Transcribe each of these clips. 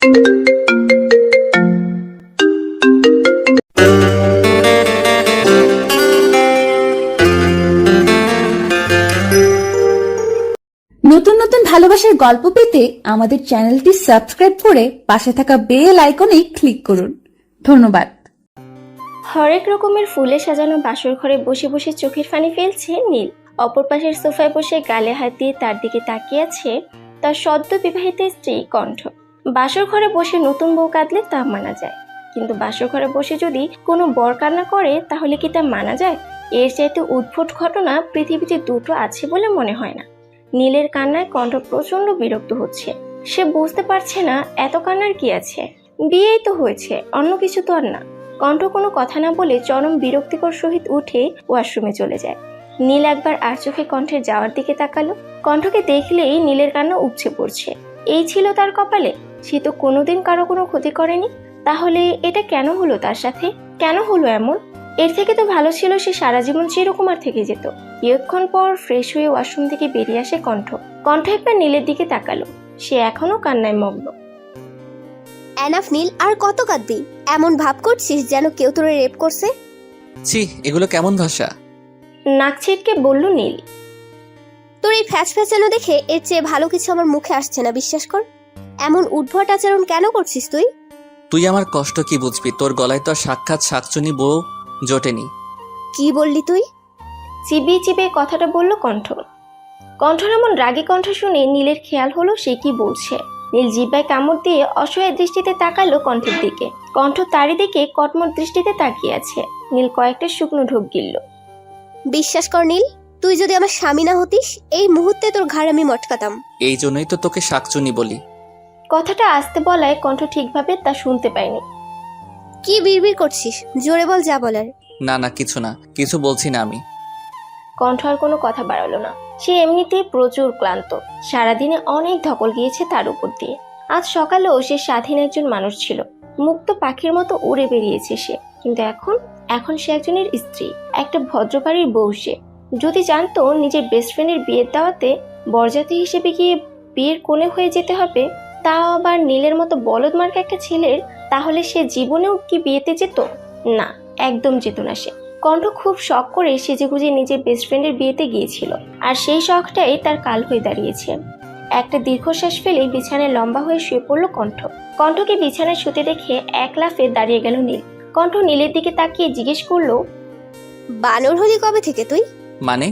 নতুন নতুন ভালোবাসার গল্প পেতে আমাদের চ্যানেলটি সাবস্ক্রাইব করে পাশে থাকা বেল আইকনে ক্লিক করুন। ধন্যবাদ। হরেক রকমের ফুলে সাজানো বাসর ঘরে বসে বসে চোখের পানি ফেলছে নীল। অপর পাশের সোফায় বসে গালে হাত দিয়ে তার দিকে তাকিয়ে আছে তার সদ্য বিবাহিত স্ত্রী কণ্ঠ। বাসর ঘরে বসে নতুন বউ কাঁদলে তা মানা যায়, কিন্তু বাসর ঘরে বসে যদি কোনো বর কান্না করে তাহলে কি তা মানা যায়? এর চাইতে উদ্ভট ঘটনা পৃথিবীতে দুটো আছে বলে মনে হয় না। নীলের কান্নায় কণ্ঠ প্রচন্ড বিরক্ত হচ্ছে। সে বুঝতে পারছে না এত কান্নার কি আছে, বিয়েই তো হয়েছে, অন্য কিছু তো আর না। কণ্ঠ কোনো কথা না বলে চরম বিরক্তিকর সহিত উঠে ওয়াশরুমে চলে যায়। নীল একবার আর চোখে কণ্ঠের যাওয়ার দিকে তাকালো। কণ্ঠকে দেখলেই নীলের কান্না উপচে পড়ছে। এই ছিল তার কপালে? সে তো কোনোদিন কারো কোনো ক্ষতি করেনি, তাহলে এটা কেন হলো তার সাথে? কেন হলো এমন? এর থেকে তো ভালো ছিল সে সারা জীবন চিরকুমার থেকে যেত। কিছুক্ষণ পর ফ্রেশ হয়ে ওয়াশরুম থেকে বেরিয়ে আসে কণ্ঠ। কণ্ঠ একবার নীলের দিকে তাকালো। সে এখনো কান্নায় মগ্ন। এনাফ নীল, আর কত কাঁদবি? এমন ভাব করছিস যেন কেউ তোরে রেপ করছে। ছি, এগুলো কেমন ভাষা? নাক ছিটকে বলল নীল। তোর এই ফ্যাচ ফ্যাচানো দেখে এর চেয়ে ভালো কিছু আমার মুখে আসছে না, বিশ্বাস কর। এমন উদ্ভট আচরণ কেন করছিস তুই? তুই আমার কষ্ট কি বুঝবি? তোর গলায় তো আর সাক্ষাৎ শাকচুনি বউ জোটেনি। কি বললি তুই? চিবিয়ে চিবিয়ে কথাটা বলল কণ্ঠ। কণ্ঠর এমন রাগী কণ্ঠ শুনে নীলের খেয়াল হলো সে কি বলছে। নীল জিহ্বায় কামড় দিয়ে অসহায় দৃষ্টিতে তাকালো কণ্ঠের দিকে। কণ্ঠ তারই দিকে কটমট দৃষ্টিতে তাকিয়ে আছে। নীল কয়েকটা শুকনো ঢোক গিলল। বিশ্বাস কর নীল, তুই যদি আমার স্বামী না হতিস এই মুহূর্তে তোর ঘাড় আমি মটকাতাম। এই জন্যই তো তোকে শাকচুনি বলি। কথাটা আস্তে বলায় কণ্ঠ ঠিকভাবে তা শুনতে পায়নি। কি বিড়বিড় করছিস? জোরে বল যা বলার। না না, কিছু না, কিছু বলছি না আমি। কণ্ঠ আর কোনো কথা বাড়ালো না। সে এমনিতেই প্রচুর ক্লান্ত। সারাদিনে অনেক ধকল গিয়েছে তার উপর দিয়ে। আজ সকালেও সে স্বাধীন একজন মানুষ ছিল, মুক্ত পাখির মতো উড়ে বেরিয়েছে সে। কিন্তু এখন সে একজনের স্ত্রী, একটা ভদ্রবাড়ির বউ। সে যদি জানতো নিজের বেস্ট ফ্রেন্ডের বিয়ের দাওয়াতে বরযাত্রী হিসেবে গিয়ে বিয়ের কোণে হয়ে যেতে হবে, তাও আবার নীলের মতো বলদ মার্কা একটা ছেলের, তাহলে সে জীবনেও কি বিয়েতে যেত? না, একদম যেত না সে। কণ্ঠ খুব শখ করে সেজেগুজে নিজের বেস্ট ফ্রেন্ডের বিয়েতে গিয়েছিল, আর সেই শখটাই তার কাল হয়ে দাঁড়িয়েছে। একটা দীর্ঘশ্বাস ফেলে বিছানায় লম্বা হয়ে শুয়ে পড়ল কণ্ঠ। কণ্ঠকে বিছানায় শুতে দেখে এক লাফে দাঁড়িয়ে গেল নীল। কণ্ঠ নীলের দিকে তাকিয়ে জিজ্ঞেস করলো, বানর হলি কবে থেকে তুই? মানে?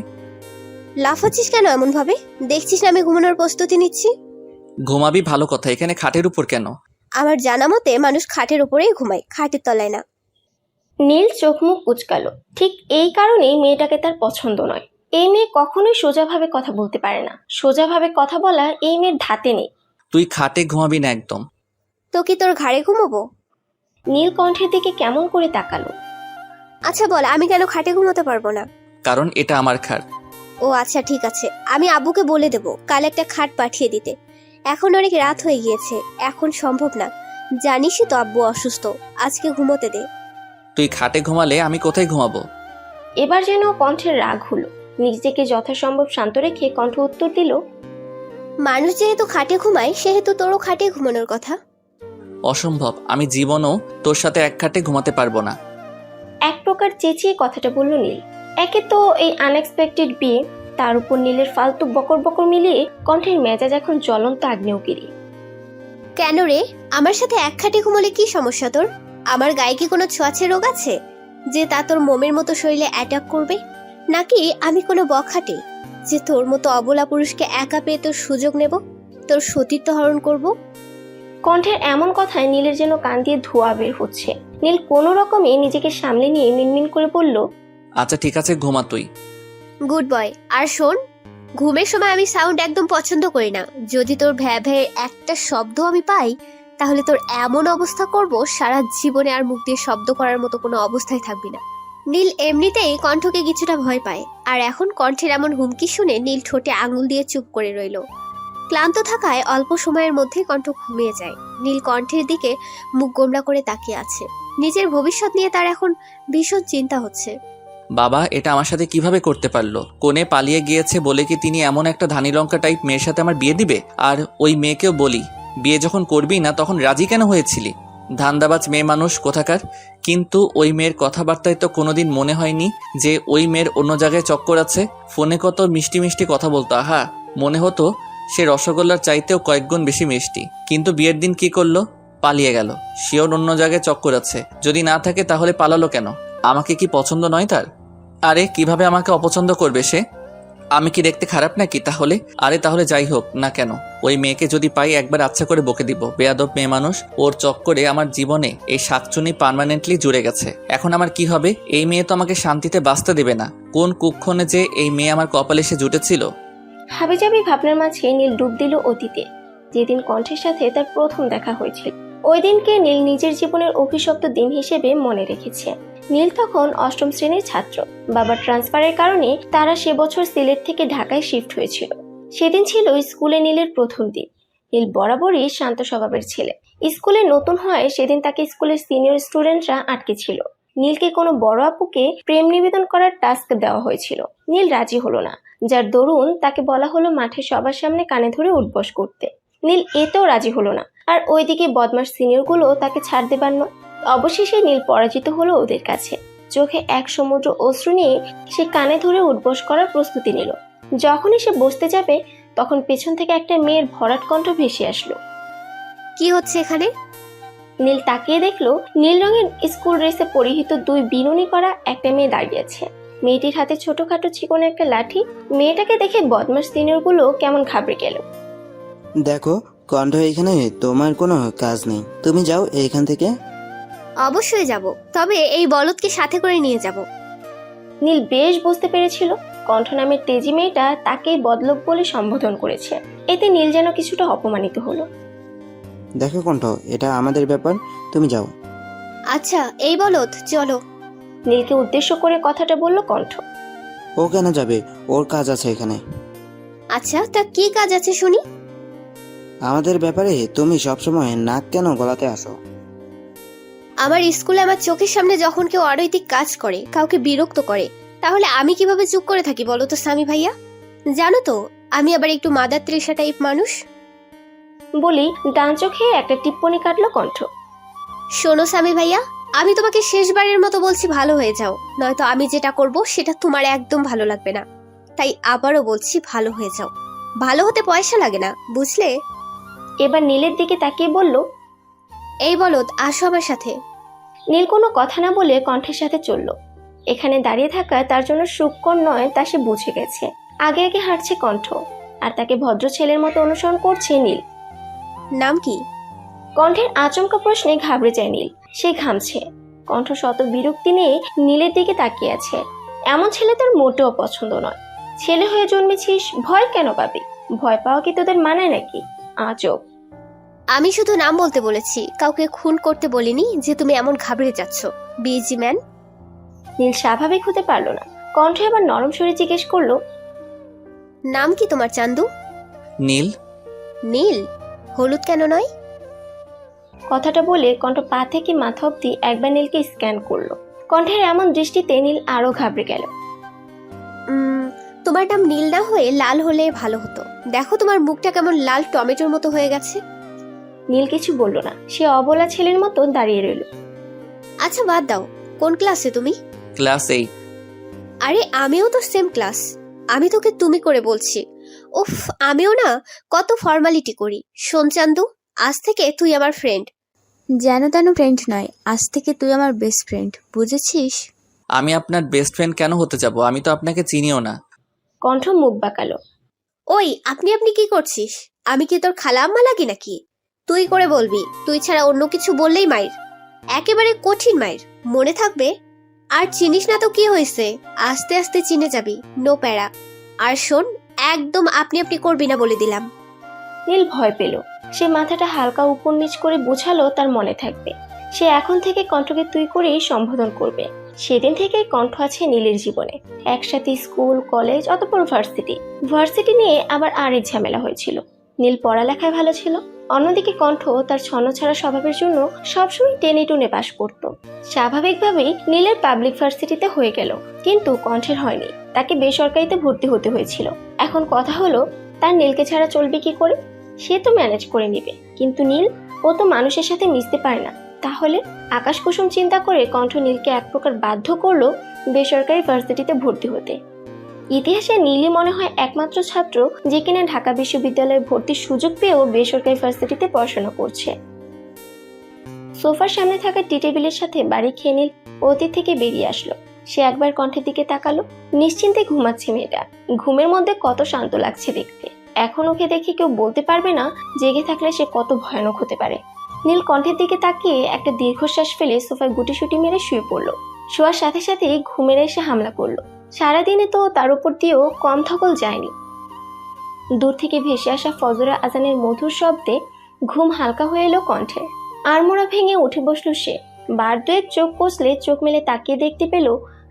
লাফাচ্ছিস কেন এমন ভাবে? দেখছিস না আমি ঘুমানোর প্রস্তুতি নিচ্ছি। ঘুমাবি ভালো কথা, এখানে খাটের উপর কেন? আমার জানা মতে মানুষ খাটের উপরেই ঘুমায়, খাটের তলায় না। নীল চোখ মুখ কুঁচকালো। ঠিক এই কারণেই মেয়েটাকে তার পছন্দ নয়। এই মেয়ে কখনোই সোজাভাবে কথা বলতে পারে না। সোজাভাবে কথা বলা এই মেয়ের ধাতে নেই। তুই খাটে ঘুমাবি না একদম। তো কি তোর ঘাড়ে ঘুমাবো? নীল কণ্ঠের দিকে কেমন করে তাকালো। আচ্ছা বল, আমি কেন খাটে ঘুমাতে পারবো না? কারণ এটা আমার খাট। ও আচ্ছা ঠিক আছে, আমি আব্বুকে বলে দেবো কাল একটা খাট পাঠিয়ে দিতে। এখন অনেক রাত হয়ে গিয়েছে, এখন সম্ভব না। জানিসই তো আব্বু অসুস্থ, আজকে ঘুমোতে দে। তুই খাটে ঘুমালে আমি কোথায় ঘুমাবো? এবার যেন কণ্ঠের রাগ হলো। নিজেকে যথাসম্ভব শান্ত রেখে কণ্ঠ উত্তর দিল, মানুষ যেহেতু খাটে ঘুমায় সেহেতু তোরও খাটে ঘুমানোর কথা। অসম্ভব, আমি জীবনও তোর সাথে এক খাটে ঘুমাতে পারবো না। এক প্রকার চেঁচিয়ে কথাটা বলল নীল। একে তো এই আনএক্সপেক্টেড বিয়ে, তার উপর নীলের ফালতু বকর বকর মিলিয়ে কণ্ঠের মেজাজ এখন জ্বলন্ত আগ্নেয়গিরি। কেন রে, আমার সাথে এক খাটে ঘুমোলে কি সমস্যা তোর? আমার গায়ে কি কোনো ছোঁয়াচে রোগ আছে যে তা তোর মোমের মতো শরীরে অ্যাটাক করবে? নাকি আমি কোনো বখাটে যে তোর মতো অবলা পুরুষকে একা পেয়ে তোর সুযোগ নেব, তোর সতীত্ব হরণ করব? কণ্ঠের এমন কথায় নীলের যেন কান দিয়ে ধোঁয়া বের হচ্ছে। নীল কোনো রকমে নিজেকে সামলে নিয়ে মিনমিন করে বলল, আচ্ছা ঠিক আছে, ঘুমা তুই। Good boy. আর শোন, ঘুমের সময় আমি সাউন্ড একদম পছন্দ করি না। যদি তোর ভ্যা ভ্যা একটা শব্দ আমি পাই তাহলে তোর এমন অবস্থা করব সারা জীবনে আর মুখ দিয়ে শব্দ করার মতো কোনো অবস্থায় থাকবি না। নীল এমনিতেই কণ্ঠকে কিছুটা ভয় পায়, আর এখন কণ্ঠের এমন হুমকি শুনে নীল ঠোঁটে আঙুল দিয়ে চুপ করে রইল। ক্লান্ত থাকায় অল্প সময়ের মধ্যে কণ্ঠ ঘুমিয়ে যায়। নীল কণ্ঠের দিকে মুখ গোমড়া করে তাকিয়ে আছে। নিজের ভবিষ্যৎ নিয়ে তার এখন ভীষণ চিন্তা হচ্ছে। বাবা এটা আমার সাথে কিভাবে করতে পারলো? কোণে পালিয়ে গিয়েছে বলে কি তিনি এমন একটা ধানি লঙ্কা টাইপ মেয়ের সাথে আমার বিয়ে দিবে? আর ওই মেয়েকেও বলি বিয়ে যখন করবি না তখন রাজি কেন হয়েছিলি? ধান্দাবাজ মেয়ে মানুষ কোথাকার। কিন্তু ওই মেয়ের কথাবার্তায় তো কোনোদিন মনে হয়নি যে ওই মেয়ের অন্য জায়গায় চক্কর আছে। ফোনে কত মিষ্টি মিষ্টি কথা বলতো, আহা, মনে হতো সে রসগোল্লার চাইতেও কয়েকগুণ বেশি মিষ্টি। কিন্তু বিয়ের দিন কি করলো? পালিয়ে গেল। শিওর অন্য জায়গায় চক্কর আছে। যদি না থাকে তাহলে পালালো কেন? আমাকে কি পছন্দ নয় তার? আরে কিভাবে আমাকে অপছন্দ করবে সে? আমি কি দেখতে খারাপ নাকি তাহলে? আরে তাহলে যাই হোক না কেন, ওই মেয়েকে যদি পাই একবার আচ্ছা করে বকে দিব। বেয়াদব মেয়ে মানুষ। ওর চক্করে আমার জীবনে এই শাকচুনি পার্মানেন্টলি জুড়ে গেছে। এখন আমার কি হবে? এই মেয়ে তো আমাকে শান্তিতে বাঁচতে দেবে না। কোন কুক্ষণে যে এই মেয়ে আমার কপালে এসে জুটেছিল। হাবিজাবি ভাবনার মাঝে নীল ডুব দিল অতীতে, যেদিন কণ্ঠের সাথে তার প্রথম দেখা হয়েছিল। ওই দিনকে নীল নিজের জীবনের অভিশপ্ত দিন হিসেবে মনে রেখেছে। নীল তখন অষ্টম শ্রেণীর ছাত্র। বাবার ট্রান্সফারের কারণে তারা সে বছর সিলেট থেকে ঢাকায় শিফট হয়েছিল। সেদিন ছিল স্কুলে নীলের প্রথম দিন। নীল বরাবরই শান্ত স্বভাবের ছেলে। স্কুলে নতুন হয় সেদিন তাকে স্কুলের সিনিয়র স্টুডেন্টরা আটকে ছিল। নীলকে কোনো বড় আপুকে প্রেম নিবেদন করার টাস্ক দেওয়া হয়েছিল। নীল রাজি হলো না, যার দরুন তাকে বলা হলো মাঠে সবার সামনে কানে ধরে উঠবস করতে। নীল এতেও রাজি হলো না, আর ওইদিকে বদমাস সিনিয়রগুলো তাকে ছাড় দেবার নয়। অবশেষে নীল পরাজিত হলো ওদের কাছে। চোখে এক সমুদ্র অশ্রু নিয়ে সে কানে ধরে উঠবস করার প্রস্তুতি নিল। যখনই সে বসতে যাবে তখন পেছন থেকে একটা মেয়ের ভরাট কণ্ঠ ভেসে আসলো। কি হচ্ছে এখানে? নীল তাকিয়ে দেখলো নীল রঙের স্কুল ড্রেসে পরিহিত দুই বিনুনি করা একটা মেয়ে দাঁড়িয়ে আছে। মেয়েটির হাতে ছোটখাটো চিকন একটা লাঠি। মেয়েটাকে দেখে বদমাস সিনিয়রগুলো কেমন ঘাবড়ে গেল। দেখো কণ্ঠ, এখানে তোমার কোনো কাজ নেই, তুমি যাও এইখান থেকে। অবশ্যই যাব, তবে এই বলদকে সাথে করে নিয়ে যাব। নীল বেশ বুঝতে পেরেছিল কণ্ঠ নামের তেজি মেয়েটা তাকেই বদলোক বলে সম্বোধন করেছে। এতে নীল যেন কিছুটা অপমানিত হলো। দেখো কণ্ঠ, এটা আমাদের ব্যাপার, তুমি যাও। আচ্ছা এই বলদ, চলো। নীলকে উদ্দেশ্য করে কথাটা বলল কণ্ঠ। ও কেন যাবে? ওর কাজ আছে এখানে। আচ্ছা তা কি কাজ আছে শুনি? আমাদের ব্যাপারে তুমি সবসময় নাক কেন গলাতে আসো? আমার স্কুলে আমার চোখের সামনে যখন কেউ অনৈতিক কাজ করে, কাউকে বিরক্ত করে, তাহলে আমি কিভাবে চুপ করে থাকি বলো তো স্বামী ভাইয়া? জানো তো আমি আবার একটু মাদার তৃষা টাইপ মানুষ। বলি ডান চোখে একটা টিপ্পনি কাটলো কণ্ঠ। শোনো স্বামী ভাইয়া, আমি তোমাকে শেষবারের মতো বলছি ভালো হয়ে যাও, নয়তো আমি যেটা করব সেটা তোমার একদম ভালো লাগবে না। তাই আবারও বলছি ভালো হয়ে যাও। ভালো হতে পয়সা লাগে না, বুঝলে? এবার নীলের দিকে তাকিয়ে বলল, এই বলদ আসো আমার সাথে। নীল কোনো কথা না বলে কণ্ঠের সাথে চলল। এখানে দাঁড়িয়ে থাকা তার জন্য সুখকর নয় তা সে বুঝে গেছে। আগে আগে হাঁটছে কণ্ঠ, আর তাকে ভদ্র ছেলের মতো অনুসরণ করছে নীল। নাম কি? কণ্ঠের আচমকা প্রশ্নে ঘাবড়ে যায় নীল। সে ঘামছে। কণ্ঠ শত বিরক্তি নিয়ে নীলের দিকে তাকিয়ে আছে। এমন ছেলে তার মোটেও পছন্দ নয়। ছেলে হয়ে জন্মেছিস, ভয় কেন পাবি? ভয় পাওয়া কি তোদের মানায় নাকি? আজব। আমি শুধু নাম বলতে বলেছি, কাউকে খুন করতে বলিনি যে তুমি এমন ঘাবড়ে যাচ্ছ। Busy man. নীল স্বাভাবিক হতে পারলো না। কণ্ঠ এবার নরম সুরে জিজ্ঞেস করলো, নাম কি তোমার চান্দু? নীল। নীল? হলুদ কেন নয়? কথাটা বলে কণ্ঠ পা থেকে মাথা অব্দি একবার নীলকে স্ক্যান করলো। কণ্ঠের এমন দৃষ্টিতে নীল আরো ঘাবড়ে গেল। তোমার নাম নীল না হয়ে লাল হলে ভালো হতো। দেখো তোমার মুখটা কেমন লাল টমেটোর মতো হয়ে গেছে। নীল কিছু বলল না। সে অবলা ছেলের মতো দাঁড়িয়ে রইল। আচ্ছা বাদ দাও, কোন ক্লাসে তুমি? ক্লাস 8। আরে আমিও তো সেম ক্লাস। আমি তোকে তুমি করে বলছি। উফ, আমিও না কত ফর্মালিটি করি। শোন চান্দু, আজ থেকে তুই আমার ফ্রেন্ড। যেন তেন ফ্রেন্ড নয়, আজ থেকে তুই আমার বেস্ট ফ্রেন্ড, বুঝেছিস? আমি আপনার বেস্ট ফ্রেন্ড কেন হতে যাব? আমি তো আপনাকে চিনিও না। কণ্ঠ মুখ বাঁকালো। ওই আপনি কি করছিস? আমি কি তোর খালা আম্মা লাগি নাকি? তুই করে বলবি। তুই ছাড়া অন্য কিছু বললেই মাইর, একেবারে কঠিন মাইর, মনে থাকবে। আর চিনিস না তো কি হয়েছে, আস্তে আস্তে চিনে যাবি, নো প্যারা। আর শোন, একদম আপনি করবি না বলে দিলাম। নীল ভয় পেল। সে মাথাটা হালকা উপর নিচ করে বোঝালো তার মনে থাকবে। সে এখন থেকে কণ্ঠকে তুই করেই সম্বোধন করবে। সেদিন থেকে কণ্ঠ আছে নীলের জীবনে। একসাথে স্কুল, কলেজ, অতঃপর ভার্সিটি নিয়ে আবার আরেক ঝামেলা হয়েছিল। নীল পড়ালেখায় ভালো ছিল। অন্যদিকে কণ্ঠ তার ছন্নছাড়া স্বভাবের জন্য সবসময় টেনে টুনে পাশ করত। স্বাভাবিকভাবেই নীলের পাবলিক ভার্সিটিতে হয়ে গেল, কিন্তু কণ্ঠের হয়নি। তাকে বেসরকারিতে ভর্তি হতে হয়েছিল। এখন কথা হলো, তার নীলকে ছাড়া চলবে কি করে? সে তো ম্যানেজ করে নিবে, কিন্তু নীল, ও তো মানুষের সাথে মিশতে পারে না। তাহলে আকাশ কুসুম চিন্তা করে কণ্ঠ নীলকে এক প্রকার বাধ্য করলো বেসরকারি ভার্সিটিতে ভর্তি হতে। ইতিহাসে নীলই মনে হয় একমাত্র ছাত্র যে কিনা ঢাকা বিশ্ববিদ্যালয়ে ভর্তির সুযোগ পেয়েও বেসরকারি ভার্সিটিতে পড়াশোনা করছে। সোফার সামনে থাকা টি টেবিলের সাথে বাড়ি খেয়ে নীল অতীত থেকে বেরিয়ে আসলো। সে একবার কণ্ঠের দিকে তাকালো। নিশ্চিন্তে ঘুমাচ্ছে মেয়েটা। ঘুমের মধ্যে কত শান্ত লাগছে দেখতে। এখন ওকে দেখে কেউ বলতে পারবে না জেগে থাকলে সে কত ভয়ানক হতে পারে। নীল কণ্ঠের দিকে তাকিয়ে একটা দীর্ঘশ্বাস ফেলে সোফায় গুটিসুটি মেরে শুয়ে পড়লো। শোয়ার সাথে সাথেই ঘুমের এসে হামলা করলো। সারাদিনে তো তার উপর দিয়েও কম ধকল যায়নি। দূর থেকে ভেসে আসা ফজরের আজানের মধুর শব্দে ঘুম হালকা হয়ে এলো কণ্ঠে। আড়মোড়া ভেঙে উঠে বসলো সে। বার দুয়েক চোখ কষলে চোখ মেলে তাকিয়ে দেখতে পেল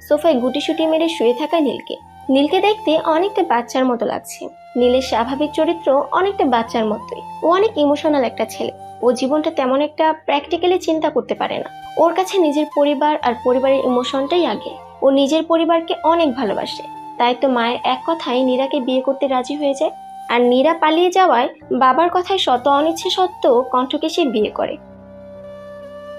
সোফায় গুটিসুটি মেরে শুয়ে থাকা নীলকে। নীলকে দেখতে অনেকটা বাচ্চার মতো লাগছে। নীলের স্বাভাবিক চরিত্র অনেকটা বাচ্চার মতোই। ও অনেক ইমোশনাল একটা ছেলে। ও জীবনটা তেমন একটা প্র্যাকটিক্যালি চিন্তা করতে পারে না। ওর কাছে নিজের পরিবার আর পরিবারের ইমোশনটাই আগে। ও নিজের পরিবারকে অনেক ভালোবাসে। তাই তো মায়ের এক কথায় নীরাকে বিয়ে করতে রাজি হয়ে যায়। আর নীরা পালিয়ে যাওয়ায় বাবার কথায় শত অনিচ্ছে সত্ত্বেও কণ্ঠকে সে বিয়ে করে।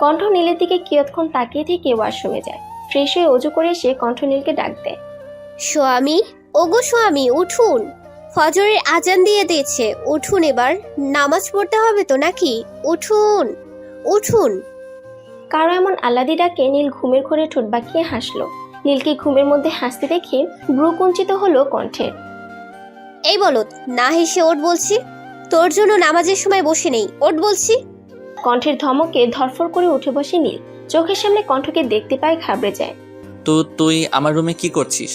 কণ্ঠ নীলের দিকে কিয়ৎক্ষণ তাকিয়ে থেকে ওয়াশরুমে যায়। ফ্রেশ হয়ে অজু করে এসে কণ্ঠ নীলকে ডাক দেয়। স্বামী, ওগো স্বামী, উঠুন। ফজরের আজান দিয়ে দিয়েছে, উঠুন এবার। নামাজ পড়তে হবে তো নাকি? উঠুন উঠুন। কারো এমন আহ্লাদি ডাকে নীল ঘুমের ঘোরে ঠোঁট বাঁকিয়ে হাসলো। নীলকে ঘুমের মধ্যে হাসতে দেখে ভ্রু কুঞ্চিত হলো কণ্ঠের। এই বলত, না হেসে ওঠ বলছি। তোর জন্য নামাজের সময় বসে নেই, ওঠ বলছি। কণ্ঠের ধমকে ধরফর করে উঠে বসে নীল। চোখের সামনে কণ্ঠকে দেখতে পায় ঘাবড়ে যায়। তো তুই আমার রুমে কি করছিস?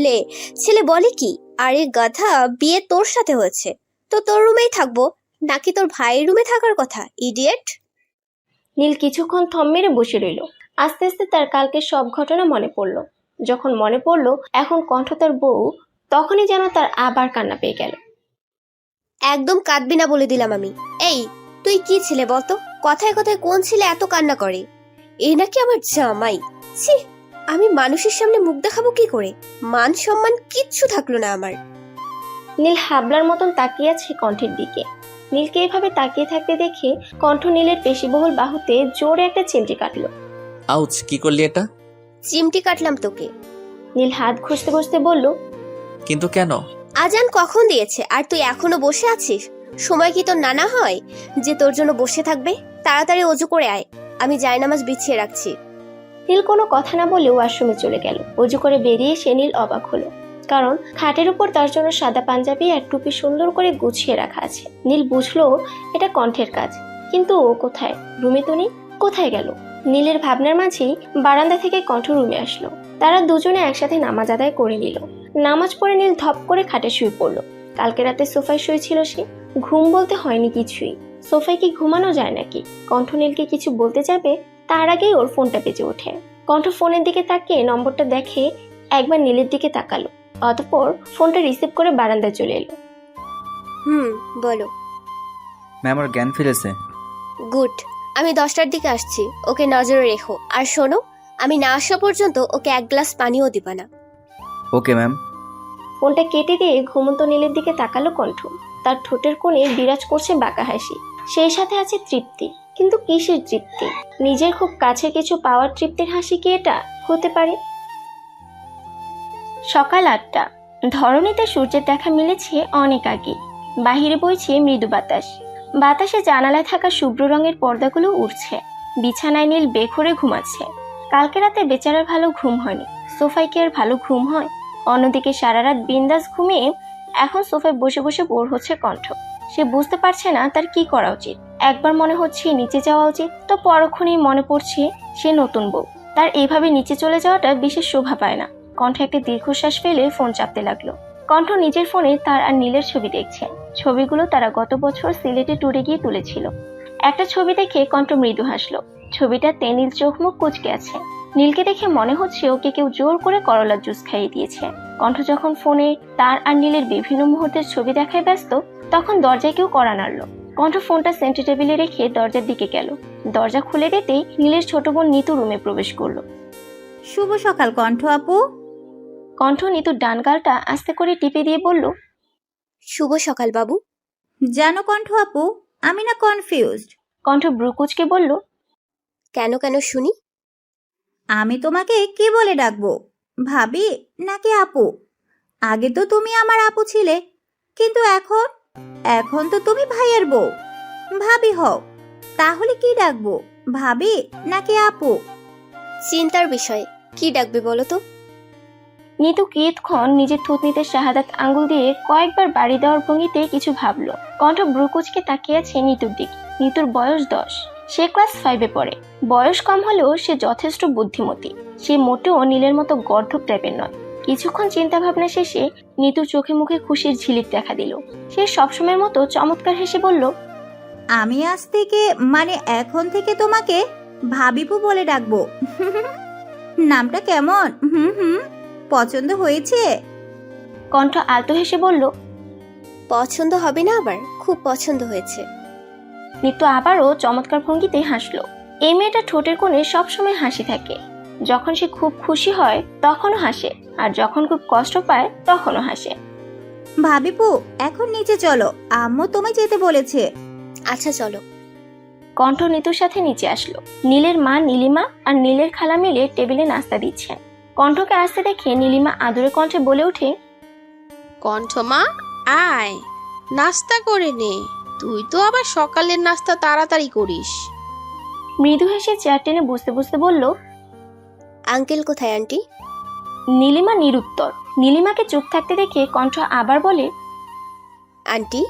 লে, ছেলে বলে কি? আরে গাধা, বিয়ে তোর সাথে হয়েছে তো তোর রুমেই থাকবো, নাকি তোর ভাইয়ের রুমে থাকার কথা, ইডিয়েট। নীল কিছুক্ষণ থম মেরে বসে রইল। আস্তে আস্তে তার কালকের সব ঘটনা মনে পড়ল। যখন মনে পড়ল এখন কণ্ঠ তার বউ, তখনই যেন তার আবার কান্না পেয়ে গেল। একদম কাঁদবি না বলে দিলাম আমি। এই, তুই কি ছেলে বলতো? কথায় কথায় কোন ছেলে এত কান্না করে? এই নাকি আমার জামাই? ছি, আমি মানুষের সামনে মুখ দেখাবো কি করে? মান সম্মান কিচ্ছু থাকলো না আমার। নীল হাবলার মতন তাকিয়ে আছে কণ্ঠের দিকে। নীলকে এভাবে তাকিয়ে থাকতে দেখে কণ্ঠ নীলের পেশিবহুল বাহুতে জোরে একটা চিমটি কাটলো। আউচ, কি করলি এটা? চিমটি কাটলাম তোকে। নীল হাত ঘষতে ঘষতে বলল, কিন্তু কেন? আজান কখন দিয়েছে আর তুই এখনো বসে আছিস? সময় কি তোর নানা হয় যে তোর জন্য বসে থাকবে? তাড়াতাড়ি অজু করে আয়, আমি জায়নামাজ বিছিয়ে রাখছি। নীল কোনো কথা না বলে ওয়াশরুমে চলে গেল। অজু করে বেরিয়ে সে নীল অবাক হলো, কারণ খাটের উপর তার জন্য সাদা পাঞ্জাবি আর টুপি সুন্দর করে গুছিয়ে রাখা আছে। নীল বুঝলো এটা কণ্ঠের কাজ, কিন্তু ও কোথায়? রুমে তো নেই, কোথায় গেল? নীলের ভাবনার মাঝেই বারান্দা থেকে কণ্ঠ রুমে আসলো। তারা দুজনে একসাথে নামাজ আদায় করে নিল। নামাজ পড়ে নীল ধপ করে খাটে শুয়ে পড়লো। কালকে রাতে সোফায় শুয়েছিল সে। ঘুম বলতে হয়নি কিছুই। সোফায় কি ঘুমানো যায় নাকি? কণ্ঠ নীলকে কিছু বলতে যাবে তার আগেই ওর ফোনটা বেজে ওঠে। কণ্ঠ ফোনের দিকে তাকিয়ে নম্বরটা দেখে একবার নীলের দিকে তাকালো। অতঃপর ফোনটা রিসিভ করে বারান্দায় চলে এলো। বলো। ম্যাম, ওর জ্ঞান ফিরেছে। গুড, আমি 10টার দিকে আসছি, ওকে নজরে রেখো। আর শোনো, আমি না আসা পর্যন্ত ওকে এক গ্লাস পানিও দিবা না। Okay ma'am. ফোনটা কেটে দিয়ে ঘুমন্ত নীলের দিকে তাকালো কণ্ঠ। তার ঠোঁটের কোণে বিরাজ করছে বাঁকা হাসি, সেই সাথে আছে তৃপ্তি। কিন্তু কিসের তৃপ্তি? নিজের খুব কাছে কিছু পাওয়ার তৃপ্তির হাসি কি এটা হতে পারে? সকাল 8টা। ধরণীতে সূর্যের দেখা মিলেছে অনেক আগে। বাহিরে বইছে মৃদু বাতাস। বাতাসে জানালায় থাকা শুভ্র রঙের পর্দাগুলো উড়ছে। বিছানায় নীল বেঘরে ঘুমাচ্ছে। কালকে রাতে বেচারার ভালো ঘুম হয়নি। সোফায় কি আর ভালো ঘুম হয়? অন্যদিকে সারা রাত বিন্দাস ঘুমিয়ে এখন সোফায় বসে বসে বোর হচ্ছে কণ্ঠ। সে বুঝতে পারছে না তার কি করা উচিত। একবার মনে হচ্ছে নিচে যাওয়া উচিত, তো পরক্ষণেই মনে পড়ছে সে নতুন বউ। তার এইভাবে নিচে চলে যাওয়াটা বিশেষ শোভা পায় না। কণ্ঠ একটা দীর্ঘশ্বাস ফেলে ফোন চাপতে লাগলো। কণ্ঠ নিজের ফোনে তার আর নীলের ছবি দেখছে। ছবিগুলো তারা গত বছর সিলেটে ট্যুরে গিয়ে তুলেছিল। একটা ছবি দেখে কণ্ঠ মৃদু হাসলো। ছবিটাতে নীল চোখ মুখ কুঁচকে আছে। নীলকে দেখে মনে হচ্ছে ওকে কেউ জোর করে করলার জুস খাইয়ে দিয়েছে। কণ্ঠ যখন ফোনে তার আর নীলের বিভিন্ন মুহূর্তের ছবি দেখায় ব্যস্ত, তখন দরজায় কেউ কড়া নাড়ল। কণ্ঠ ফোনটা সেন্টার টেবিলে রেখে দরজার দিকে গেল। দরজা খুলে দিতেই নীলের ছোট বোন নিতু রুমে প্রবেশ করলো। শুভ সকাল কণ্ঠ আপু। কণ্ঠ নিতুর ডান গালটা আস্তে করে টিপে দিয়ে বলল, শুভ সকাল বাবু। জানো কণ্ঠ আপু, আমি না কনফিউজড। কণ্ঠ ব্রুকুচকে বলল, কেন কেন শুনি। আমি তোমাকে কি বলে ডাকবো, ভাবি নাকি আপু? আগে তো তুমি আমার আপু ছিলে, কিন্তু এখন এখন তো তুমি ভাইয়ের বউ, ভাবি হও। তাহলে কি ডাকবো, ভাবি নাকি আপু? চিন্তার বিষয়, কি ডাকবে বলো তো? নিতু কিয়ৎক্ষণ নিজের থুতনিতে শাহাদাত আঙ্গুল দিয়ে কয়েকবার বাড়ি দেওয়ার ভঙ্গিতে কিছু ভাবলো। কণ্ঠ ব্রুকুচকে তাকিয়ে আছে নিতুর দিকে। নিতুর বয়স 10, সে ক্লাস 5-এ পড়ে। বয়স কম হলেও সে যথেষ্ট বুদ্ধিমতী। সে মোটেও নীলের মতো গর্ধব টাইপের নয়। কিছুক্ষণ চিন্তা ভাবনা শেষে নিতুর চোখে মুখে খুশির ঝিলিক দেখা দিল। সে সবসময়ের মতো চমৎকার হেসে বলল, আমি আজ থেকে মানে এখন থেকে তোমাকে ভাবিপু বলে ডাকবো। নামটা কেমন? পছন্দ হয়েছে? কণ্ঠ আলতো হেসে বলল। পছন্দ হবে না আবার? খুব পছন্দ হয়েছে। নিতু আবারও চমৎকার ভঙ্গিতে হাসলো। এই মেয়েটা ঠোঁটের কোণে সবসময় হাসি থাকে। যখন সে খুব খুশি হয় তখনও হাসে, আর যখন খুব কষ্ট পায় তখনও হাসে। ভাবিপু এখন নিচে চলো, আম্মু তোমায় যেতে বলেছে। আচ্ছা চলো। কণ্ঠ নিতুর সাথে নিচে আসলো। নীলের মা নীলিমা আর নীলের খালা মিলে টেবিলে নাস্তা দিচ্ছেন। কণ্ঠকে আসতে দেখে নীলিমা আদুরে কণ্ঠে বলে ওঠে, কণ্ঠমা আয়, নাস্তা করে নে। তুই তো আবার সকালের নাস্তা তাড়াতাড়ি করিস। মৃদু হেসে চেয়ার টেনে বসতে বসতে বলল। আঙ্কেল কোথায় আন্টি? নীলিমা নিরুত্তর। নীলিমাকে চুপ থাকতে দেখে কণ্ঠ আবার বলে, আন্টি।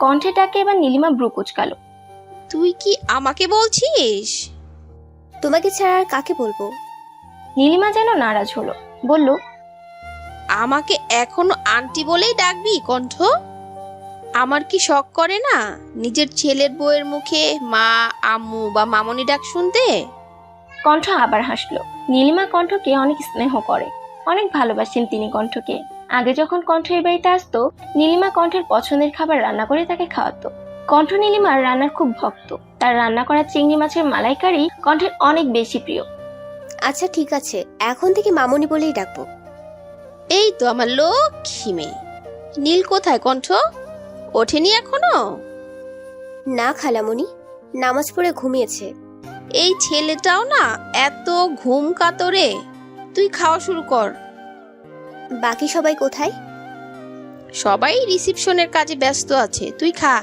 কণ্ঠে ডাকে এবার নীলিমা ব্রু কুচকালো। তুই কি আমাকে বলছিস? তোমাকে ছাড়া আর কাকে বলবো? নীলিমা যেন নারাজ হলো, বলল, আমাকে এখনো আন্টি বলেই ডাকবি কণ্ঠ? আমার কি শখ করে না নিজের ছেলের বউয়ের মুখে মা, আম্মু বা মামনি ডাক শুনতে? কণ্ঠ আবার হাসলো। নীলিমা কণ্ঠকে অনেক স্নেহ করে, অনেক ভালোবাসেন তিনি কণ্ঠকে। আগে যখন কণ্ঠ এই বাড়িতে আসতো, নীলিমা কণ্ঠের পছন্দের খাবার রান্না করে তাকে খাওয়াতো। কণ্ঠ নীলিমার রান্নার খুব ভক্ত। তার রান্না করা চিংড়ি মাছের মালাইকারি কণ্ঠের অনেক বেশি প্রিয়। আচ্ছা ঠিক আছে, এখন থেকে মামনি বলেই ডাকবো। এই তো আমার লক্ষ্মী মেয়ে। নীল কোথায় কণ্ঠ? ওঠেনি এখনো? না খালামণি, নামাজ পড়ে ঘুমিয়েছে। এই ছেলেটাও না এত ঘুম কাতরে। তুই খাওয়া শুরু কর। বাকি সবাই কোথায়? সবাই রিসিপশনের কাজে ব্যস্ত আছে, তুই খা।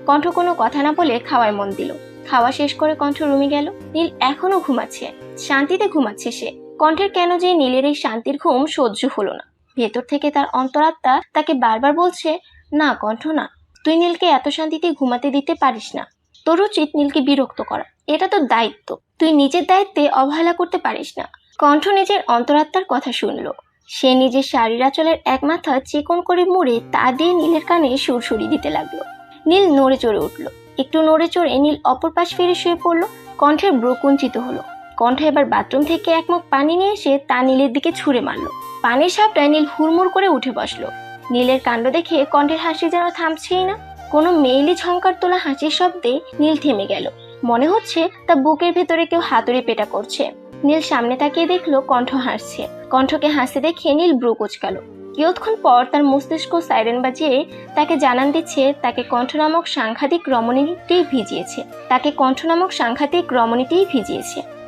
কণ্ঠ কোনো কথা না বলে খাওয়ায় মন দিল। খাওয়া শেষ করে কণ্ঠ রুমে গেল। নীল এখনো ঘুমাচ্ছে, শান্তিতে ঘুমাচ্ছে সে। কণ্ঠের কেন যে নীলের এই শান্তির ঘুম সহ্য হলো না। ভেতর থেকে তার অন্তরাত্মা তাকে বারবার বলছে, না কণ্ঠ না, তুই নীলকে এত শান্তিতে ঘুমাতে দিতে পারিস না। তোর উচিত নীলকে বিরক্ত করা, এটা তোর দায়িত্ব। তুই নিজের দায়িত্বে অবহেলা করতে পারিস না। কণ্ঠ নিজের অন্তরাত্মার কথা শুনলো। সে নিজের শাড়ির আঁচলের এক মাথা চিকন করে মুড়ে তা দিয়ে নীলের কানে সুরসুরি দিতে লাগলো। নীল নড়ে চড়ে উঠলো। একটু নড়ে চড়ে নীল অপর পাশ ফিরে শুয়ে পড়লো। কণ্ঠের ব্রু কুঞ্চিত হলো। কণ্ঠ এবার বাথরুম থেকে এক মগ পানি নিয়ে এসে তা নীলের দিকে ছুঁড়ে মারলো। পানির সাপটায় নীল হুড়মুড় করে উঠে বসলো। নীলের কাণ্ড দেখে কণ্ঠের হাসি যেন থামছেই না। কোনো মেইলি ঝংকার তোলা হাসির শব্দে নীল থেমে গেল। মনে হচ্ছে তার বুকের ভেতরে কেউ হাতুড়ি পেটা করছে। নীল সামনে তাকিয়ে দেখলো কণ্ঠ হাসছে। কণ্ঠকে হাসতে দেখে নীল ব্রু কুচকালো। কিয়ৎক্ষণ পর তার মস্তিষ্ক সাইরেন বাজিয়ে তাকে জানান দিচ্ছে তাকে কণ্ঠ নামক সাংঘাতিক রমণীটি ভিজিয়েছে।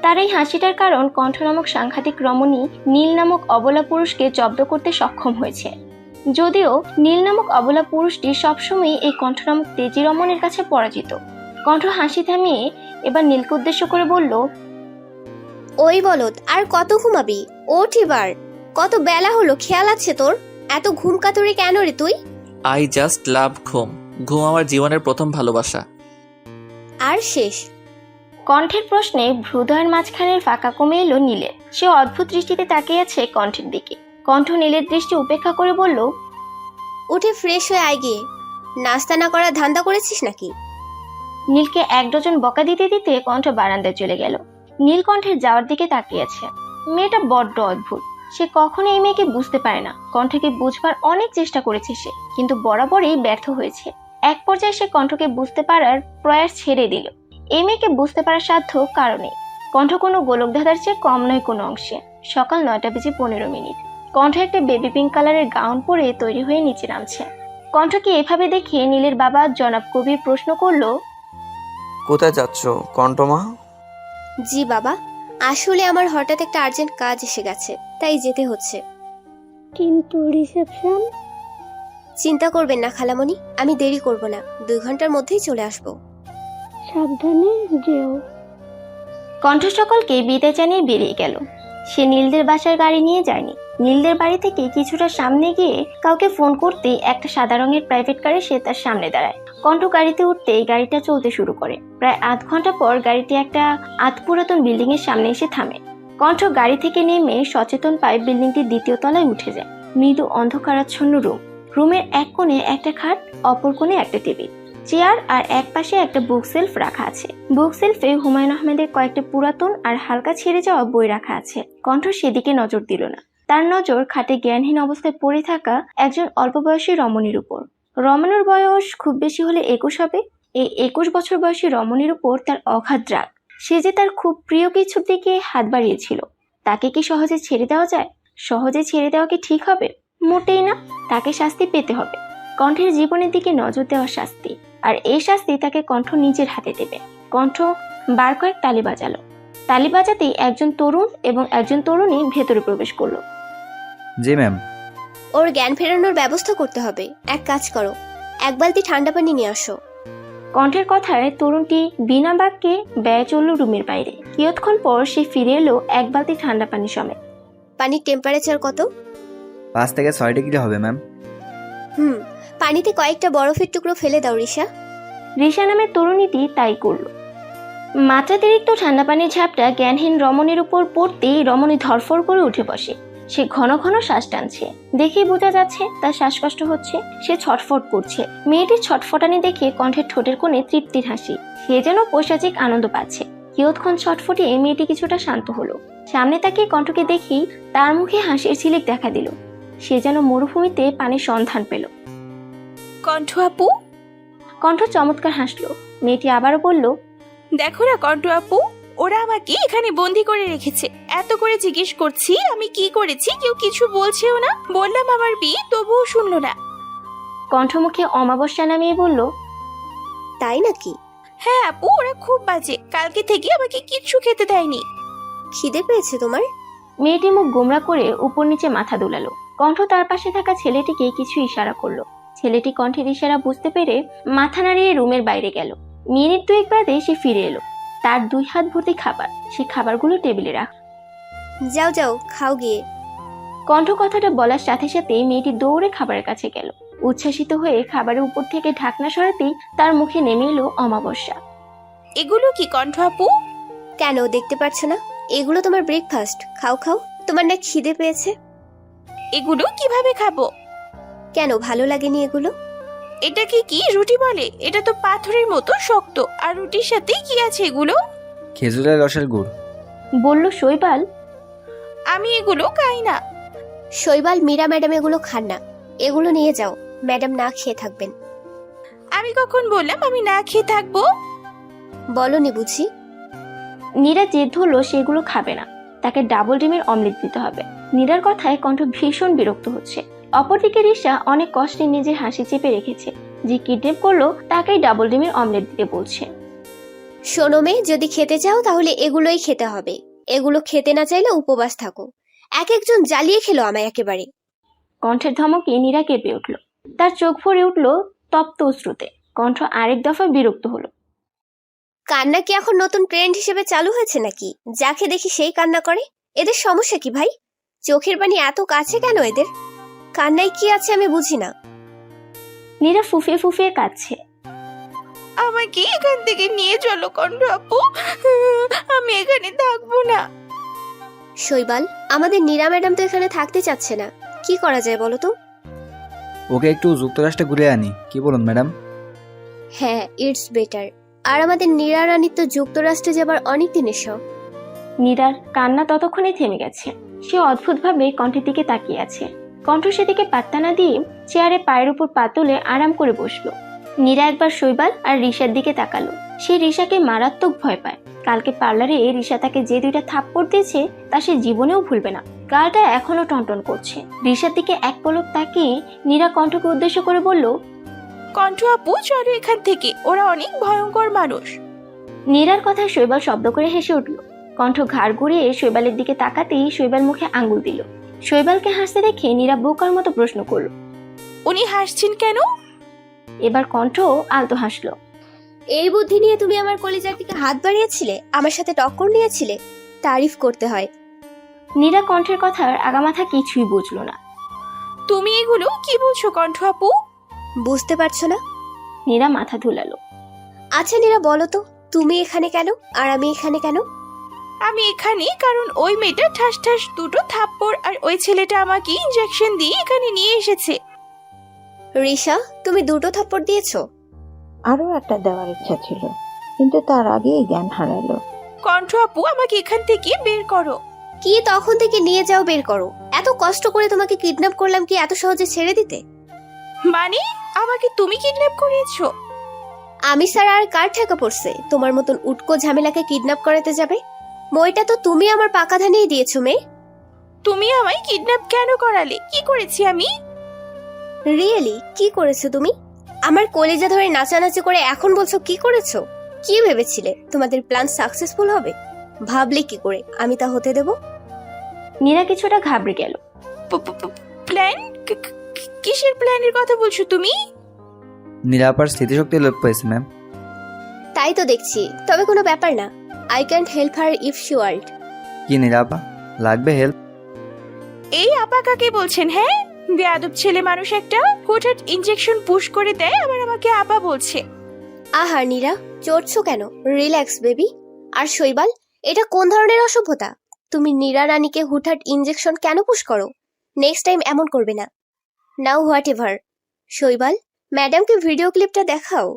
তার এই হাসিটার কারণ কণ্ঠ নামক সাংঘাতিক রমণী নীল নামক অবলা পুরুষকে জব্দ করতে সক্ষম হয়েছে। যদিও নীল নামক অবলা পুরুষটি সবসময় এই কণ্ঠ নামক তেজি রমণের কাছে পরাজিত। কণ্ঠ হাসি থামিয়ে এবার নীলকে উদ্দেশ্য করে বলল, ওই বলদ, আর কত ঘুমাবি? ওঠ এবার, কত বেলা হলো, খেয়াল আছে তোর? এত ঘুম কাতুরে কেন রে তুই? আই জাস্ট লাভ ঘুম। ঘুম আমার জীবনের প্রথম ভালোবাসা। আর শেষ? কণ্ঠের প্রশ্নে হৃদয়ের মাঝখানের ফাঁকা কমে এলো নীলের। সে অদ্ভুত দৃষ্টিতে তাকিয়ে আছে কণ্ঠের দিকে। কণ্ঠ নীলের দৃষ্টি উপেক্ষা করে বলল, উঠে ফ্রেশ হয়ে আয় গিয়ে। নাস্তা না করার ধান্দা করেছিস নাকি? নীলকে 1 ডজন বকা দিতে দিতে কণ্ঠ বারান্দায় চলে গেল। নীল কণ্ঠের যাওয়ার দিকে তাকিয়ে আছে। মেয়েটা বড্ড অদ্ভুত। সে কখনো এই মেয়েকে বুঝতে পারে না। কণ্ঠকে বুঝবার অনেক চেষ্টা করেছে সে, কিন্তু বরাবরই ব্যর্থ হয়েছে। এক পর্যায়ে সে কণ্ঠকে বুঝতে পারার প্রয়াস ছেড়ে দিল। এই মেয়েকে বুঝতে পারার সাধ্য কারণে। কণ্ঠ কোনো গোলক ধাঁধার চেয়ে কম নয় কোনো অংশে। সকাল 9টা বেজে 15 মিনিট। কণ্ঠ একটা বেবি পিঙ্ক কালারের গাউন পরে তৈরি হয়ে নিচে নামছে। কণ্ঠকে এভাবে দেখে নীলের বাবা জনাব কবির প্রশ্ন করলো, কোথায় যাচ্ছ কণ্ঠমা? জি বাবা, আসলে আমার হঠাৎ একটা আর্জেন্ট কাজ এসে গেছে, তাই যেতে হচ্ছে। কিন্তু রিসেপশন? চিন্তা করবেন না খালামণি, আমি দেরি করব না, 2 ঘন্টার মধ্যেই চলে আসব। সাবধানে যেও। কণ্ঠ সকলকে বিদায় জানিয়ে বেরিয়ে গেল। সে নীলদের বাসার গাড়ি নিয়ে যায়নি। নীলদের বাড়ি থেকে কিছুটা সামনে গিয়ে কাউকে ফোন করতেই একটা সাদা রঙের প্রাইভেট কারে সে তার সামনে দাঁড়ায়। কণ্ঠ গাড়িতে উঠতেই গাড়িটা চলতে শুরু করে। প্রায় আধ ঘন্টা পর গাড়িটি একটা পুরাতন বিল্ডিং এর সামনে এসে থামে। কণ্ঠ গাড়ি থেকে নেমে সচেতন পায় বিল্ডিংটির 2য় তলায় উঠে যায়। মৃদু অন্ধকারাচ্ছন্ন রুমের এক কোণে একটা খাট, অপর কোণে একটা টেবিল, চেয়ার আর এক পাশে একটা বুক সেলফ রাখা আছে। বুক সেলফে হুমায়ুন আহমেদের কয়েকটা পুরাতন আর হালকা ছেড়ে যাওয়া বই রাখা আছে। কণ্ঠ সেদিকে নজর দিল না। তার নজর খাটে জ্ঞানহীন অবস্থায় পড়ে থাকা একজন অল্প বয়সী রমণীর উপর। রমণীর বয়স খুব বেশি হলে 21 হবে। এই 21 বছর বয়সী রমণীর উপর তার অগাধ রাগ। সে যে তার খুব প্রিয় কিছুর দিকে হাত বাড়িয়েছিল, তাকে কি সহজে ছেড়ে দেওয়া যায়? সহজে ছেড়ে দেওয়া কি ঠিক হবে? মোটেই না। তাকে শাস্তি পেতে হবে। কণ্ঠের জীবনের দিকে নজর দেওয়া শাস্তি, আর এই শাস্তি তাকে কণ্ঠ নিজের হাতে দেবে। কণ্ঠ বার কয়েক তালি বাজালো। তালি বাজাতেই একজন তরুণ এবং একজন তরুণী ভেতরে প্রবেশ করলো। জি ম্যাম। ওর জ্ঞান ফেরানোর ব্যবস্থা করতে হবে। এক কাজ করো, 1 বালতি ঠান্ডা পানি নিয়ে আসো। কণ্ঠের কথায় তরুণটি বিনা বাক্যে ব্যয় চলল রুমের বাইরে। কিয়ৎক্ষণ পর সে ফিরে এলো 1 বালতি ঠান্ডা পানি সমেত। পানির টেম্পারেচার কত? 5 থেকে 6 ডিগ্রি হবে ম্যাম। পানিতে কয়েকটা বরফের টুকরো ফেলে দাও রিশা। রিশা নামের তরুণীটি তাই করলো। মাত্রাতিরিক্ত ঠান্ডা পানির ঝাপটা জ্ঞানহীন রমণীর উপর পড়তেই রমণী ধরফর করে উঠে বসে। সে ঘন ঘন শ্বাস টানছে। দেখেই বোঝা যাচ্ছে তার শ্বাসকষ্ট হচ্ছে। সে ছটফট করছে। মেয়েটির ছটফটানি দেখে কণ্ঠের ঠোঁটের কোণে তৃপ্তির হাসি। সে যেন পৈশাচিক আনন্দ পাচ্ছে। কিয়ৎক্ষণ ছটফটিয়ে মেয়েটি কিছুটা শান্ত হলো। সামনে তাকিয়ে কণ্ঠকে দেখেই তার মুখে হাসির ঝিলিক দেখা দিল। সে যেন মরুভূমিতে পানির সন্ধান পেল। কণ্ঠ আপু? কণ্ঠ চমৎকার হাসলো। মেয়েটি আবারও বলল, দেখো না কণ্ঠ আপু, ওরা আমাকে এখানে বন্দি করে রেখেছে। এত করে জিজ্ঞেস করছি আমি কি করেছি, কেউ কিছু বলছেও না। বললাম আমার বিয়ে, তবুও শুনলো না। কণ্ঠ মুখে অমাবস্যা নামিয়ে বলল, তাই নাকি? হ্যাঁ আপু, ওরা খুব বাজে। কালকে থেকে আমাকে কিচ্ছু খেতে দেয়নি। খিদে পেয়েছে তোমার? মেয়েটি মুখ গোমরা করে উপর নিচে মাথা দুলালো। কণ্ঠ তার পাশে থাকা ছেলেটিকে কিছু ইশারা করলো। ছেলেটি কণ্ঠের ইশারা বুঝতে পেরে মাথা নাড়িয়ে রুমের বাইরে গেল। মিনিট 2 বাদে সে ফিরে এলো। তার 2 হাত ভর্তি খাবার। সে খাবারগুলো টেবিলে রাখ। যাও যাও, খাও গিয়ে। কণ্ঠ কথাটা বলার সাথে সাথে মেয়েটি দৌড়ে খাবারের কাছে গেল। উচ্ছ্বাসিত হয়ে খাবারের উপর থেকে ঢাকনা সরাতেই তার মুখে নেমে এলো অমাবস্যা। এগুলো কি কণ্ঠ আপু? কেন দেখতে পাচ্ছ না? এগুলো তোমার ব্রেকফাস্ট। খাও খাও। তোমার না খিদে পেয়েছে? এগুলো কিভাবে খাবো? কেন, ভালো লাগেনি এগুলো? এটা কি রুটি বলে? এটা তো পাথরের মতো শক্ত। আর রুটির সাথে কি আছে এগুলো? খেজুরের রসের গুড়, বলল শৈবাল। আমি এগুলো খাই না। শৈবাল, মীরা ম্যাডাম এগুলো খান না। এগুলো নিয়ে যাও, ম্যাডাম না খেয়ে থাকবেন। আমি কখন বললাম আমি না খেয়ে থাকবো? বলনি বুঝি? নীরা জেদ ধরলো সেগুলো খাবে না। তাকে ডাবল ডিমের অমলেট দিতে হবে। নীরার কথায় কণ্ঠ ভীষণ বিরক্ত হচ্ছে। অপরদিকে রিশা অনেক কষ্টে নিজের হাসি চেপে রেখেছে। যে কিডন্যাপ করলো তাকেই ডাবল ডিমের অমলেট দিতে বলছে। শোনো মেয়ে, যদি খেতে চাও তাহলে এগুলোই খেতে হবে। এগুলো খেতে না চাইলে উপবাস থাকো। এক একজন জ্বালিয়ে খেলো আমায় একেবারে। কণ্ঠের ধমকে নীরা কেঁপে উঠল। তার চোখ ভরে উঠল তপ্ত অশ্রুতে। কণ্ঠ আরেক দফা বিরক্ত হলো। কান্না কি এখন নতুন ট্রেন্ড হিসেবে চালু হয়েছে নাকি? যাকে দেখি সেই কান্না করে। এদের সমস্যা কি ভাই? চোখের পানি এত কাছে কেন এদের? কান্নায় কি আছে আমি বুঝি না। নীরা ফুফিয়ে ফুফিয়ে কাঁদছে। আমাকে এখান থেকে নিয়ে চলো কণ্ঠ আপু, আমি এখানে থাকবো না। শৈবাল, আমাদের নীরা ম্যাডাম তো এখানে থাকতে চাচ্ছে না। কি করা যায় বলো তো? ওকে একটু যুক্তরাষ্ট্রে ঘুরে আনি, কি বলুন ম্যাডাম? হ্যাঁ, ইটস বেটার। আর আমাদের নীরা রানীর তো যুক্তরাষ্ট্রে যাবার অনেক দিনের শখ। নীরার কান্না ততক্ষণে থেমে গেছে। সে অদ্ভুতভাবে কণ্ঠের দিকে তাকিয়ে আছে। কণ্ঠ সেদিকে পাত্তা না দিয়ে চেয়ারে পায়ের উপর পা তুলে আরাম করে বসলো। নীরা একবার শৈবাল আর রিশার দিকে তাকালো। সে রিশাকে মারাত্মক ভয় পায়। কালকে পার্লারে রিশা তাকে যে 2টা থাপ্পড় দিয়েছে তা সে জীবনেও ভুলবে না। গালটা এখনো টনটন করছে। রিশার দিকে এক পলক তাকিয়ে নীরা কণ্ঠকে উদ্দেশ্য করে বলল, কণ্ঠ আপু চলো এখান থেকে, ওরা অনেক ভয়ঙ্কর মানুষ। নীরার কথায় শৈবাল শব্দ করে হেসে উঠল। কণ্ঠ ঘাড় ঘুরিয়ে শৈবালের দিকে তাকাতেই শৈবাল মুখে আঙ্গুল দিল। শৈবালকে হাসতে দেখে নীরা বোকার মতো প্রশ্ন করল, উনি হাসছেন কেন? এবার কণ্ঠ আলতো হাসলো। এই বুদ্ধি নিয়ে তুমি আমার কলিজার দিকে হাত বাড়িয়েছিলে, আমার সাথে টক্কর নিয়েছিলে, তারিফ করতে হয়। নীরা কণ্ঠের কথার আগামাথা কিছুই বুঝলো না। তুমি এগুলো কি বলছো কণ্ঠ আপু? বুঝতে পারছো না? নীরা মাথা ধুলালো। আচ্ছা নীরা বলো তো, তুমি এখানে কেন আর আমি এখানে কেন? আমি এখানে কারণ ওই মেয়েটা ঠাস ঠাস 2টো থাপ্পড় আর ওই ছেলেটা আমাকে ইনজেকশন দিয়ে এখানে নিয়ে এসেছে। রিশা, তুমি 2টো থাপ্পড় দিয়েছো? আরো একটা দেওয়ার ইচ্ছা ছিল, কিন্তু তার আগেই জ্ঞান হারালো। কণ্ঠ আপু আমাকে এখান থেকে বের করো। কি তখন থেকে নিয়ে যাও, বের করো। এত কষ্ট করে তোমাকে কিডন্যাপ করলাম, কি এত সহজে ছেড়ে দিতে? মানে আমাকে তুমি কিডন্যাপ করিয়েছো? আমি স্যার আর কার ঠেকা পড়ছে তোমার মতন উটকো ঝামেলাকে কিডন্যাপ করাতে যাবে? মইটা তো তুমি আমার পাকা ধানেই দিয়েছো মেয়ে। তুমি আমায় কিডন্যাপ কেন করালে? কি করেছি আমি? রিয়েলি কি করেছো তুমি? আমার কলিজা ধরে নাচানাচি করে এখন বলছো কি করেছো? কি ভেবেছিলে তোমাদের প্ল্যান সাকসেসফুল হবে? ভাবলে কি করে আমি তা হতে দেব? নীরা কিছুটা ঘাবড়ে গেল। প্ল্যান? কিসের প্ল্যানের কথা বলছো তুমি? নীলাপার স্মৃতিশক্তি লোপ পেয়েছে ম্যাম। তাই তো দেখছি, তবে কোনো ব্যাপার না। I can't help her if she want. কি নীলাপা, লাগবে হেল্প? এই আপা কাকে বলছেন? হ্যাঁ, বেয়াদব ছেলে মানুষ একটা, হুটহাট ইনজেকশন পুশ করে দেয় আবার আমাকে আপা বলছে। আহার নীরা, চড়ছো কেন? Relax baby. আর শৈবাল, এটা কোন ধরনের অসভ্যতা? তুমি নীরা রানীকে হুটহাট ইনজেকশন কেন পুশ করো? নেক্সট টাইম এমন করবে না। Now what ever. শৈবাল, ম্যাডামকে ভিডিও ক্লিপটা দেখাও।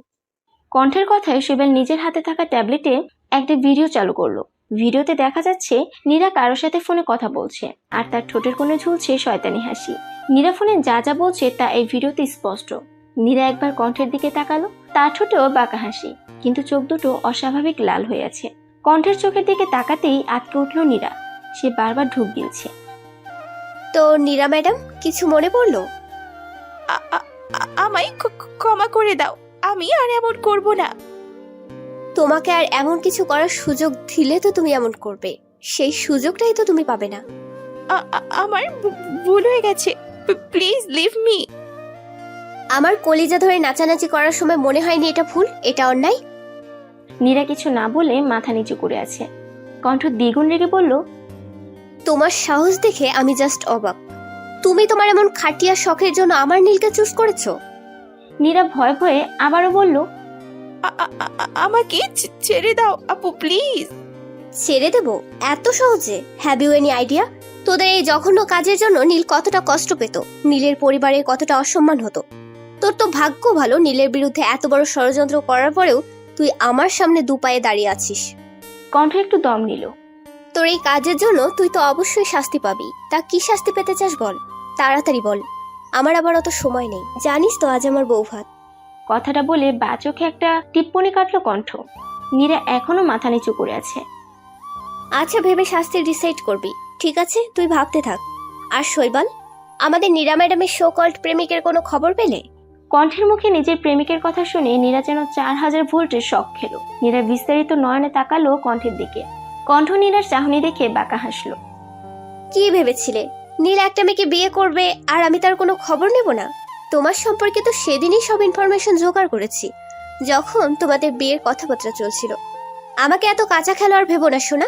কণ্ঠের কথায় শৈবাল নিজের হাতে থাকা ট্যাবলেটে একটা ভিডিও চালু করলো। ভিডিওতে দেখা যাচ্ছে নীরা কারোর সাথে ফোনে কথা বলছে আর তার ঠোঁটের কোণে ঝুলছে শয়তানি হাসি। নীরা ফোনে যা যা বলছে তা এই ভিডিওতে স্পষ্ট। নীরা একবার কণ্ঠের দিকে তাকালো, তার ঠোঁটেও বাঁকা হাসি, কিন্তু চোখ দুটো অস্বাভাবিক লাল হয়ে আছে। কণ্ঠের চোখের দিকে তাকাতেই আটকে উঠল নীরা। সে বারবার ঢুক গিলছে। তো নীরা ম্যাডাম, কিছু মনে পড়লো? আমায় ক্ষমা করে দাও, আমি আর এমন করব না। তোমাকে আর এমন কিছু করার সুযোগ দিলে তো তুমি এমন করবে, সেই সুযোগটাই তো তুমি পাবে না। আমার ভুল হয়ে গেছে, প্লিজ লিভ মি। আমার কলিজা ধরে নাচানাচি করার সময় মনে হয়নি এটা ভুল, এটা অন্যায়? নীরা কিছু না বলে মাথা নিচু করে আছে। কণ্ঠ দ্বিগুণ রেগে বলল, তোমার সাহস দেখে আমি জাস্ট অবাক। তুমি তোমার এমন খাটিয়া শখের জন্য আমার নীলকে চুজ করেছো? নীরা ভয়ে ভয়ে আবারও বলল, আমাকে ছেড়ে দাও আপু প্লিজ। ছেড়ে দেব এত সহজে? হ্যাভ ইউ এনি আইডিয়া তোদের এই জঘন্য কাজের জন্য নীল কতটা কষ্ট পেত, নীলের পরিবারের কতটা অসম্মান হতো? তোর তো ভাগ্য ভালো, নীলের বিরুদ্ধে এত বড় ষড়যন্ত্র করার পরেও তুই আমার সামনে 2 পায়ে দাঁড়িয়ে আছিস। কণ্ঠ একটু দম নিল। তোর এই কাজের জন্য তুই তো অবশ্যই শাস্তি পাবি। তা কি শাস্তি পেতে চাস বল, তাড়াতাড়ি বল। আমার আবার অত সময় নেই, জানিস তো আজ আমার বউ ভাত। কথাটা বলে বা চোখে একটা টিপ্পনি কাটলো কণ্ঠ। নীরা এখনো মাথা নিচু করে আছে। আচ্ছা, ভেবে শাস্তি ডিসাইড করবি, ঠিক আছে? তুই ভাবতে থাক। আর শৈবাল, আমাদের নীরা ম্যাডামের শো কল্ড প্রেমিকের কোনো খবর পেলে? কণ্ঠের মুখে নিজের প্রেমিকের কথা শুনে নীরা যেন 4000 ভোল্টের শক খেলো। নীরা বিস্তারিত নয়নে তাকালো কণ্ঠের দিকে। কণ্ঠ নীরার চাহনি দেখে বাঁকা হাসলো। কি ভেবেছিলে নীল একটা মেয়েকে বিয়ে করবে আর আমি তার কোনো খবর নেব না? তোমার সম্পর্কে তো সেদিনই সব ইনফরমেশন জোগাড় করেছি, যখন তোমাদের বিয়ের কথাবার্তা চলছিল। আমাকে এত কাঁচা খেলোয়াড় ভেবো না শোনা,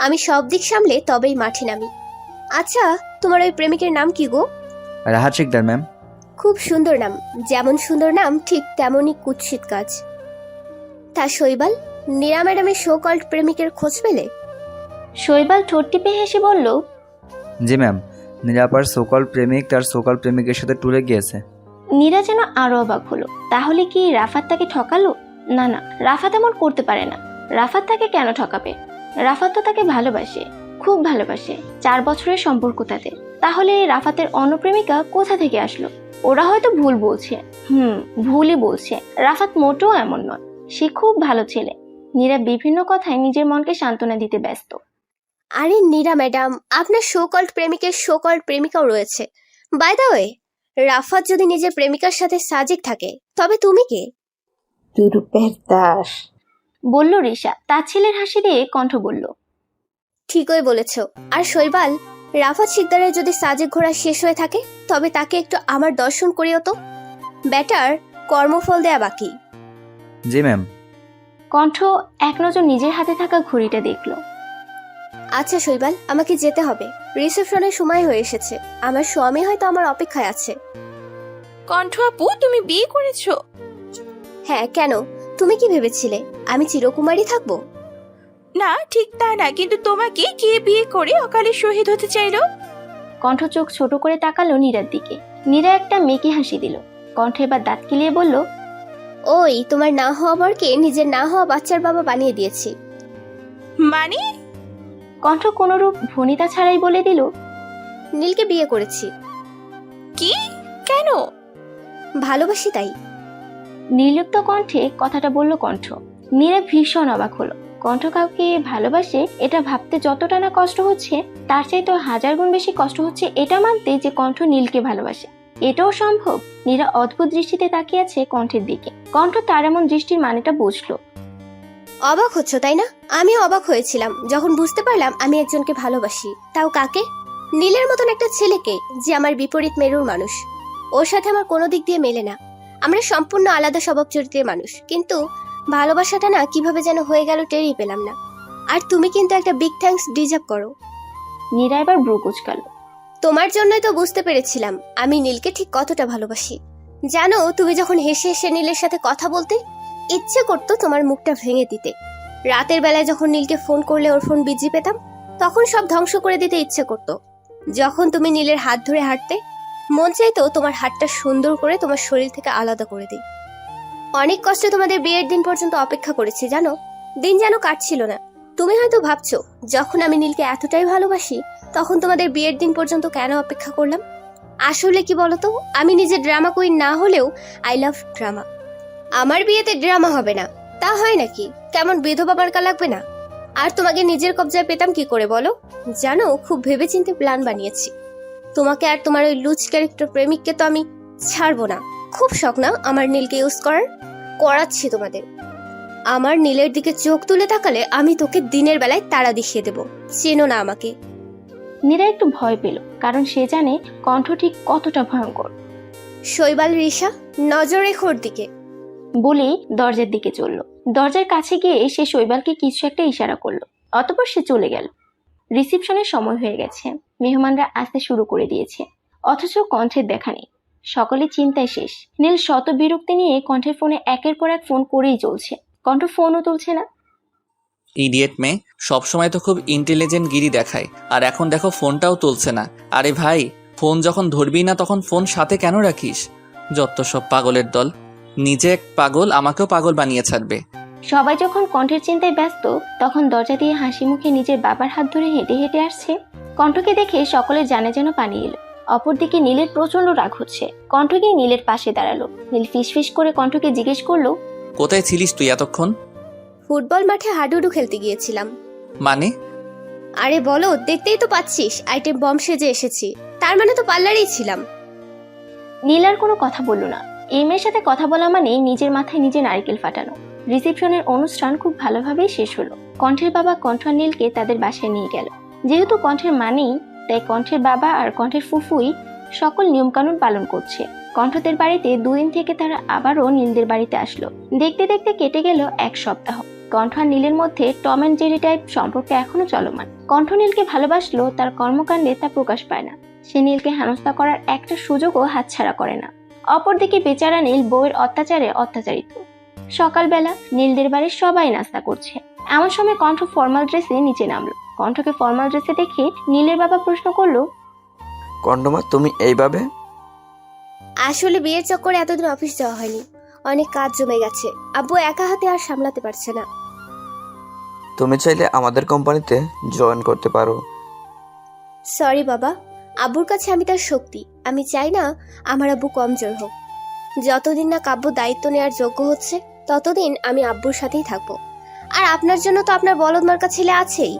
আমি সব দিক সামলে তবেই মাঠে নামি। আচ্ছা, তোমার ওই প্রেমিকের নাম কি গো? রাহাত শিকদার ম্যাম। খুব সুন্দর নাম, যেমন সুন্দর নাম ঠিক তেমনই কুৎসিত কাজ। তা শৈবাল, নীরা ম্যাডামের শো কল্ড প্রেমিকের খোঁজ পেলে? শৈবাল ঠোঁট টিপে হেসে বলল, জি ম্যাম, নীলাপার সোকল প্রেমিক তার সোকল প্রেমিকের সাথে ট্যুরে গিয়েছে। নীরা যেন আরো অবাক হলো। তাহলে কি রাফাত তাকে ঠকালো? না না, রাফাত এমন করতে পারে না। রাফাত তাকে কেন ঠকাবে? রাফাত তো তাকে ভালোবাসে, খুব ভালোবাসে। 4 বছরের সম্পর্ক তাদের। তাহলে রাফাতের অন্য প্রেমিকা কোথা থেকে আসলো? ওরা হয়তো ভুল বলছে। ভুলই বলছে। রাফাত মোটেও এমন নয়, সে খুব ভালো ছেলে। নীরা বিভিন্ন কথায় নিজের মনকে সান্ত্বনা দিতে ব্যস্ত। আরে নীরা ম্যাডাম, আপনার শোকল্ড প্রেমিকের শোকল্ড প্রেমিকাও রয়েছে। বাই দ্য ওয়ে, রাফাত যদি নিজের প্রেমিকার সাথে সাজিক থাকে, তবে তুমি কে? তুই রূপের দাস। বলল রিশা। তার ছেলের হাসি দিয়ে কণ্ঠ বলল, ঠিকই বলেছ। আর শৈবাল, রাফাত শিকদারের যদি সাজেক ঘোরা শেষ হয়ে থাকে, তবে তাকে একটু আমার দর্শন করিও তো। ব্যাটার কর্মফল দেয়া বাকি। জি ম্যাম। কণ্ঠ এক নজর নিজের হাতে থাকা ঘড়িটা দেখল। আচ্ছা শৈবাল, আমাকে যেতে হবে। রিসেপশনের সময় হয়ে এসেছে। আমার স্বামী হয়তো আমার অপেক্ষায় আছে। কণ্ঠ আপু, তুমি বিয়ে করেছো? হ্যাঁ, কেন? তুমি কি ভেবেছিলে আমি চিরকুমারী থাকবো? না, ঠিক তা না, কিন্তু তোমাকে কে বিয়ে করে অকালে শহীদ হতে চাইলো? কণ্ঠ চোখ ছোট করে তাকালো নীরার দিকে। নীরা একটা মেকি হাসি দিল। কণ্ঠ এবার দাঁত কিলিয়ে বলল, ওই তোমার না হওয়া বরকে নিজের না হওয়া বাচ্চার বাবা বানিয়ে দিয়েছি। মানে? কণ্ঠ কোনরূপ ভনিতা ছাড়াই বলে দিল, নীলকে বিয়ে করেছি। কি? কেন? ভালোবাসি তাই। নির্লিপ্ত কণ্ঠে কথাটা বলল কণ্ঠ। নীরা ভীষণ অবাক হলো। কণ্ঠ কাউকে ভালোবাসে এটা ভাবতে যতটা না কষ্ট হচ্ছে, তার চাইতে 1000 গুণ বেশি কষ্ট হচ্ছে এটা মানতে যে কণ্ঠ নীলকে ভালোবাসে। এটাও সম্ভব? নীরা অদ্ভুত দৃষ্টিতে তাকিয়ে আছে কণ্ঠের দিকে। কণ্ঠ তার এমন দৃষ্টির মানেটা বুঝলো। অবাক হচ্ছ তাই না? আমিও অবাক হয়েছিলাম যখন বুঝতে পারলাম আমি একজনকে ভালোবাসি। তাও কাকে? নীলের মতন একটা ছেলেকে, যে আমার বিপরীত মেরুর মানুষ। ওর সাথে আমার কোনো দিক দিয়ে মেলে না। আমরা সম্পূর্ণ আলাদা স্বভাব চরিত্রের মানুষ, কিন্তু ভালোবাসাটা না কিভাবে যেন হয়ে গেল টেরই পেলাম না। আর তুমি কিন্তু একটা বিগ থ্যাঙ্কস ডিজার্ভ করো। নীরা এবার ব্রু কুঁচকাল। তোমার জন্যই তো বুঝতে পেরেছিলাম আমি নীলকে ঠিক কতটা ভালোবাসি। জানো, তুমি যখন হেসে হেসে নীলের সাথে কথা বলতে, ইচ্ছে করতো তোমার মুখটা ভেঙে দিতে। রাতের বেলায় যখন নীলকে ফোন করলে ওর ফোন বিজি পেতাম, তখন সব ধ্বংস করে দিতে ইচ্ছে করতো। যখন তুমি নীলের হাত ধরে হাঁটতে, মন চাইতো তোমার হাতটা সুন্দর করে তোমার শরীর থেকে আলাদা করে দিই। অনেক কষ্টে তোমাদের বিয়ের দিন পর্যন্ত অপেক্ষা করেছি জানো। দিন যেন কাটছিল না। তুমি হয়তো ভাবছো, যখন আমি নীলকে এতটাই ভালোবাসি, তখন তোমাদের বিয়ের দিন পর্যন্ত কেন অপেক্ষা করলাম? আসলে কি বলতো, আমি নিজে ড্রামা কুইন না হলেও আই লাভ ড্রামা। আমার বিয়েতে ড্রামা হবে না তা হয় নাকি? কেমন বিধবা মার্কা লাগবে না? আর তোমাকে নিজের কবজায় পেতাম কি করে বলো? জানো, খুব ভেবেচিন্তে প্ল্যান বানিয়েছি। তোমাকে আর তোমার ওই লুজ ক্যারেক্টার প্রেমিককে তো আমি ছাড়বো না। খুব শখ না আমার নীলকে ইউজ করাচ্ছি তোমাদের। আমার নীলের দিকে চোখ তুলে তাকালে আমি তোকে দিনের বেলায় তারা দেখিয়ে দেব। চেনো না আমাকে। নীরা একটু ভয় পেল, কারণ সে জানে কণ্ঠ ঠিক কতটা ভয়ঙ্কর। শৈবাল, রিশা, নজর রেখো ওর দিকে বলেই দরজার দিকে চলল। দরজার কাছে গিয়ে সে শৈবালকে কিছু একটা ইশারা করলো। অতঃপর সে চলে গেল। রিসেপশনের সময় হয়ে গেছে। মেহমানরা আসতে শুরু করে দিয়েছে, অথচ কণ্ঠের দেখা নেই। সকলে চিন্তায় শেষ। নীল শত বিরক্তি নিয়ে কণ্ঠের ফোনে একের পর এক ফোন করেই চলছে। কণ্ঠ ফোনও তুলছে না। ইডিয়েট মেয়ে, সবসময় তো খুব ইন্টেলিজেন্ট গিরি দেখায়, আর এখন দেখো ফোনটাও তুলছে না। আরে ভাই, ফোন যখন ধরবি না তখন ফোন সাথে কেন রাখিস? যত সব পাগলের দল। নিজে এক পাগল, আমাকেও পাগল বানিয়ে ছাড়বে। সবাই যখন কণ্ঠের চিন্তায় ব্যস্ত, তখন দরজা দিয়ে হাসি মুখে নিজের বাবার হাত ধরে হেঁটে হেঁটে আসছে। কণ্ঠকে দেখে সকলের জানে যেন পানি এলো। অপরদিকে নীলের প্রচন্ড রাগ হচ্ছে। কণ্ঠ গিয়ে নীলের পাশে দাঁড়ালো। নীল ফিসফিস করে কণ্ঠকে জিজ্ঞেস করলো, কোথায় ছিলিস তুই এতক্ষণ? ফুটবল মাঠে হাডুডু খেলতে গিয়েছিলাম। মানে? আরে বলো, দেখতেই তো পাচ্ছিস আইটেম বম সেজে এসেছি। তার মানে তো পার্লারেই ছিলাম। নীল আর কোনো কথা বলল না। এই মেয়ের সাথে কথা বলা মানে নিজের মাথায় নিজে নারকেল ফাটানো। রিসেপশনের অনুষ্ঠান খুব ভালোভাবেই শেষ হলো। কণ্ঠের বাবা কণ্ঠ আর নীলকে তাদের বাসায় নিয়ে গেল। যেহেতু কণ্ঠের মানেই, তাই কণ্ঠের বাবা আর কণ্ঠের ফুফুই সকল নিয়মকানুন পালন করছে। কণ্ঠদের বাড়িতে 2 দিন থেকে তারা আবারও নীলদের বাড়িতে আসলো। দেখতে দেখতে কেটে গেল 1 সপ্তাহ। কণ্ঠ আর নীলের মধ্যে টম অ্যান্ড জেরি টাইপ সম্পর্ক এখনো চলমান। কণ্ঠ নীলকে ভালোবাসলো, তার কর্মকাণ্ডে তা প্রকাশ পায় না। সে নীলকে হেনস্থা করার একটা সুযোগও হাতছাড়া করে না। অপরদিকে বেচারা নীল বউয়ের অত্যাচারে অত্যাচারিত। সকালবেলা নীলদের বাড়ির সবাই নাস্তা করছে। এমন সময় কণ্ঠ ফর্মাল ড্রেসে নিচে নামলো। কণ্ঠকে ফর্মাল ড্রেসে দেখে নীলের বাবা প্রশ্ন করলো, কন্টমা, তুমি এইভাবে? আসলে বিয়ের চক্করে এতদিন অফিস যাওয়া হয়নি। অনেক কাজ জমে গেছে। আব্বু একা হাতে আর সামলাতে পারছে না। তুমি চাইলে আমাদের কোম্পানিতে জয়েন করতে পারো। সরি বাবা, আব্বুর কাছে আমি তার শক্তি, আমি চাই না আমার আব্বু কমজোর হোক। যতদিন না কাব্য দায়িত্ব নেওয়ার যোগ্য হচ্ছে ততদিন আমি আব্বুর সাথেই থাকবো। আর আপনার জন্য তো আপনার বলদ মার্কা ছেলে আছেই।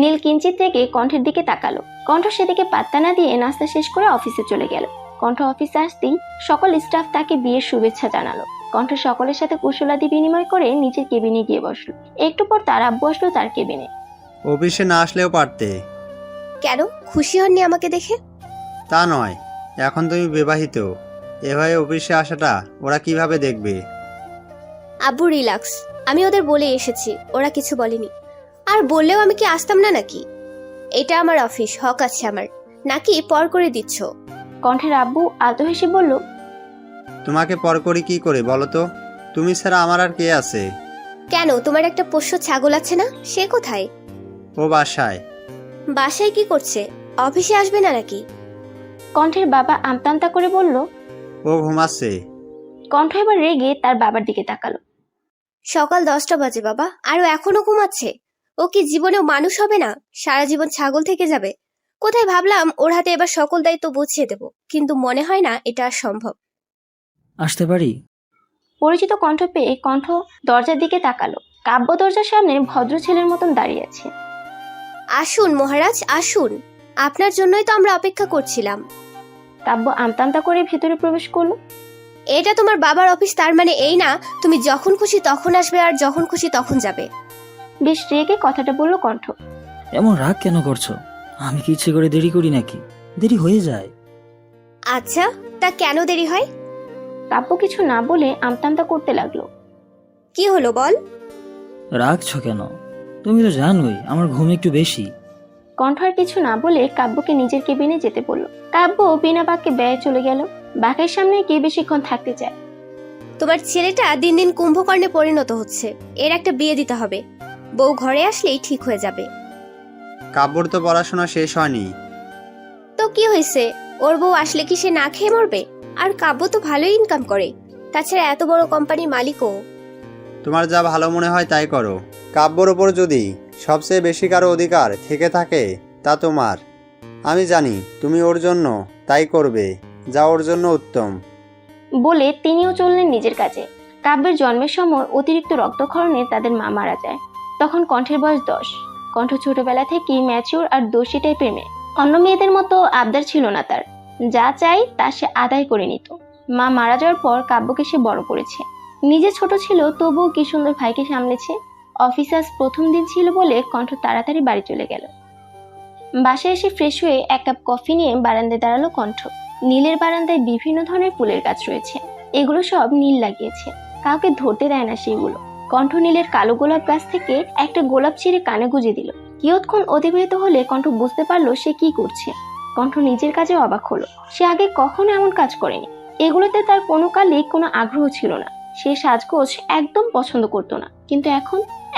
নীল কিঞ্চিত থেকে কণ্ঠের দিকে তাকালো। কণ্ঠ সেদিকে পাত্তা না দিয়ে নাস্তা শেষ করে অফিসে চলে গেল। কণ্ঠ অফিসে আসতেই সকল স্টাফ তাকে বিয়ের শুভেচ্ছা জানালো। কণ্ঠ সকলের সাথে কুশলাদি বিনিময় করে নিজের কেবিনে গিয়ে বসলো। একটু পর তার আব্বু আসলো তার কেবিনে। অফিসে না আসলেও পারতে। কেন, খুশি হননি আমাকে দেখে? তা নয়, এখন তুমি বিবাহিত, এভাবে অফিসে আসাটা ওরা কিভাবে দেখবে? আব্বু রিল্যাক্স, আমি ওদের বলে এসেছি, ওরা কিছু বলেনি। আর বললেও আমি কি আসতাম না নাকি? এটা আমার অফিস, হক আছে আমার, নাকি পর করে দিচ্ছ? কণ্ঠের আব্বু আলতো হেসে বলল, তোমাকে পর করি কি করে বলো তো? তুমি ছাড়া আমার আর কে আছে? কেন, তোমার একটা পোষ্য ছাগল আছে না, সে কোথায়? ও বাসায়। বাসায় কি করছে? অফিসে আসবে না নাকি? কণ্ঠের বাবা আমতা আমতা করে বলল। ও ঘুমাচ্ছে। কণ্ঠ এবার রেগে তার বাবার দিকে তাকালো। সকাল 10টা বাজে বাবা, আর ও এখনো ঘুমাচ্ছে? ও কি জীবনেও মানুষ হবে না, সারা জীবন ছাগল থেকে যাবে? কোথায় ভাবলাম ওর হাতে এবার সকল দায়িত্ব বুঝিয়ে দেব, কিন্তু মনে হয় না এটা আর সম্ভব। আসতে পারি? পরিচিত কণ্ঠ পেয়ে কণ্ঠ দরজার দিকে তাকালো। কাব্য দরজার সামনে ভদ্র ছেলের মতন দাঁড়িয়ে আছে। আসুন মহারাজ, আসুন, আপনার জন্যই তো আমরা অপেক্ষা করছিলাম। কাব্য আমতা আমতা করে ভেতরে প্রবেশ করলো। এটা তোমার বাবার অফিস, তার মানে এই না তুমি যখন খুশি তখন আসবে আর যখন খুশি তখন যাবে। বেশ রেগে কথাটা বলল কণ্ঠ। এমন রাগ কেন করছো? আমি কি ইচ্ছে করে দেরি করি নাকি? দেরি হয়ে যায়। আচ্ছা, তা কেন দেরি হয়? কাব্য কিছু না বলে আমতা আমতা করতে লাগলো। কি হলো বল? রাগছো কেন? তুমি তো জানোই আমার ঘুম একটু বেশি। কণ্ঠ আর কিছু না বলে কাব্যকে নিজের কেবিনে যেতে বলল। কাব্য বিনা বাক্যে ব্যয়ে চলে গেল। বাকের সামনে কে বেশিক্ষণ থাকতে চায়? তোমার ছেলেটা দিন দিন কুম্ভকর্ণে পরিণত হচ্ছে, এর একটা বিয়ে দিতে হবে। বউ ঘরে আসলেই ঠিক হয়ে যাবে। কাব্যর তো পড়াশোনা শেষ হয়নি। তো কি হয়েছে, ওর বউ আসলে কি সে না খেয়ে মরবে? আর কাব্য তো ভালোই ইনকাম করে, তাছাড়া এত বড় কোম্পানির মালিকও। তোমার যা ভালো মনে হয় তাই করো। কাব্যর ওপর যদি সবচেয়ে বেশি কারো অধিকার থেকে থাকে তা তোমার। আমি জানি তুমি ওর জন্য তাই করবে, যা ওর জন্য উত্তম। বলে তিনিও চললেন নিজের কাজে। কাব্যের জন্মের সময় অতিরিক্ত রক্তক্ষরণে তাদের মা মারা যায়। তখন কণ্ঠের বয়স 10। কণ্ঠ ছোটবেলা থেকেই ম্যাচিউর আর দোষী টাইপের মেয়ে। অন্য মেয়েদের মতো আবদার ছিল না তার, যা চাই তা সে আদায় করে নিত। মা মারা যাওয়ার পর কাব্যকে সে বড় করেছে। নিজে ছোট ছিল তবুও কি সুন্দর ভাইকে সামলেছে। অফিসে আজ প্রথম দিন ছিল বলে কণ্ঠ তাড়াতাড়ি বাড়ি চলে গেল। বাসায় এসে ফ্রেশ হয়ে 1 কাপ কফি নিয়ে বারান্দায় দাঁড়ালো কণ্ঠ। নীলের বারান্দায় বিভিন্ন ধরনের ফুলের গাছ রয়েছে, এগুলো সব নীল লাগিয়েছে, কাউকে ধরতে দেয় না সেগুলো। কণ্ঠ নীলের কালো গোলাপ গাছ থেকে একটা গোলাপ ছিঁড়ে কানে গুঁজে দিল। কিয়ৎক্ষণ অতিবাহিত হলে কণ্ঠ বুঝতে পারলো সে কি করছে। কণ্ঠ নিজের কাজে অবাক হলো, সে আগে কখনো এমন কাজ করেনি। এগুলোতে তার কোনো কালেই কোনো আগ্রহ ছিল না। সে সাজগোজ একদম পছন্দ করতো না, কিন্তু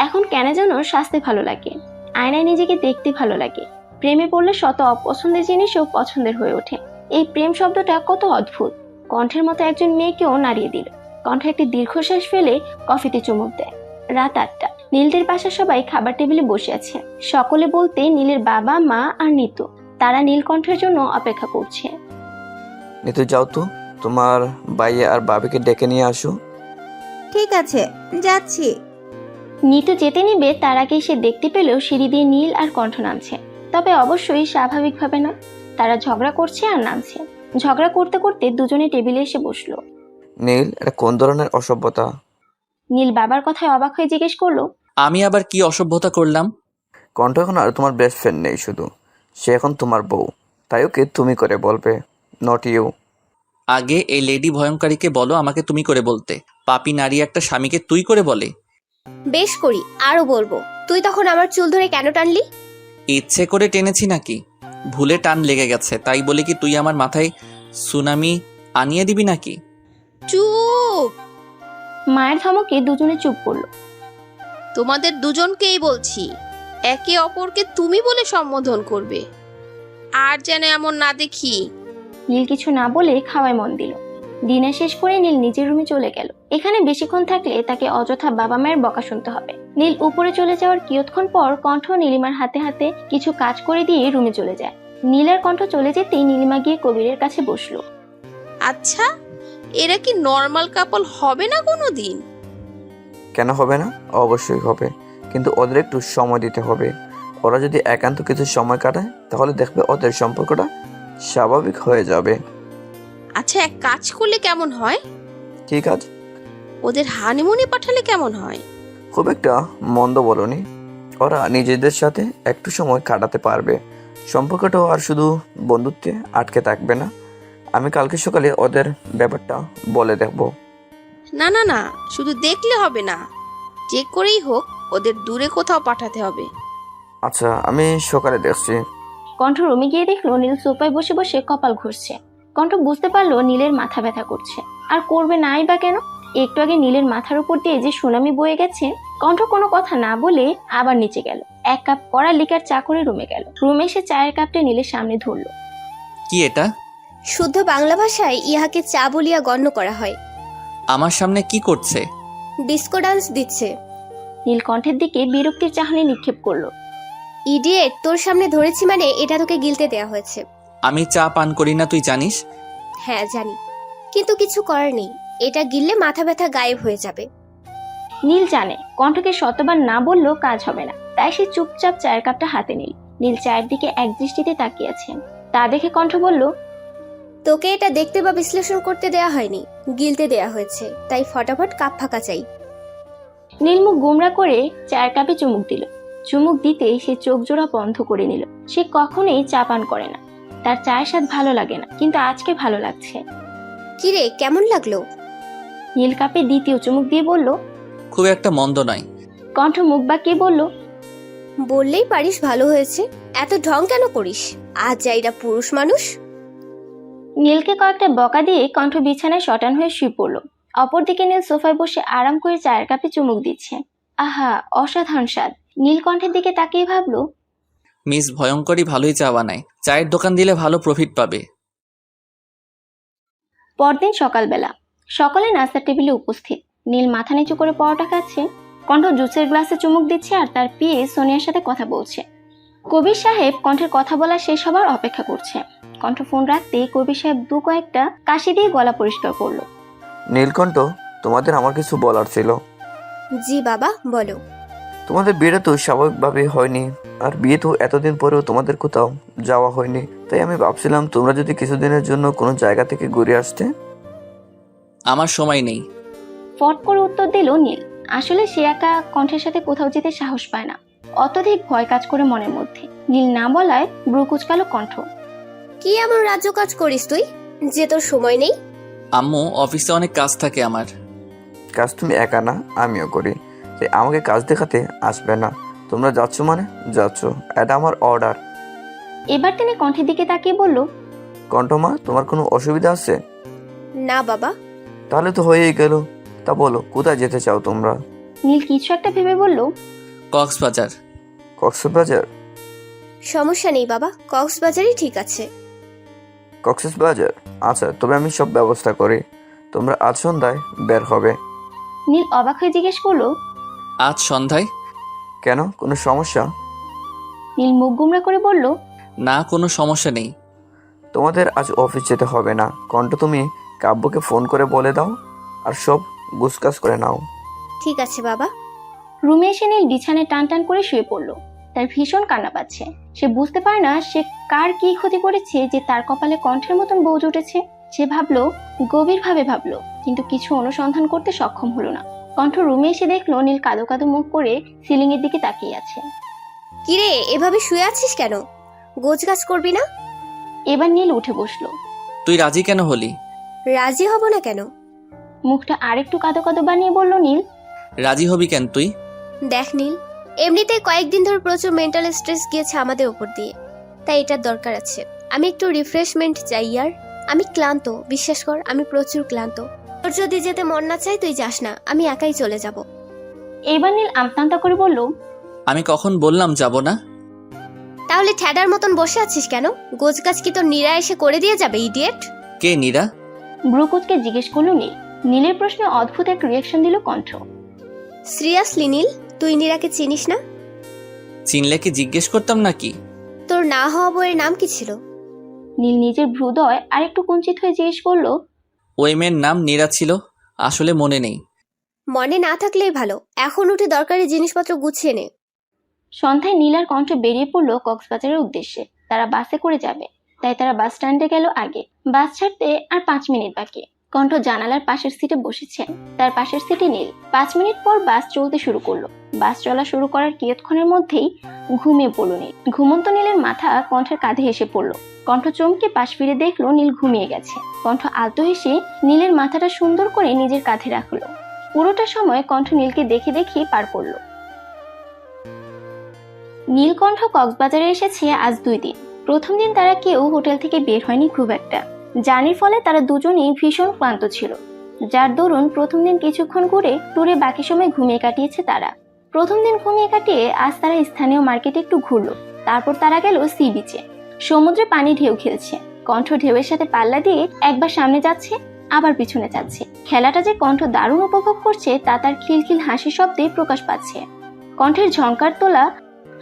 এখন কেন যেন সাজতে ভালো লাগে, আয়নায় নিজেকে দেখতে ভালো লাগে। প্রেমে পড়লে শত অপছন্দের জিনিসও পছন্দের হয়ে ওঠে। এই প্রেম শব্দটা কত অদ্ভুত। কণ্ঠের মতো একজন মেয়েকেও নাড়িয়ে দিল। কণ্ঠ একটি দীর্ঘশ্বাস ফেলে কফিতে চুমুক দেয়। রাত 8টা। নীলদের বাসার সবাই খাবার টেবিলে বসে আছে। সকলে বলতে নীলের বাবা, মা আর নিতু। তারা নীলকণ্ঠের জন্য অপেক্ষা করছে। নিতু যাও তো, তোমার ভাইয়া আর বাবিকে ডেকে নিয়ে আসো। ঠিক আছে, যাচ্ছি। নিতু যেতে নিবে তার আগে সে দেখতে পেলেও সিঁড়ি দিয়ে নীল আর কণ্ঠ নামছে। তবে অবশ্যই স্বাভাবিকভাবে না, তারা ঝগড়া করছে আর নামছে। ঝগড়া করতে করতে দুজনে টেবিলে এসে বসলো। নীল, এটা কোন ধরনের অসভ্যতা? নীল বাবার কথায় অবাক হয়ে জিজ্ঞেস করলো, আমি আবার কি অসভ্যতা করলাম? কণ্ঠ এখন আর তোমার বেস্ট ফ্রেন্ড নেই, শুধু সে এখন তোমার বউ, তাই ওকে তুমি করে বলবে, নট ইউ। আগে এই লেডি ভয়ঙ্করীকে বলো আমাকে তুমি করে বলতে। পাপী নারী একটা স্বামীকে তুই করে বলে? বেশ করি, আরো বলবো। তুই তখন আমার চুল ধরে কেন টানলি? ইচ্ছে করে টেনেছি নাকি? ভুলে টান লেগে গেছে, তাই বলে কি তুই আমার মাথায় সুনামি আনিয়ে দিবি নাকি? চুপ! মায়ের ধমকে দুজনে চুপ করলো। তোমাদের দুজনকেই বলছি, একে অপরকে তুমি বলে সম্বোধন করবে, আর যেন এমন না দেখি। নীল কিছু না বলে খাওয়ায় মন দিল। ডিনার শেষ করে নীল নিজের রুমে চলে গেল। এখানে বেশিক্ষণ থাকলে তাকে অযথা বাবা মায়ের বকা শুনতে হবে। নীল উপরে চলে যাওয়ার কিয়ৎক্ষণ পর কণ্ঠ নীলিমার হাতে হাতে কিছু কাজ করে দিয়ে রুমে চলে যায়। নীলের কণ্ঠ চলে যেতেই নীলিমা গিয়ে কবিরের কাছে বসলো। আচ্ছা, এরা কি নর্মাল কাপল হবে না কোনোদিন? কেন হবে না? অবশ্যই হবে, কিন্তু ওদের একটু সময় দিতে হবে। ওরা যদি একান্ত কিছু সময় কাটায় তাহলে দেখবে ওদের সম্পর্কটা স্বাভাবিক হয়ে যাবে। আচ্ছা, এক কাজ করলে কেমন হয়? ঠিক আছে, ওদের হানিমুনে পাঠালে কেমন হয়? খুব একটা মন্দ বলনি। ওরা নিজেদের সাথে একটু সময় কাটাতে পারবে, সম্পর্কটাও আর শুধু বন্ধুত্বে আটকে থাকবে না। আমি কালকে সকালে ওদের ব্যাপারটা বলে দেখব। না না না, শুধু দেখলে হবে না, যে করেই হোক ওদের দূরে কোথাও পাঠাতে হবে। আচ্ছা, আমি সকালে দেখছি। কণ্ঠ রুমে গিয়ে দেখলো নীল সোফায় বসে বসে কপাল ঘষছে। কণ্ঠ বুঝতে পারলো নীলের মাথা ব্যথা করছে, আর করবে নাই বা কেন। একটু আগে নীলের মাথার উপর দিয়ে যে সুনামি বয়ে গেছে। কণ্ঠ কোনো কথা না বলে আবার নিচে গেল, 1 কাপ কড়া লিকার চা করে রুমে গেল। রুমে এসে চায়ের কাপটা নীলের সামনে ধরলো। কি এটা? শুদ্ধ বাংলা ভাষায় ইহাকে চা বলিয়া গণ্য করা হয়। আমার সামনে কি করছে? ডিস্কো ডান্স দিচ্ছে। নীল কণ্ঠের দিকে বিরক্তির চাহনি নিক্ষেপ করলো। ইডিয়েট, তোর সামনে ধরেছি মানে এটা তোকে গিলতে দেয়া হয়েছে। আমি চা পান করি না, তুই জানিস। হ্যাঁ জানি, কিন্তু কিছু করার নেই, এটা গিললে মাথা ব্যথা গায়েব হয়ে যাবে। নীল জানে কণ্ঠকে শতবার না বললেও কাজ হবে না, তাই সে চুপচাপ চায়ের কাপটা হাতে নিল। নীল চায়ের দিকে এক দৃষ্টিতে তাকিয়ে আছে। তা দেখে কণ্ঠ বলল, তোকে এটা দেখতে বা বিশ্লেষণ করতে দেয়া হয়নি, গিলতে দেয়া হয়েছে, তাই ফটাফট কাপ ফাঁকা চাই। নীল মুখ গোমরা করে চায়ের কাপে চুমুক দিল। চুমুক দিতেই সে চোখ জোড়া বন্ধ করে নিল। সে কখনোই চা পান করে না, তার চায়ের স্বাদ ভালো লাগে না, কিন্তু আজকে ভালো লাগছে। কিরে, কেমন লাগলো? নীল কাপে দ্বিতীয় চুমুক দিয়ে বলল, খুব একটা মন্দ নয়। কণ্ঠ মুখ বাঁকিয়ে বলল, বললেই পারিস ভালো হয়েছে, এত ঢং কেন করিস? আজ যাইরা পুরুষ মানুষ। নীলকে কয়েকটা বকা দিয়ে কণ্ঠ বিছানায় শটান হয়ে শুয়ে পড়ল। অপরদিকে নীল সোফায় বসে আরাম করে চায়ের কাপে চুমুক দিচ্ছে। আহা, অসাধারণ স্বাদ। নীল কণ্ঠের দিকে তাকিয়ে ভাবলো, মিস ভয়ঙ্করই ভালোই চা বানায়, চায়ের দোকান দিলে ভালো প্রফিট পাবে। পরদিন সকালবেলা সকলে নাস্তার টেবিলে উপস্থিত। নীল মাথা নিচু করে পরোটা খাচ্ছে। কণ্ঠ জুসের গ্লাসে চুমুক দিচ্ছে আর তার পিয়ে সোনিয়ার সাথে কথা বলছে। কবির সাহেব কণ্ঠের কথা বলা শেষ হবার অপেক্ষা করছে। কণ্ঠ ফোন রাখতে কবির সাহেব দু কয়েকটা কাশি দিয়ে গলা পরিষ্কার করলো। নীলকণ্ঠ, তোমাদের আমার কিছু বলার ছিল। জি বাবা, বলো। তোমাদের বিয়েটা তো স্বাভাবিকভাবে হয়নি, আর বিয়ে তো এতদিন পরেও তোমাদের কোথাও যাওয়া হয়নি। তাই আমি ভাবছিলাম তোমরা যদি কিছুদিনের জন্য কোনো জায়গা থেকে ঘুরে আসতে। আমার সময় নেই। ফট করে উত্তর দিল নীল। আসলে সে একা কণ্ঠের সাথে কোথাও যেতে সাহস পায় না, অত্যধিক ভয় কাজ করে মনের মধ্যে। নীল না বলায় ব্রু কুচকালো কণ্ঠ। কি এমন রাজ্য কাজ করিস তুই যে তোর সময় নেই? আম্মু, অফিসে অনেক কাজ থাকে আমার। কাজ তুমি একা না, আমিও করি, তাই আমাকে কাজ দেখাতে আসবে না। তোমরা যাচ্ছ মানে যাচ্ছ, এটা আমার অর্ডার। এবার তিনি কণ্ঠের দিকে তাকিয়ে বলল, কণ্ঠমা, তোমার কোনো অসুবিধা আছে? না বাবা। তাহলে তো হয়েই গেল। তা বলো, কোথায় যেতে চাও তোমরা? নীল কিছু একটা ভেবে বলল, কক্সবাজার। কক্সবাজার? সমস্যা নেই বাবা, কক্সবাজারই ঠিক আছে। কক্সবাজার? আচ্ছা, তবে আমি সব ব্যবস্থা করি। তোমরা আজ সন্ধ্যায় বের হবে। নীল অবাক হয়ে জিজ্ঞেস করলো, আজ সন্ধ্যায়? কেন, কোনো সমস্যা? নীল মুখ গুমরা করে বলল, না, কোনো সমস্যা নেই। তোমাদের আজ অফিস যেতে হবে না। কণ্ঠ, তুমি কাব্যকে ফোন করে বলে দাও আর সব গুছকাজ করে নাও। ঠিক আছে বাবা। রুমে এসে নীল বিছানায় টান টান করে শুয়ে পড়লো। তার ভীষণ কান্না পাচ্ছে। সে বুঝতে পারে না সে কার কি ক্ষতি করেছে যে তার কপালে কণ্ঠের মতন বউ জুটেছে। সে ভাবলো, গভীরভাবে ভাবলো, কিন্তু কিছু অনুসন্ধান করতে সক্ষম হলো না। কণ্ঠ রুমে এসে দেখলো নীল কাদো কাদো মুখ করে সিলিং এর দিকে তাকিয়ে আছে। কিরে, এভাবে শুয়ে আছিস কেন? গোছগাছ করবি না? এবার নীল উঠে বসলো। তুই রাজি কেন হলি? রাজি হব না কেন? মুখটা আরেকটু কাদো কাদো বানিয়ে বলল নীল। রাজি হবি কেন তুই? দেখ নীল, এমনিতে কয়েকদিন ধরে প্রচুর মেন্টাল স্ট্রেস গিয়েছে আমাদের উপর দিয়ে, তাই এটার দরকার আছে। আমি একটু রিফ্রেশমেন্ট চাই আর। আমি ক্লান্ত, বিশ্বাস কর, আমি প্রচুর ক্লান্ত। তোর যদি যেতে মন না চাই তুই যাস না, আমি একাই চলে যাব। এবার নীল আমতান্তা করে বলল, আমি কখন বললাম যাব না? তাহলে ঠ্যাডার মতন বসে আছিস কেন? গোছগাছ কি তোর নীরা এসে করে দিয়ে যাবে, ইডিয়েট? কে নীরা? ব্রুকুচকে জিজ্ঞেস করলো নীল। নীলের প্রশ্নে অদ্ভুত এক রিয়াকশন দিল কণ্ঠ। সিরিয়াসলি নীল, তুই নীরাকে চিনিস না? চিনলে কি জিজ্ঞেস করতাম নাকি? তোর তোর না হওয়া বইয়ের নাম কি ছিল? নীল নিজের ভ্রুদয় আরেকটু কুঞ্চিত হয়ে জিজ্ঞেস করলো। ওই মেয়ের নাম নীরা ছিল, আসলে মনে নেই। মনে না থাকলেই ভালো, এখন উঠে দরকারি জিনিসপত্র গুছিয়ে নে। সন্ধ্যায় নীলার কণ্ঠ বেরিয়ে পড়লো কক্সবাজারের উদ্দেশ্যে। তারা বাসে করে যাবে, তাই তারা বাস স্ট্যান্ডে গেল আগে। বাস ছাড়তে আর 5 মিনিট বাকি। কণ্ঠ জানালার পাশের সিটে বসেছেন, তার পাশের সিটে নীল। 5 মিনিট পর বাস চলতে শুরু করলো। বাস চলা শুরু করার কিয়ৎক্ষণের মধ্যেই ঘুমিয়ে পড়লো নীল। ঘুমন্ত নীলের মাথা কণ্ঠের কাঁধে এসে পড়লো। কণ্ঠ চমকে পাশ ফিরে দেখলো নীল ঘুমিয়ে গেছে। কণ্ঠ আলতো হেসে নীলের মাথাটা সুন্দর করে নিজের কাঁধে রাখলো। পুরোটা সময় কণ্ঠ নীলকে দেখে দেখে পার করলো। নীলকণ্ঠ কক্সবাজারে এসেছে আজ 2 দিন। প্রথম দিন তারা কেউ হোটেল থেকে বের হয়নি খুব একটা। জার্নির ফলে তারা দুজনেই ভীষণ ক্লান্ত ছিল, যার দরুন প্রথম দিন কিছুক্ষণ ঘুরে ট্যুরে বাকি সময় ঘুমিয়ে কাটিয়েছে তারা। প্রথম দিন ঘুমিয়ে কাটিয়ে আজ তারা স্থানীয় মার্কেটে একটু ঘুরলো। তারপর তারা গেল সি বিচে। সমুদ্রে পানি ঢেউ খেলছে। কণ্ঠ ঢেউয়ের সাথে পাল্লা দিয়ে একবার সামনে যাচ্ছে, আবার পিছনে যাচ্ছে। খেলাটা যে কণ্ঠ দারুণ উপভোগ করছে তা তার খিলখিল হাসির শব্দে প্রকাশ পাচ্ছে। কণ্ঠের ঝংকার তোলা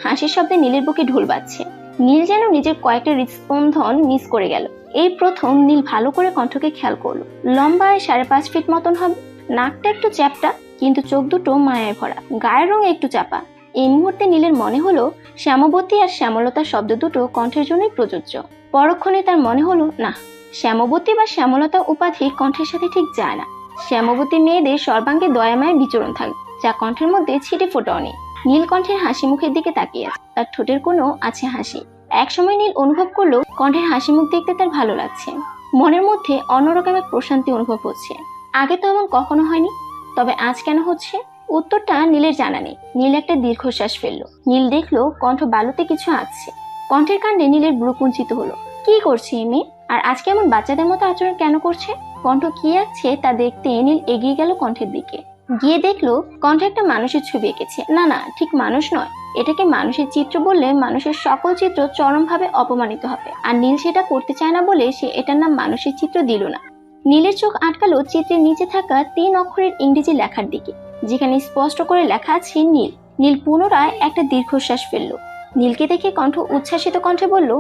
হাসির শব্দে নীলের বুকে ঢোল বাজছে। নীল যেন নিজের কয়েকটা হৃদস্পন্দন মিস করে গেল। এই প্রথম নীল ভালো করে কণ্ঠকে খেয়াল করলো। লম্বায় 5.5 ফিট মতন হবে, নাকটা একটু চ্যাপটা, কিন্তু চোখ দুটো মায়ায় ভরা, গায়ের রং একটু চাপা। এই মুহূর্তে নীলের মনে হলো শ্যামবতী আর শ্যামলতার শব্দ দুটো কণ্ঠের জন্যই প্রযোজ্য। পরক্ষণে তার মনে হলো না, শ্যামবতী বা শ্যামলতা উপাধি কণ্ঠের সাথে ঠিক যায় না। শ্যামবতী মেয়েদের সর্বাঙ্গে দয়াময় বিচরণ থাকে, যা কণ্ঠের মধ্যে ছিটে ফোটাও নেই। নীল কণ্ঠের হাসি মুখের দিকে তাকিয়ে আছে, তার ঠোঁটের কোনো আছে হাসি। একসময় নীল অনুভব করলো কণ্ঠের হাসি মুখ দেখতে তার ভালো লাগছে। মনের মধ্যে অন্যরকম এক প্রশান্তি অনুভব হচ্ছে। আগে তো এমন কখনো হয়নি, তবে আজ কেন হচ্ছে? উত্তরটা নীলের জানা নেই। নীল একটা দীর্ঘশ্বাস ফেললো। নীল দেখলো কণ্ঠ বালুতে কিছু আঁকছে। কণ্ঠের কাণ্ডে নীলের ভ্রু কুঞ্চিত হলো। কি করছে এই মেয়ে? আর আজকে এমন বাচ্চাদের মতো আচরণ কেন করছে? কণ্ঠ কি আঁকছে তা দেখতে নীল এগিয়ে গেল কণ্ঠের দিকে। গিয়ে দেখলো কণ্ঠ একটা মানুষের ছবি এঁকেছে। না না, ঠিক মানুষ নয়, এটাকে মানুষের চিত্র বললে মানুষের সকল চিত্র চরমভাবে অপমানিত হবে। আর নীল সেটা করতে চায় না বলে সে এটার নাম মানুষের চিত্র দিল না। নীলের চোখ আটকালো চিত্রের নিচে থাকা 3 অক্ষরের ইংরেজি লেখার দিকে, যেখানে স্পষ্ট করে লেখা আছে নীল। নীল পুনরায় একটা দীর্ঘশ্বাস ফেললো। নীলকে দেখে কণ্ঠ উচ্ছ্বাসিত কণ্ঠে বলল,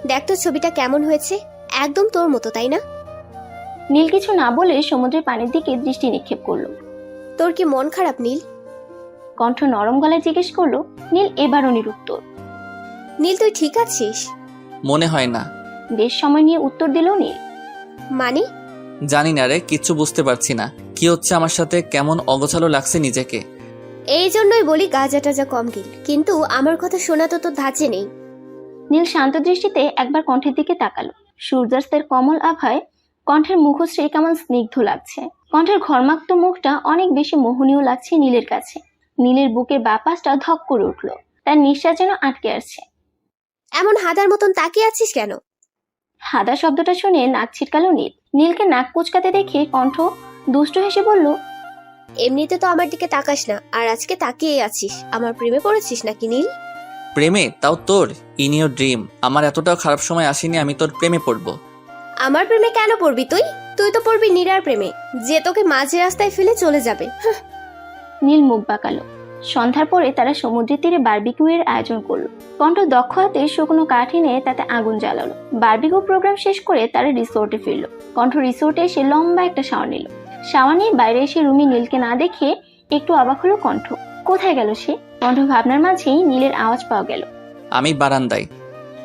দেখ তো ছবিটা কেমন হয়েছে, একদম তোর মতো, তাই না? নীল কিছু না বলে সমুদ্রের পানির দিকে দৃষ্টি নিক্ষেপ করলো। তোর কি মন খারাপ নীল? কণ্ঠ নরম গলায় জিজ্ঞেস করলো। নীল এবারও নিরুত্তর। নীল তুই ঠিক আছিস? মনে হয় না। বেশ সময় নিয়ে উত্তর দিল নীল। মানে? জানি না রে, কিচ্ছু বুঝতে পারছি না কি হচ্ছে আমার সাথে, কেমন অগোছালো লাগছে নিজেকে। এই জন্যই বলি গাজা টাজা কম গিল, কিন্তু আমার কথা শোনা তো তোর ধাঁচে নেই। নীল শান্ত দৃষ্টিতে একবার কণ্ঠের দিকে তাকালো। সূর্যাস্তের কমল আভায় কণ্ঠের মুখশ্রী কেমন স্নিগ্ধ লাগছে। কণ্ঠের ঘর্মাক্ত মুখটা অনেক বেশি মোহনীয় লাগছে নীলের কাছে। নীলের বুকের বাপাসটা ধক করে উঠলো, তার নিঃশ্বাস যেন আটকে আসছে। এমন হাদার মতন তাকিয়ে আছিস কেন? হাদা শব্দটা শুনে নাক ছিটকালো নীল। নীলকে নাক কুচকাতে দেখে কণ্ঠ দুষ্ট হেসে বলল, এমনিতে তো আমার দিকে তাকাস না, আর আজকে তাকিয়ে আছিস। আমার প্রেমে পড়েছিস নাকি নীল? প্রেমে? তাও তোর? In your dream. আমার এতটাও খারাপ সময় আসেনি আমি তোর প্রেমে পড়বো। আমার প্রেমে কেন পড়বি তুই? তুই তো পড়বি নীরার প্রেমে, যে তোকে মাঝে রাস্তায় ফেলে চলে যাবে। নীল মুখ বাঁকালো। সন্ধ্যার পরে তারা সমুদ্রের তীরে বারবিকিউয়ের আয়োজন করলো। কণ্ঠ দক্ষ হাতে শুকনো কাঠ এনে তাতে আগুন জ্বালালো। বারবিকিউ প্রোগ্রাম শেষ করে তারা রিসোর্টে ফিরলো। কণ্ঠ রিসোর্টে এসে লম্বা একটা শাওয়ার নিল। শাওয়ার নিয়ে বাইরে এসে রুমে নীলকে না দেখে একটু অবাক হলো কণ্ঠ। কোথায় গেল সে? কণ্ঠ ভাবনার মাঝেই নীলের আওয়াজ পাওয়া গেল। আমি বারান্দায়।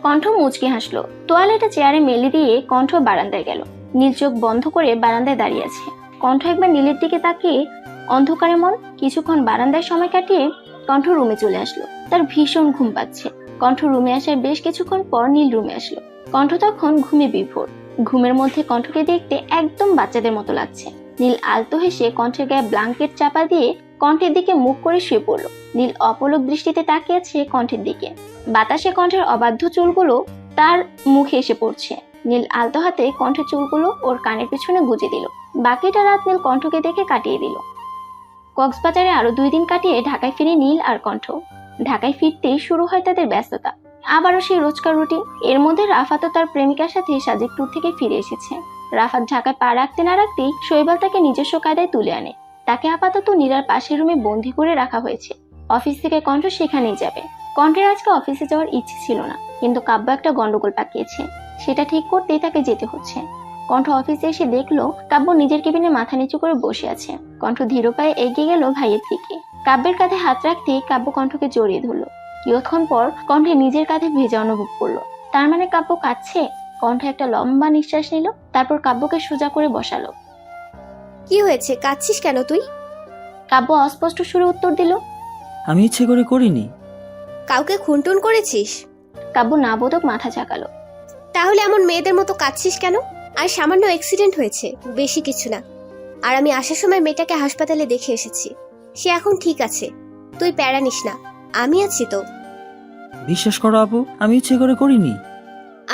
কণ্ঠ মুচকি হাসলো। তোয়ালেটা চেয়ারে মেলে দিয়ে কণ্ঠ বারান্দায় গেল। নীল চোখ বন্ধ করে বারান্দায় দাঁড়িয়ে আছে। কণ্ঠ একবার নীলের দিকে তাকিয়ে অন্ধকারে মন কিছুক্ষণ বারান্দায় সময় কাটিয়ে কণ্ঠ রুমে চলে আসলো। তার ভীষণ ঘুম পাচ্ছে। কণ্ঠ রুমে আসার বেশ কিছুক্ষণ পর নীল রুমে আসলো। কণ্ঠ তখন ঘুমে বিভোর। ঘুমের মধ্যে কণ্ঠকে দেখতে একদম বাচ্চাদের মতো লাগছে। নীল আলতো হেসে কণ্ঠের গায়ে ব্ল্যাঙ্কেট চাপা দিয়ে কণ্ঠের দিকে মুখ করে শুয়ে পড়লো। নীল অপলক দৃষ্টিতে তাকিয়ে আছে কণ্ঠের দিকে। বাতাসে কণ্ঠের অবাধ্য চুলগুলো তার মুখে এসে পড়ছে। নীল আলতো হাতে কণ্ঠের চুলগুলো ওর কানের পিছনে গুজে দিল। বাকিটা রাত নীল কণ্ঠকে দেখে কাটিয়ে দিল। কক্সবাজারে আরো 2 দিন কাটিয়ে ঢাকায় ফিরে নীল আর কণ্ঠ। ঢাকায় ফিরতেই শুরু হয় তাদের ব্যস্ততা। আবারও সেই রোজকার রুটিন। এর মধ্যে রাফাতও তার প্রেমিকার সাথে সাজেক ট্যুর থেকে ফিরে এসেছে। রাফাত ঢাকায় পা রাখতে না রাখতেই শৈবাল তাকে নিজস্ব কায়দায় তুলে আনে। তাকে আপাতত নীলার পাশের রুমে বন্দি করে রাখা হয়েছে। অফিস থেকে কণ্ঠ সেখানেই যাবে। কণ্ঠের আজকে অফিসে যাওয়ার ইচ্ছে ছিল না, কিন্তু কাব্য একটা গন্ডগোল পাকিয়েছে, সেটা ঠিক করতেই তাকে যেতে হচ্ছে। কণ্ঠ অফিসে এসে দেখলো কাব্য নিজের কেবিনে মাথা নিচু করে বসে আছে। কণ্ঠ ধীর পায়ে এগিয়ে গেল ভাইয়ের দিকে। কাব্যের কাঁধে হাত রাখতেই কাব্য কণ্ঠকে জড়িয়ে ধরলো। কিয়ৎক্ষণ পর কণ্ঠে নিজের কাঁধে ভেজা অনুভব করলো। তার মানে কাব্য কাঁদছে। কণ্ঠ একটা লম্বা নিঃশ্বাস নিল, তারপর কাব্যকে সোজা করে বসালো। কি হয়েছে, কাঁদছিস কেন তুই? কাব্য অস্পষ্ট সুরে উত্তর দিল, আমি ইচ্ছে করে করিনি। কাউকে খুনটুন করেছিস? কাব্য নাবোধক মাথা ঝাঁকালো। তাহলে এমন মেয়েদের মতো কাঁদছিস কেন? আর সামান্য অ্যাক্সিডেন্ট হয়েছে, বেশি কিছু না। আর আমি আসার সময় মেয়েটাকে হাসপাতালে দেখে এসেছি, সে এখন ঠিক আছে। তুই প্যারা নিস না, আমি আছি তো। বিশ্বাস করো আপু, আমি ইচ্ছে করে করিনি।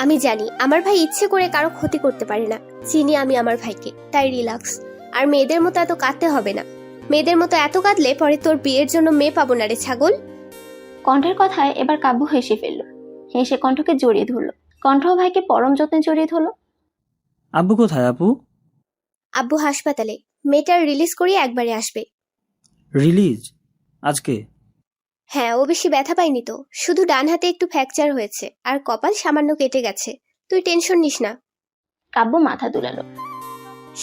আমি জানি আমার ভাই ইচ্ছে করে কারো ক্ষতি করতে পারে না, চিনি আমি আমার ভাইকে, তাই রিল্যাক্স। আর মেয়েদের মতো এত কাঁদতে হবে না। মেয়েদের মতো এত কাঁদলে পরে তোর বিয়ের জন্য মেয়ে পাবো না রে ছাগল। কণ্ঠের কথায় এবার কাব্য হেসে ফেললো। হেসে কণ্ঠকে জড়িয়ে ধরলো। কণ্ঠ ভাইকে পরম যত্নে জড়িয়ে ধরলো। আব্বু কোথায় আপু? আব্বু হাসপাতালে, মেয়েটার রিলিজ করিয়ে একবারে আসবে। রিলিজ আজকে? হ্যাঁ, ও বেশি ব্যথা পায়নি তো, শুধু ডান হাতে একটু ফ্র্যাকচার হয়েছে আর কপাল সামান্য কেটে গেছে। তুই টেনশন নিস না। কাব্য মাথা দুলালো।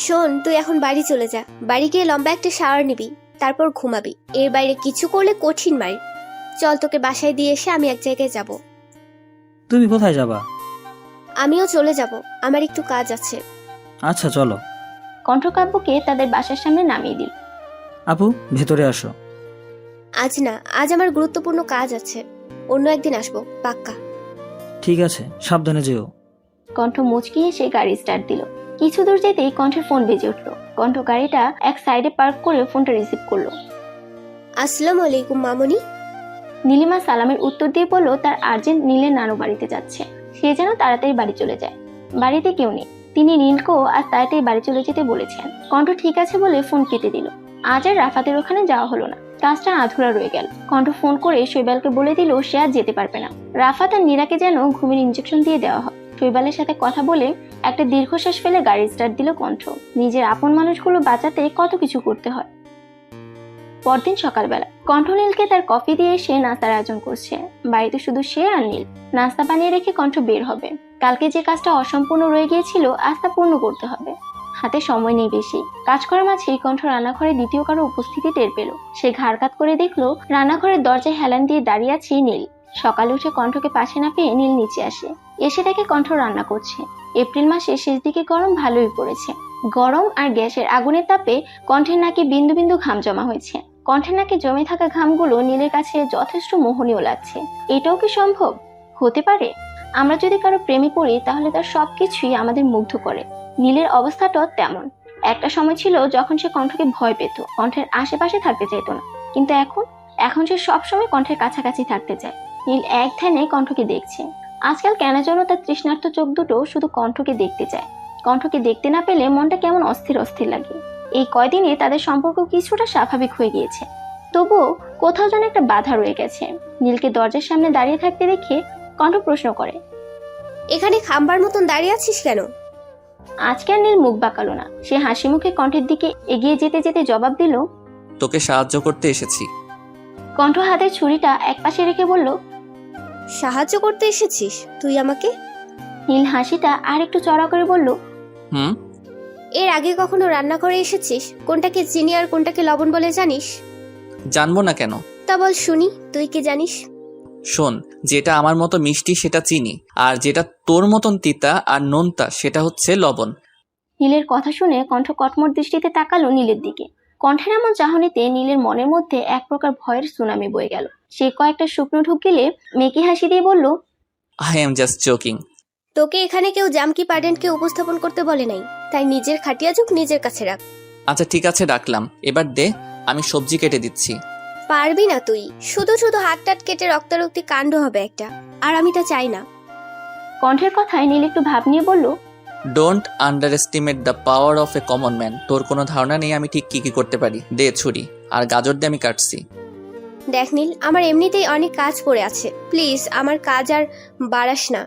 শোন, তুই এখন বাড়ি চলে যা। বাড়ি গিয়ে লম্বা একটা শাওয়ার নিবি, তারপর ঘুমাবি। এর বাইরে কিছু করলে কঠিন মারি। চল, তোকে বাসায় দিয়ে এসে আমি এক জায়গায় যাব। তুমি কোথায় যাবা? আমিও চলে যাব, আমার একটু কাজ আছে। আচ্ছা চলো। কণ্ঠ কাব্যকে তাদের বাসার সামনে নামিয়ে দিল। আপু ভেতরে আসো। আজ না, আজ আমার গুরুত্বপূর্ণ কাজ আছে, অন্য একদিন আসবো পাক্কা। ঠিক আছে, সাবধানে যেও। কণ্ঠ মুচকি এসে গাড়ি স্টার্ট দিল। কিছু দূর যেতেই কণ্ঠের ফোন বেজে উঠলো। কণ্ঠ গাড়িটা এক সাইডে পার্ক করে ফোনটা রিসিভ করলো। আসসালামু আলাইকুম মামনি। নীলিমা সালামের উত্তর দিয়ে বলল তার আর্জেন্ট নীলের নানু বাড়িতে যাচ্ছে, সে যেন তাড়াতাড়ি বাড়ি চলে যায়। বাড়িতে কেউ নেই, তিনি নীলকেও আজ তাড়াতাড়ি বাড়ি চলে যেতে বলেছেন। কণ্ঠ ঠিক আছে বলে ফোন কেটে দিল। আজ আর রাফাতের ওখানে যাওয়া হলো না, কাজটা আধুরা রয়ে গেল। কণ্ঠ ফোন করে শৈবালকে বলে দিল সে আর যেতে পারবে না। রাফাত আর নীরাকে যেন ঘুমের ইনজেকশন দিয়ে দেওয়া হয়। শৈবালের সাথে কথা বলে একটা দীর্ঘশ্বাস ফেলে গাড়ি স্টার্ট দিল কণ্ঠ। নিজের আপন মানুষগুলো বাঁচাতে কত কিছু করতে হয়। পরদিন সকালবেলা কণ্ঠ নীলকে তার কফি দিয়ে এসে নাস্তার আয়োজন করছে। বাড়িতে শুধু সে আর নীল। নাস্তা বানিয়ে রেখে কণ্ঠ বের হবে। কালকে যে কাজটা অসম্পূর্ণ রয়ে গিয়েছিল আজ তা পূর্ণ করতে হবে। হাতে সময় নেই বেশি। কাজ করার মাঝেই কণ্ঠ রান্নাঘরে দ্বিতীয় কারো উপস্থিতি টের পেল। সে ঘাড় কাত করে দেখলো রান্নাঘরের দরজায় হেলান দিয়ে দাঁড়িয়ে আছে নীল। সকালে উঠে কণ্ঠকে পাশে না পেয়ে নীল নিচে আসে। এসে দেখে কণ্ঠ রান্না করছে। এপ্রিল মাসের শেষ দিকে গরম ভালোই পড়েছে। গরম আর গ্যাসের আগুনের তাপে কণ্ঠের নাকে বিন্দু বিন্দু ঘাম জমা হয়েছে। কণ্ঠের নাকে জমে থাকা ঘামগুলো নীলের কাছে যথেষ্ট মোহনীয় লাগছে। এটাও কি সম্ভব হতে পারে? আমরা যদি কারো প্রেমে পড়ি তাহলে তার সবকিছুই আমাদের মুগ্ধ করে। নীলের অবস্থাটাও তেমন। একটা সময় ছিল যখন সে কণ্ঠকে ভয় পেত, কণ্ঠের আশেপাশে থাকতে চাইতো না, কিন্তু এখন সে সবসময় কণ্ঠের কাছাকাছি থাকতে চায়। নীল এক ধ্যানে কণ্ঠকে দেখছে। আজকাল কেন যেন তার তৃষ্ণার্ত চোখ দুটো শুধু কণ্ঠকে দেখতে চায়। কণ্ঠকে দেখতে না পেলে মনটা কেমন অস্থির অস্থির লাগে। এই কয়দিনে তাদের সম্পর্ক কিছুটা স্বাভাবিক হয়ে গিয়েছে, তবুও কোথাও যেন একটা বাধা রয়ে গেছে। নীলকে দরজার সামনে দাঁড়িয়ে থাকতে দেখে কণ্ঠ প্রশ্ন করে, এখানে খাম্বার মতন দাঁড়িয়ে আছিস কেন? আজকে আর নীল মুখ বাঁকালো না। সে হাসি মুখে কণ্ঠের দিকে এগিয়ে যেতে যেতে জবাব দিল, তোকে সাহায্য করতে এসেছি। কণ্ঠ হাতের ছুরিটা একপাশে রেখে বলল, সাহায্য করতে এসেছিস তুই আমাকে? নীল হাসিটা আর একটু চড়া করে বলল, হুম। এর আগে কখনো রান্না করে এসেছিস? কোনটাকে চিনি আর কোনটাকে লবণ বলে জানিস? জানবো না কেন? তা বল শুনি, তুই কি জানিস? শোন, যেটা আমার মতো মিষ্টি সেটা চিনি, আর যেটা তোর মতন তিতা আর নোনতা সেটা হচ্ছে লবণ। নীলের কথা শুনে কণ্ঠ কটমট দৃষ্টিতে তাকালো নীলের দিকে। কণ্ঠের এমন চাহনিতে নীলের মনের মধ্যে এক প্রকার ভয়ের সুনামি বয়ে গেল। সে কয়েকটা শুকনো ঢুক গেলে মেকি হাসি দিয়ে বলল, আই এম জাস্ট জোকিং। তোকে এখানে কেউ জামকি পার্ডেন্টকে উপস্থাপন করতে বলে নাই, তাই নিজের খাটিয়া যুগ নিজের কাছে রাখ। আচ্ছা ঠিক আছে, ডাকলাম। এবার দে, আমি সবজি কেটে দিচ্ছি। পারবি না তুই, শুধু শুধু হাত টাট কেটে রক্তারক্তি কাণ্ড হবে একটা, আর আমি তা চাই না। কণ্ঠের কথায় নীল একটু ভাব নিয়ে বলল, don't under estimate the power of a common man. তোর কোনো ধারণা নেই আমি ঠিক কি কি করতে পারি। দে ছুরি, আর গাজর দিয়ে আমি কাটছি। দেখ নীল, আমার এমনিতেই অনেক কাজ পড়ে আছে, প্লিজ আমার কাজ আর বাড়াস না,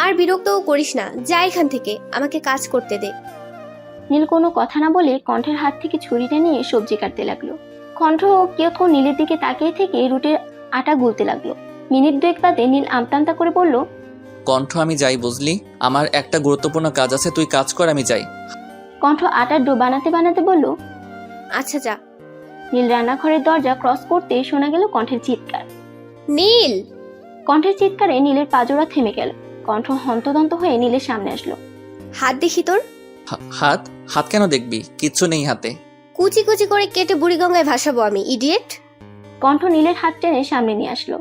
আর বিরক্তও করিস না। যা এখান থেকে, আমাকে কাজ করতে দে। নীল কোনো কথা না বলে কণ্ঠের হাত থেকে ছুরিটা নিয়ে সবজি কাটতে লাগলো। কণ্ঠ কিয়ৎক্ষণ নীলের দিকে তাকিয়ে থেকে রুটির আটা গুলতে লাগলো। মিনিট দুয়েক বাদে নীল আমতা করে বলল, কণ্ঠ আমি যাই বুঝলি, আমার একটা গুরুত্বপূর্ণ কাজ আছে, তুই কাজ কর, আমি যাই। কণ্ঠ আটার ডো বানাতে বানাতে বলল, আচ্ছা যা। নীল রান্নাঘরের দরজা ক্রস করতে শোনা গেল কণ্ঠের চিৎকার। নীল! কণ্ঠের চিৎকারে নীলের পাজোড়া থেমে গেল। কণ্ঠ হন্তদন্ত হয়ে নীলের সামনে আসলো। হাত দেখি তোর। হাত? হাত কেন দেখবি? কিচ্ছু নেই হাতে। কুচি কুচি করে কেটে বুড়িগঙ্গায় ভাসাবো আমি, ইডিয়েট। কণ্ঠ নীলের হাত টেনে সামনে নিয়ে আসলো।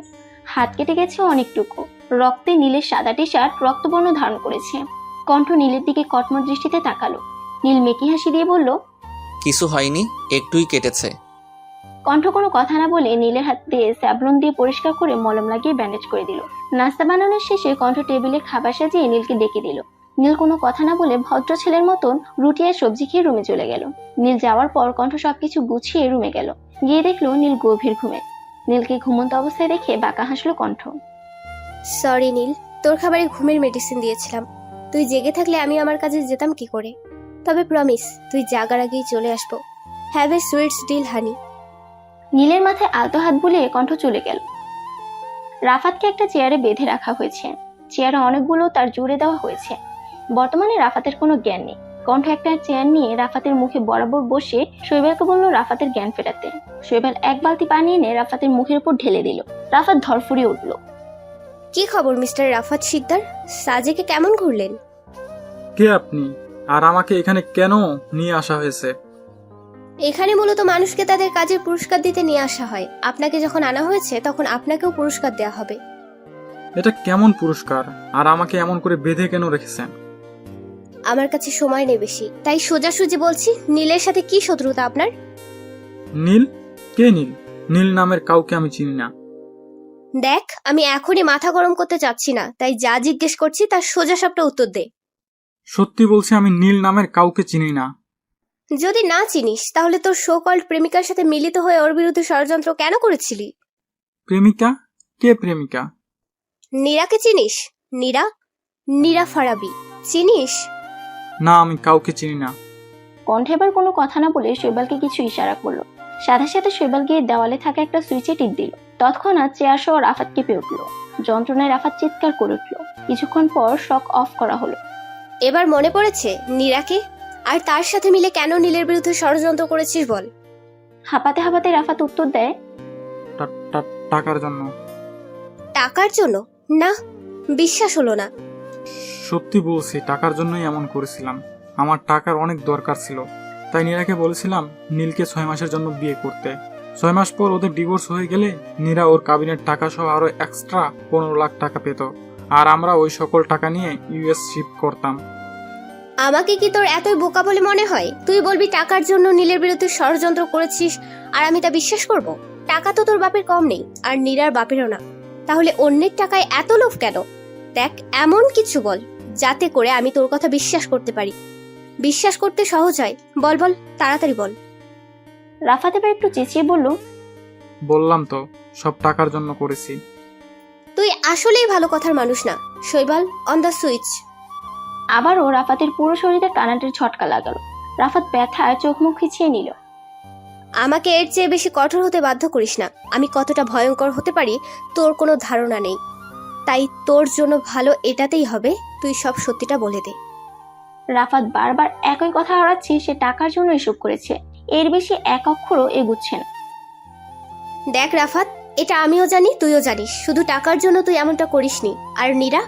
হাত কেটে গেছে অনেকটুকু। রক্তে নীলের সাদা টি শার্ট রক্তবর্ণ ধারণ করেছে। কণ্ঠ নীলের দিকে কটমট দৃষ্টিতে তাকালো। নীল মেকি হাসি দিয়ে বলল, কিছু হয়নি, একটুই কেটেছে। কণ্ঠ কোনো কথা না বলে নীলের হাত দিয়ে স্যাভলন দিয়ে পরিষ্কার করে মলম লাগিয়ে ব্যান্ডেজ করে দিল। নাস্তা বানানোর শেষে কণ্ঠ টেবিলে খাবার সাজিয়ে নীলকে ডেকে দিল। নীল কোনো কথা না বলে ভদ্র ছেলের মতন রুটি আর সবজি খেয়ে রুমে চলে গেল। নীল যাওয়ার পর কণ্ঠ সবকিছু গুছিয়ে রুমে গেল। গিয়ে দেখলো নীল গভীর ঘুমে। নীলকে ঘুমন্ত অবস্থায় দেখে বাঁকা হাসলো কণ্ঠ। সরি নীল, তোর খাবারে ঘুমের মেডিসিন দিয়েছিলাম। তুই জেগে থাকলে আমি আমার কাজে যেতাম কি করে? তবে প্রমিস, তুই জাগার আগেই চলে আসবো। হ্যাভ এ সুইটস ডিল হানি। নীলের মাথায় আলতো হাত বুলিয়ে কণ্ঠ চলে গেল। রাফাতকে একটা চেয়ারে বেঁধে রাখা হয়েছে। চেয়ারে অনেকগুলো তার জুড়ে দেওয়া হয়েছে। বর্তমানে রাফাতের কোনো জ্ঞান নেই। কণ্ঠ একটা চেয়ার নিয়ে রাফাতের মুখে বরাবর বসে শৈবালকে বলল রাফাতের জ্ঞান ফেরাতে। শৈবাল এক বালতি পানি এনে রাফাতের মুখের উপর ঢেলে দিল। রাফাত ধরফড়িয়ে উঠল। কি খবর মিস্টার রাফাত শিকদার? সাজেকে কেমন ঘুরলেন? কে আপনি, আর আমাকে এখানে কেন নিয়ে আসা হয়েছে? এখানে মূলত মানুষকে তাদের কাজের পুরস্কার দিতে নিয়ে আসা হয়। আপনাকে যখন আনা হয়েছে তখন আপনাকেও পুরস্কার দেওয়া হবে। এটা কেমন পুরস্কার, আর আমাকে এমন করে বেঁধে কেন রেখেছেন? আমার কাছে সময় নেই বেশি, তাই সোজাসুজি বলছি, নীলের সাথে কি শত্রুতা আপনার? নীল? কে নীল? নীল নামের কাউকে আমি চিনি না। দেখ, আমি এখনই মাথা গরম করতে চাচ্ছি না, তাই যা জিজ্ঞেস করছি তার সোজা সাপটা উত্তর দে। সত্যি বলছি, আমি নীল নামের কাউকে চিনি না। যদি না চিনিস তাহলে তোর সো কল্ড প্রেমিকার সাথে মিলিত হয়ে ওর বিরুদ্ধে ষড়যন্ত্র কেন করেছিলি? প্রেমিকা? কে প্রেমিকা? নীরাকে চিনিস? নীরা, নীরা ফারাবি চিনিস? না, আমি কাউকে চিনি না। কণ্ঠ এবার কোনো কথা না বলে শৈবালকে কিছু ইশারা করলো। সাথে সাথে শৈবাল গিয়ে দেওয়ালে থাকা একটা সুইচে টিপ দিল। তৎক্ষণাৎ চেয়ার সহ রাফাত কেঁপে উঠল। যন্ত্রণায় রাফাত চিৎকার করে উঠল। কিছুক্ষণ পর শক অফ করা হলো। এবার মনে পড়েছে নীরাকে? আর তার সাথে মিলে কেন নীলের বিরুদ্ধে ষড়যন্ত্র করেছিস বল? হাঁপাতে হাঁপাতে রাফাত উত্তর দেয়, টাকার জন্য। টাকার জন্য? না, বিশ্বাস হলো না। সত্যি বলছি, টাকার জন্যই এমন করেছিলাম। আমার টাকার অনেক দরকার ছিল, তাই নীরাকে বলেছিলাম নীলকে 6 মাসের জন্য বিয়ে করতে। 6 মাস পর ওদের ডিভোর্স হয়ে গেলে নীরা ওর কাবিনের টাকা সহ আরো এক্সট্রা 15 লাখ টাকা পেত, আর আমরা ওই সকল টাকা নিয়ে ইউএস শিফট করতাম। আমাকে কি তোর এতই বোকা বলে মনে হয়? তুই বলবি টাকার জন্য নীলের বিরুদ্ধে ষড়যন্ত্র করেছিস, আর আমি তা বিশ্বাস করব? টাকা তো তোর বাপের কম নেই, আর নীরার বাপেরও না। তাহলে অন্যের টাকায় এত লোভ কেন? দেখ, এমন কিছু বল যাতে করে আমি তোর কথা বিশ্বাস করতে পারি। বিশ্বাস করতে সহজ হয়। বল বল, তাড়াতাড়ি বল। রাফাত এবার একটু চেঁচিয়ে বলল, বললাম তো, সব টাকার জন্য করেছি। তুই আসলেই ভালো কথার মানুষ না। শৈবাল, অন দ্য সুইচ। আবারও রাফাতের পুরো শরীরে কারেন্টের ঝটকা লাগালো। রাফাত ব্যথায় চোখ মুখ খিচিয়ে নিল। আমাকে এর চেয়ে বেশি কঠোর হতে বাধ্য করিস না। আমি কতটা ভয়ঙ্কর হতে পারি তোর কোনো ধারণা নেই। তাই তোর জন্য ভালো এটাতেই হবে তুই সব সত্যিটা বলে দে। রাফাত বারবার একই কথা হারাচ্ছে, সে টাকার জন্য এসব করেছে। এর বেশি এক অক্ষরও এগুচ্ছে না। দেখ রাফাত, এটা আমিও জানি, তুইও জানিস। শুধু টাকার জন্য তুই এমনটা করিসনি। আর নীরা,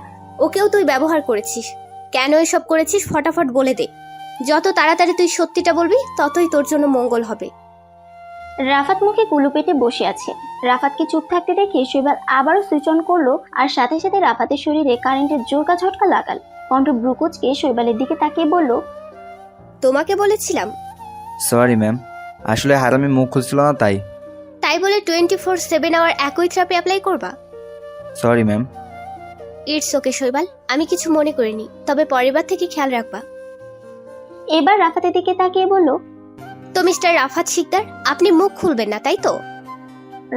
ওকেও তুই ব্যবহার করেছিস। কেন এসব করেছিস ফটাফট বলে দে। যত তাড়াতাড়ি তুই সত্যিটা বলবি ততই তোর জন্য মঙ্গল হবে। রাফাত মুখে কুলু পেটে বসে আছে। রাফাতকে চুপ থাকতে দেখে শৈবাল আবারও সুইচ অন করলো, আর সাথে সাথে রাফাতের শরীরে কারেন্টের জোরকা ঝটকা লাগাল। কণ্ঠ ব্রুকুচকে শৈবালের দিকে তাকিয়ে বলল, তোমাকে বলেছিলাম। সরি ম্যাম, আসলে হারামি মুখ খুলছিল না তাই। তাই বলে 24/7 আওয়ার একই থ্রাপে অ্যাপ্লাই করবা? Sorry ma'am. ইটস ওকে শৈবাল, আমি কিছু মনে করিনি, তবে পরের বার থেকে খেয়াল রাখবা। এবার রাফাতের দিকে তাকিয়ে বলল, তো মিস্টার রাফাত শিকদার, আপনি মুখ খুলবেন না তাই তো?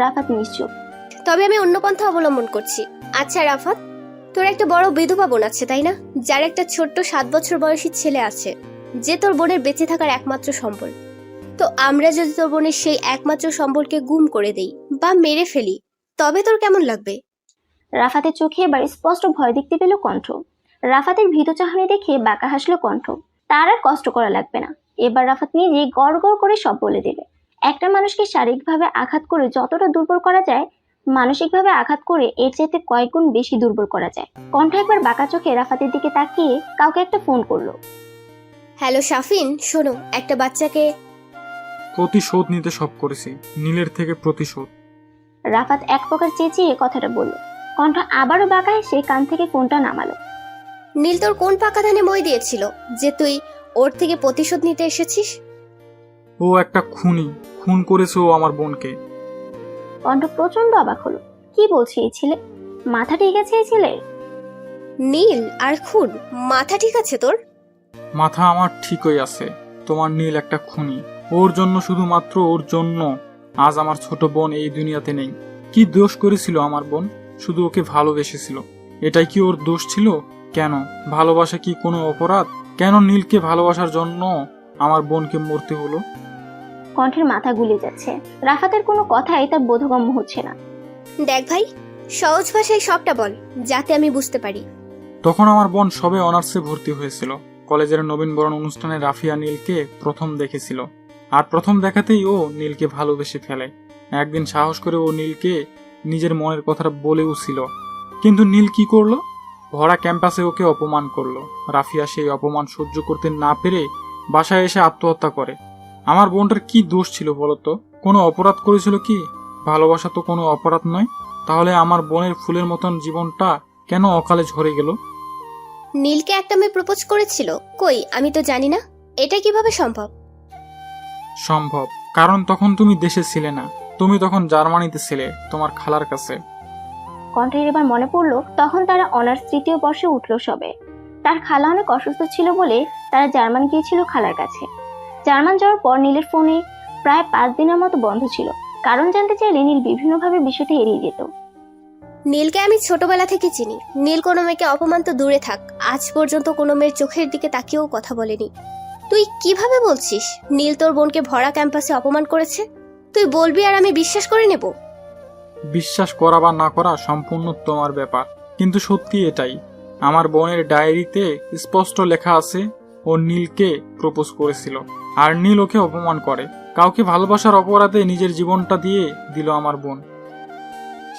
রাফাত নিশ্চুপ। তবে আমি অন্য পন্থা অবলম্বন করছি। আচ্ছা রাফাত, তোর একটা বড় বিধবা বোন আছে তাই না, যার একটা ছোট্ট 7 বছর বয়সী ছেলে আছে, যে তোর বোনের বেঁচে থাকার একমাত্র সম্বল। তো আমরা যদি তোর বোনের সেই একমাত্র সম্বলকে গুম করে দেই বা মেরে ফেলি, তবে তোর কেমন লাগবে? রাফাতের চোখে এবার স্পষ্ট ভয় দেখতে পেল কণ্ঠ। রাফাতের ভীত চাহনি দেখে বাঁকা হাসলো কণ্ঠ। তার আর কষ্ট করা লাগবে না, এবার রাফাত নিজে গড় গড় করে সব বলে দেবে। একটা মানুষকে শারীরিকভাবে আঘাত করে যতটা দুর্বল করা যায়, মানসিকভাবে আঘাত করে এর চাইতে কয়েক গুণ বেশি দুর্বল করা যায়। কণ্ঠ একবার বাঁকা চোখে রাফাতের দিকে তাকিয়ে কাউকে একটা ফোন করলো। হ্যালো শাফিন, শোনো, একটা বাচ্চাকে। প্রতিশোধ নিতে সব করেছি, নীলের থেকে প্রতিশোধ। রাফাত এক প্রকার চেঁচিয়ে কথাটা বলল। কণ্ঠ আবারও বাঁকা হেসে কান থেকে ফোনটা নামালো। নীল তোর কোন পাকা ধানে মই দিয়েছিল যে তুই ওর থেকে প্রতিশোধ নিতে এসেছিস? ও একটা খুনি, খুন করেছে ও আমার বোনকে। কণ্ঠ প্রচন্ড অবাক হলো। কি বলছে এই ছেলে? মাথা ঠিক আছে এই ছেলের? নীল আর খুন? মাথা ঠিক আছে তোর? মাথা আমার ঠিকই আছে। তোমার নীল একটা খুনি, ওর জন্য, শুধুমাত্র ওর জন্য আজ আমার ছোট বোন এই দুনিয়াতে নেই। কি দোষ করেছিল আমার বোন? শুধু ওকে ভালোবেসেছিল, এটাই কি ওর দোষ ছিল? কেন? ভালোবাসা কি কোনো অপরাধ? কেন নীলকে ভালোবাসার জন্য আমার বোনকে মরতে হলো? কণ্ঠের মাথা গুলে যাচ্ছে। রাফাতের কোনো কথাই তার বোধগম্য হচ্ছে না। দেখ ভাই, সহজ ভাষায় সবটা বল যাতে আমি বুঝতে পারি। তখন আমার বোন সবে অনার্সে ভর্তি হয়েছিল। কলেজের নবীনবরণ অনুষ্ঠানে রাফিয়া নীলকে প্রথম দেখেছিল, আর প্রথম দেখাতেই ও নীলকে ভালোবেসে ফেলে। একদিন সাহস করে ও নীলকে নিজের মনের কথাটা বলেও ছিল, কিন্তু নীল কি করলো? ভরা ক্যাম্পাসে ওকে অপমান করলো। রাফিয়া সেই অপমান সহ্য করতে না পেরে বাসায় এসে আত্মহত্যা করে। আমার বোনটার কি দোষ ছিল বলতো? কোনো অপরাধ করেছিল কি? ভালোবাসা তো কোনো অপরাধ নয়। তাহলে আমার বোনের ফুলের মতন জীবনটা কেন অকালে ঝরে গেল? নীলকে একটা মেয়ে প্রপোজ করেছিল? কই, আমি তো জানি না। এটা কিভাবে সম্ভব? সম্ভব, কারণ তখন তুমি দেশে ছিলে না। তুমি তখন জার্মানিতে ছিলে, তোমার খালার কাছে। কণ্ঠের এবার মনে পড়লো তখন তারা অনার্স 3য় বর্ষে উঠলো সবে। তার খালা অনেক অসুস্থ ছিল বলে তারা জার্মান গিয়েছিল খালার কাছে। জার্মান যাওয়ার পর নীলের ফোনে প্রায় 5 দিনের মতো বন্ধ ছিল। কারণ জানতে চাইলে নীল বিভিন্নভাবে বিষয়টি এড়িয়ে যেত। নীলকে আমি ছোটবেলা থেকে চিনি। নীল কোনো মেয়েকে অপমান তো দূরে থাক, আজ পর্যন্ত কোনো মেয়ের চোখের দিকে তাকিয়েও কথা বলেনি। তুই কিভাবে বলছিস নীল তোর বোনকে ভরা ক্যাম্পাসে অপমান করেছে? তুই বলবি আর আমি বিশ্বাস করে নেব? বিশ্বাস করা বা না করা সম্পূর্ণ তোমার ব্যাপার, কিন্তু সত্যি এটাই। আমার বোনের ডায়েরিতে স্পষ্ট লেখা আছে ও নীলকে প্রপোজ করেছিল, আর নীল ওকে অপমান করে। কাউকে ভালোবাসার অপরাধে নিজের জীবনটা দিয়ে দিল আমার বোন।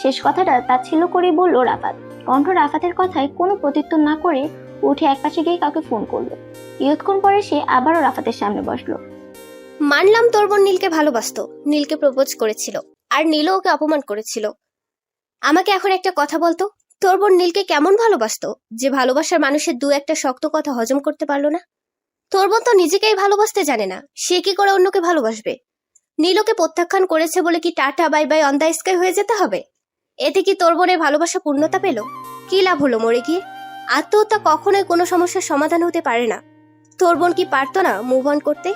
শেষ কথাটা তাচ্ছিল্য করেই বলল রাফাত। কণ্ঠ রাফাতের কথায় কোনো প্রত্যুত্তর না করে উঠে একপাশে গিয়ে কাউকে ফোন করলো। ইয়ৎক্ষণ পরে সে আবারও রাফাতের সামনে বসলো। মানলাম তোর বোন নীলকে ভালোবাসতো, নীলকে প্রপোজ করেছিল, আর নীলও ওকে অপমান করেছিল। আমাকে এখন একটা কথা বলতো, তোর বোন নীলকে কেমন ভালোবাসতো যে ভালোবাসার মানুষের দু একটা শক্ত কথা হজম করতে পারলো না? তোর বোন তো নিজেকেই ভালোবাসতে জানে না, সে কি করে অন্যকে ভালোবাসবে? নীল ওকে প্রত্যাখ্যান করেছে বলে কি tata bye bye on the sky হয়ে যেতে হবে? এতে কি তোর বোনের ভালোবাসা পূর্ণতা পেল? কি লাভ হলো মরে গিয়ে? আত্মহত্যা কখনোই কোনো সমস্যার সমাধান হতে পারে না। তোর বোন কি পারতো না মুভ অন করতে?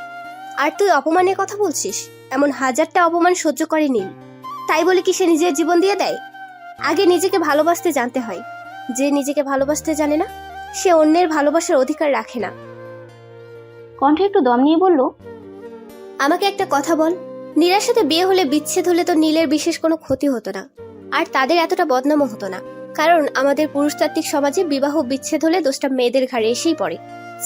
আর তুই অপমানের কথা বলছিস? এমন হাজারটা অপমান সহ্য করে নীল, তাই বলে কি সে নিজের জীবন দিয়ে দেয়? আগে নিজেকে ভালোবাসতে জানতে হয়। যে নিজেকে ভালোবাসতে জানে না, সে অন্যের ভালোবাসার অধিকার রাখে না। কণ্ঠ একটু দম নিয়ে বলল, আমাকে একটা কথা বল, নীলার সাথে বিয়ে হলে, বিচ্ছেদ হলে তো নীলের বিশেষ কোনো ক্ষতি হতো না, আর তাদের এতটা বদনামও হতো না। কারণ আমাদের পুরুষতাত্ত্বিক সমাজে বিবাহ বিচ্ছেদ হলে দোষটা মেয়েদের ঘাড়ে এসেই পড়ে,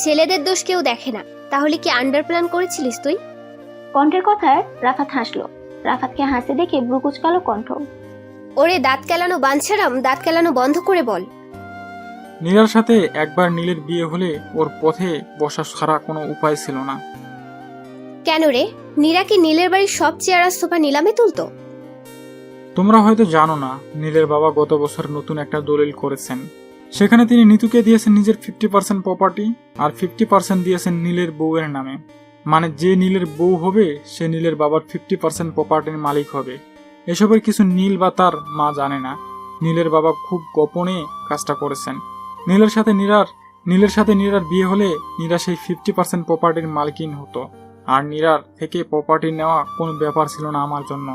ছেলেদের দোষ কেউ দেখে না। তাহলে কি আন্ডার প্ল্যান করেছিলিস তুই? কণ্ঠের কথায় রাফাত হাসলো। রাফাতকে হাসতে দেখে ভ্রু কুঁচকালো কণ্ঠ। ওরে দাঁত কেলানো বাঞ্ছারাম, দাঁত কেলানো বন্ধ করে বল। নীলার সাথে একবার নীলের বিয়ে হলে ওর পথে বসা ছাড়া কোনো উপায় ছিল না। কেন রে? নীরা কি নীলের বাড়ির সব চেয়ার আর সোফা নিলামে তুলতো? তোমরা হয়তো জানো না, নীলের বাবা গত বছর নতুন একটা দলিল করেছেন। সেখানে তিনি নিতুকে দিয়েছেন নিজের 50% প্রপার্টি, আর 50% দিয়েছেন নীলের বউয়ের নামে। মানে যে নীলের বউ হবে সে নীলের বাবার 50% প্রপার্টির মালিক হবে। এসবের কিছু নীল বা তার মা জানে না। নীলের বাবা খুব গোপনে কাজটা করেছেন। নীলের সাথে নীরার বিয়ে হলে নীরা সেই 50% প্রপার্টির মালিকিন হতো, আর নীরার থেকে প্রপার্টি নেওয়া কোনো ব্যাপার ছিল না আমার জন্য।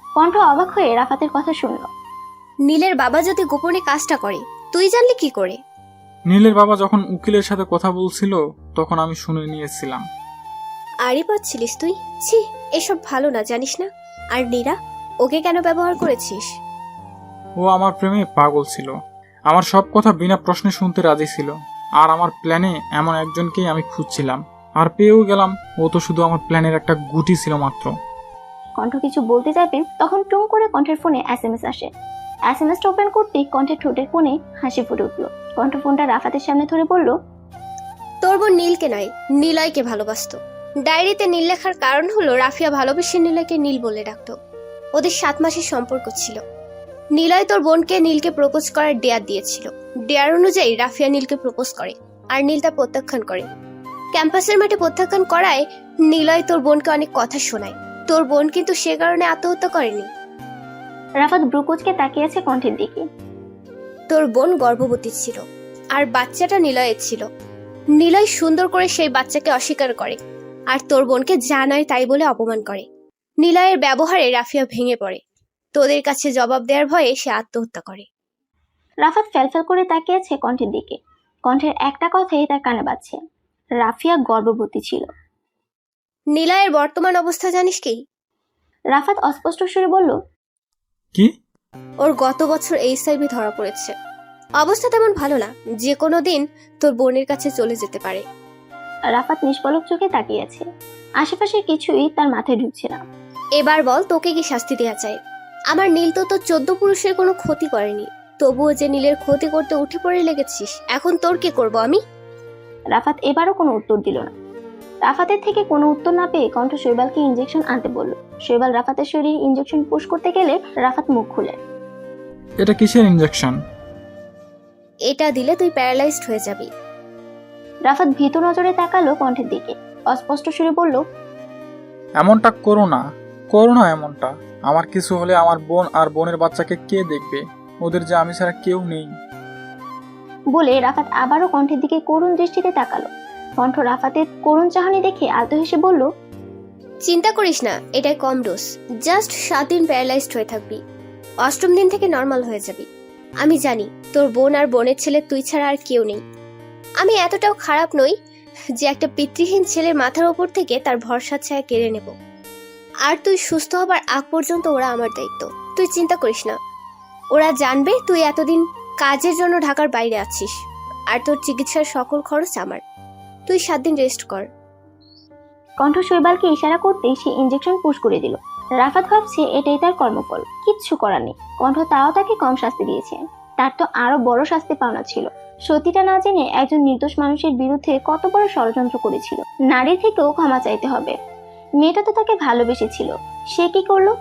কণ্ঠ অবাক হয়ে রাফাতের কথা শুনল। নীলের বাবা যদি গোপনে কাজটা করে, তুই জানলি কি করে? নীলের বাবা যখন উকিলের সাথে কথা বলছিল তখন আমি শুনে নিয়েছিলাম। আরই পাচ্ছিলিস তুই? ছি, এসব ভালো না, জানিস না? আর নীরা, ওকে কেন ব্যবহার করেছিস? ও আমার প্রেমে পাগল ছিল, আমার সব কথা বিনা প্রশ্নে শুনতে রাজি ছিল, আর আমার প্ল্যানে এমন একজনকেই আমি খুঁজছিলাম, আর পেয়েও গেলাম। ও তো শুধু আমার প্ল্যানের একটা গুটি ছিল মাত্র। কণ্ঠ কিছু বলতে যাবে তখন টুং করে কণ্ঠের ফোনে SMS আসে। SMSটা ওপেন করতেই কণ্ঠের ঠোঁটের কোণে হাসি ফুটে উঠল। কণ্ঠ ফোনটা রাফাতের সামনে ধরে বলল, তোর বোন নীলকে নয়, নিলয়কে ভালোবাসতো। ডায়েরিতে নীল লেখার কারণ হলো রাফিয়া ভালোবেসে নিলয়কে নীল বলে ডাকতো। ওদের 7 মাসের সম্পর্ক ছিল। নিলয় তোর বোনকে নীলকে প্রপোজ করার ডেয়ার দিয়েছিল। ডেয়ার অনুযায়ী রাফিয়া নীলকে প্রপোজ করে, আর নীল তা প্রত্যাখ্যান করে। ক্যাম্পাসের মাঠে প্রত্যাখ্যান করায় নিলয় তোর বোনকে অনেক কথা শোনায়। তোর বোন কিন্তু সে কারণে আত্মহত্যা করেনি। রাফাত ব্রুকোচকে তাকিয়েছে কণ্ঠের দিকে। তোর বোন গর্ভবতী ছিল, আর বাচ্চাটা নিলয়ের ছিল। নিলয় সুন্দর করে সেই বাচ্চাকে অস্বীকার করে, আর তোর বোনকে যা নয় তাই বলে অপমান করে। নিলয়ের ব্যবহারে রাফিয়া ভেঙে পড়ে। তোদের কাছে জবাব দেওয়ার ভয়ে সে আত্মহত্যা করে। রাফাত ফ্যালফ্যাল করে তাকিয়েছে কণ্ঠের দিকে। কণ্ঠের একটা কথাই তার কানে বাজছে, রাফিয়া গর্ভবতী ছিল। নিলয়ের বর্তমান অবস্থা জানিস কি? রাফাত অস্পষ্ট সুরে বলল, কি? ওর গত বছর HIV ধরা পড়েছে। অবস্থা তেমন ভালো না, যে কোনো দিন তোর বোনের কাছে চলে যেতে পারে। রাফাত নিষ্পলক চোখে তাকিয়েছে। আশেপাশের কিছুই তার মাথায় ঢুকছে না। এবার বল, তোকে কি শাস্তি দেওয়া চাই? আমার নীল তো তোর 14 পুরুষের কোনো ক্ষতি করেনি, তবুও যে নীলের ক্ষতি করতে উঠে পড়ে লেগেছিস, এখন তোর কি করব আমি? রাফাত এবারও কোনো উত্তর দিল না। রাফাতের থেকে কোনো উত্তর না পেয়ে কণ্ঠ শৈবালকে ইনজেকশন আনতে বলল। শৈবাল রাফাতের শরীরে ইনজেকশন পুশ করতে গেলে রাফাত মুখ খুলে, এটা কিসের ইনজেকশন? এটা দিলে তুই প্যারালাইজড হয়ে যাবি। রাফাত ভীত নজরে তাকালো কণ্ঠের দিকে। অস্পষ্ট সুরে বলল, এমনটা করো না, করো না এমনটা। আমার কিছু হলে আমার বোন আর বোনের বাচ্চাকে কে দেখবে? ওদের যে আমি ছাড়া কেউ নেই। বলে রাফাত আবারও কণ্ঠের দিকে করুণ দৃষ্টিতে তাকালো। কণ্ঠ রাফাতের করুণ চাহনি দেখে আলতো হেসে বলল, চিন্তা করিস না, এটাই কম ডোজ। জাস্ট 7 দিন প্যারালাইজড হয়ে থাকবি, 8ম দিন থেকে নর্মাল হয়ে যাবি। আমি জানি তোর বোন আর বোনের ছেলে তুই ছাড়া আর কেউ নেই। আমি এতটাও খারাপ নই যে একটা পিতৃহীন ছেলের মাথার ওপর থেকে তার ভরসা ছায়া কেড়ে নেব। আর তুই সুস্থ হবার আগ পর্যন্ত ওরা আমার দায়িত্ব। তুই চিন্তা করিস না, ওরা জানবে তুই এতদিন কাজের জন্য ঢাকার বাইরে আছিস, আর তোর চিকিৎসার সকল খরচ আমার। তুই 7 দিন রেস্ট কর। কণ্ঠ শৈবালকে ইশারা করতেই সে ইনজেকশন পুশ করে দিল। রাফাত ভাবছে এটাই তার কর্মফল, কিচ্ছু করার নেই। কণ্ঠ তাও তাকে কম শাস্তি দিয়েছে, তার তো আরো বড় শাস্তি পাওনা ছিল। সত্যিটা না জেনে একজন নির্দোষ মানুষের বিরুদ্ধে কত বড় ষড়যন্ত্র করেছিল। নারীর থেকেও ক্ষমা চাইতে হবে। মেয়েটা তো তাকে ভালোবেসেছিল, সে কি করলো?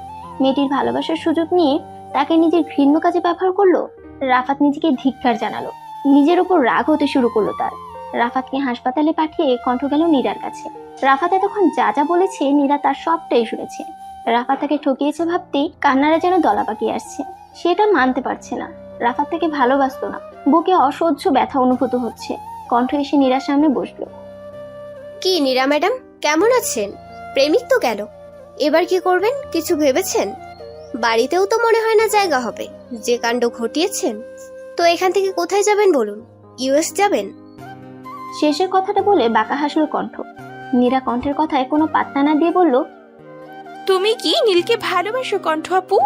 মেয়েটির ভালোবাসার সুযোগ নিয়ে তাকে নিজের ঘৃণ্য কাজে ব্যবহার করলো। রাফাত নিজেকে ধিক্কার জানালো, নিজের উপর রাগ হতে শুরু করলো তার। রাফাতকে হাসপাতালে পাঠিয়ে কণ্ঠ গেল নীরার কাছে। রাফাত এতক্ষণ যা যা বলেছে নীরা তার সবটাই শুনেছে। রাফাত তাকে ঠকিয়েছে ভাবতেই কান্নারা যেন দলা পাকিয়ে আসছে। সেটা মানতে পারছে না, রাফাত তাকে ভালোবাসতো না। বুকে অসহ্য ব্যথা অনুভূত হচ্ছে। কণ্ঠ এসে নীরার সামনে বসলো। কি নীরা ম্যাডাম, কেমন আছেন? প্রেমিক তো গেল, এবার কি করবেন কিছু ভেবেছেন? বাড়িতেও তো মনে হয় না জায়গা হবে, যে কাণ্ড ঘটিয়েছেন। তো এখান থেকে কোথায় যাবেন বলুন? US যাবেন? শেষের কথাটা বলে বাঁকা হাসল কণ্ঠ। নীরা কণ্ঠের কথায় কোনো পাত্তা না দিয়ে বলল, তুমি কি নীলকে ভালোবাসো কণ্ঠ আপু?